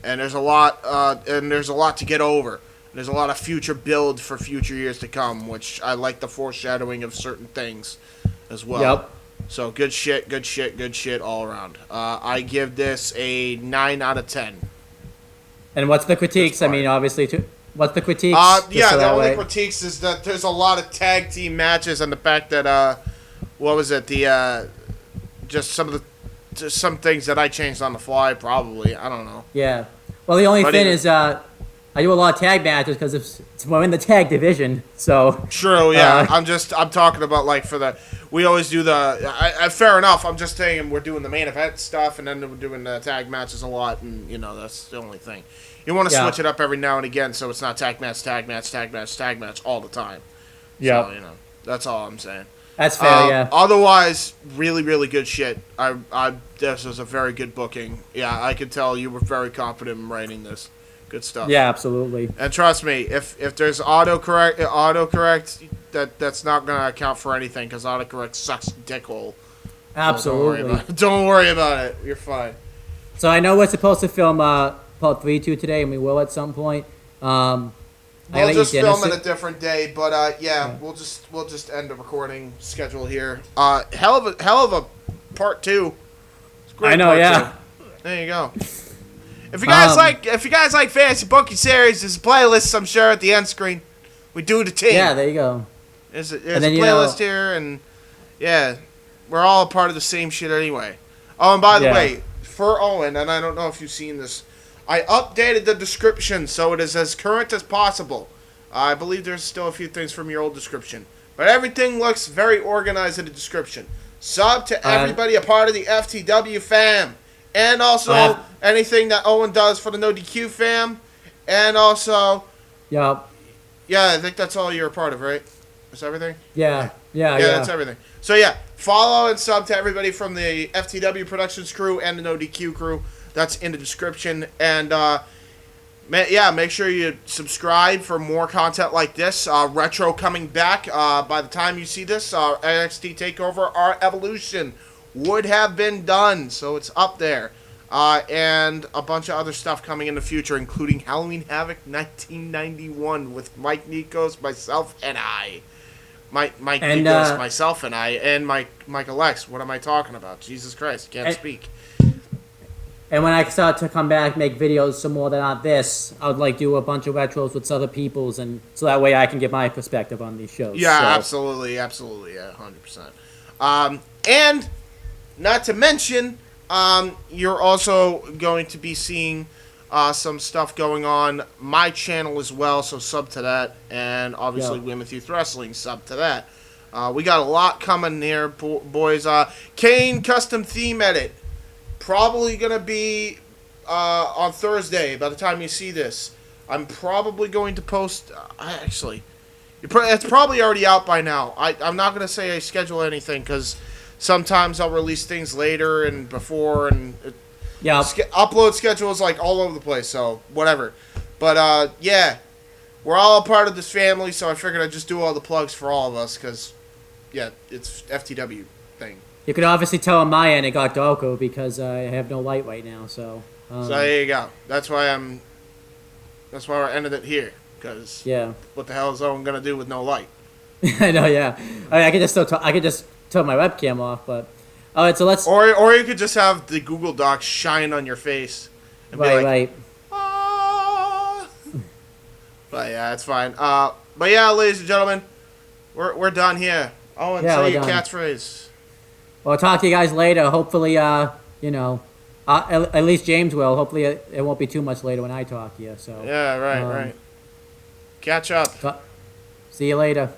there's a lot to get over. There's a lot of future build for future years to come, which I like the foreshadowing of certain things as well. Yep. So good shit all around. I give this a 9 out of 10. And what's the critiques? I mean, obviously, what's the critiques? Yeah, the only critiques is that there's a lot of tag team matches and the fact that what was it? Just some things that I changed on the fly. Probably, I don't know. Yeah. Well, the only thing is, I do a lot of tag matches because we're in the tag division. So true. Yeah, I'm talking about like we always do fair enough. I'm just saying we're doing the main event stuff and then we're doing the tag matches a lot, and that's the only thing. You want to switch it up every now and again so it's not tag match all the time. Yeah. So, that's all I'm saying. That's fair, yeah. Otherwise, really, really good shit. This was a very good booking. Yeah, I could tell you were very confident in writing this. Good stuff. Yeah, absolutely. And trust me, if there's autocorrect, that's not going to account for anything because autocorrect sucks dickhole. Absolutely. So don't worry about it. You're fine. So I know we're supposed to film part 3-2 today, and we will at some point. We'll just film it a different day, but yeah, we'll just end the recording schedule here. Hell of a part 2. It's great. I know, yeah. 2. There you go. If you guys like fantasy booking series, there's a playlist I'm sure at the end screen. We do the team. Yeah, there you go. There's a playlist here, and yeah, we're all a part of the same shit anyway. Oh, and by the way, for Owen, and I don't know if you've seen this, I updated the description so it is as current as possible. I believe there's still a few things from your old description, but everything looks very organized in the description. Sub to everybody a part of the FTW fam. And also anything that Owen does for the No DQ fam. And also... Yep. Yeah, I think that's all you're a part of, right? That's everything? Yeah, that's everything. So yeah, follow and sub to everybody from the FTW Productions crew and the No DQ crew. That's in the description. And make sure you subscribe for more content like this. Retro coming back. By the time you see this, NXT TakeOver, our Evolution would have been done, so it's up there. And a bunch of other stuff coming in the future, including Halloween Havoc 1991 with Mike Nikos, myself, and I. Mike And, Nicholas, myself, and I, and Michael X. What am I talking about? Jesus Christ, can't speak. And when I start to come back, make videos some more than on this, I would like do a bunch of retros with other people's, and so that way I can get my perspective on these shows. Yeah, so. absolutely, yeah, 100%. And not to mention, you're also going to be seeing some stuff going on my channel as well, so sub to that, and obviously Women's Youth Wrestling, sub to that. We got a lot coming here, boys. Kane Custom Theme Edit, probably going to be on Thursday by the time you see this. I'm probably going to post, actually, it's probably already out by now. I'm not going to say I schedule anything, because sometimes I'll release things later and before, and upload schedule is like all over the place, so whatever. But yeah, we're all a part of this family, so I figured I'd just do all the plugs for all of us, because yeah, it's FTW thing. You could obviously tell on my end it got darker because I have no light right now. So so there you go. That's why we're ending it here, because what the hell is Owen gonna do with no light? I know, yeah. I could just turn my webcam off, but all right. So let's. Or you could just have the Google Docs shine on your face and be like, right. Ah. But yeah, it's fine. But yeah, ladies and gentlemen, we're done here. Owen, say your catchphrase. Well, I'll talk to you guys later. Hopefully, at least James will. Hopefully, it won't be too much later when I talk to you. So. Yeah, right. Catch up. See you later.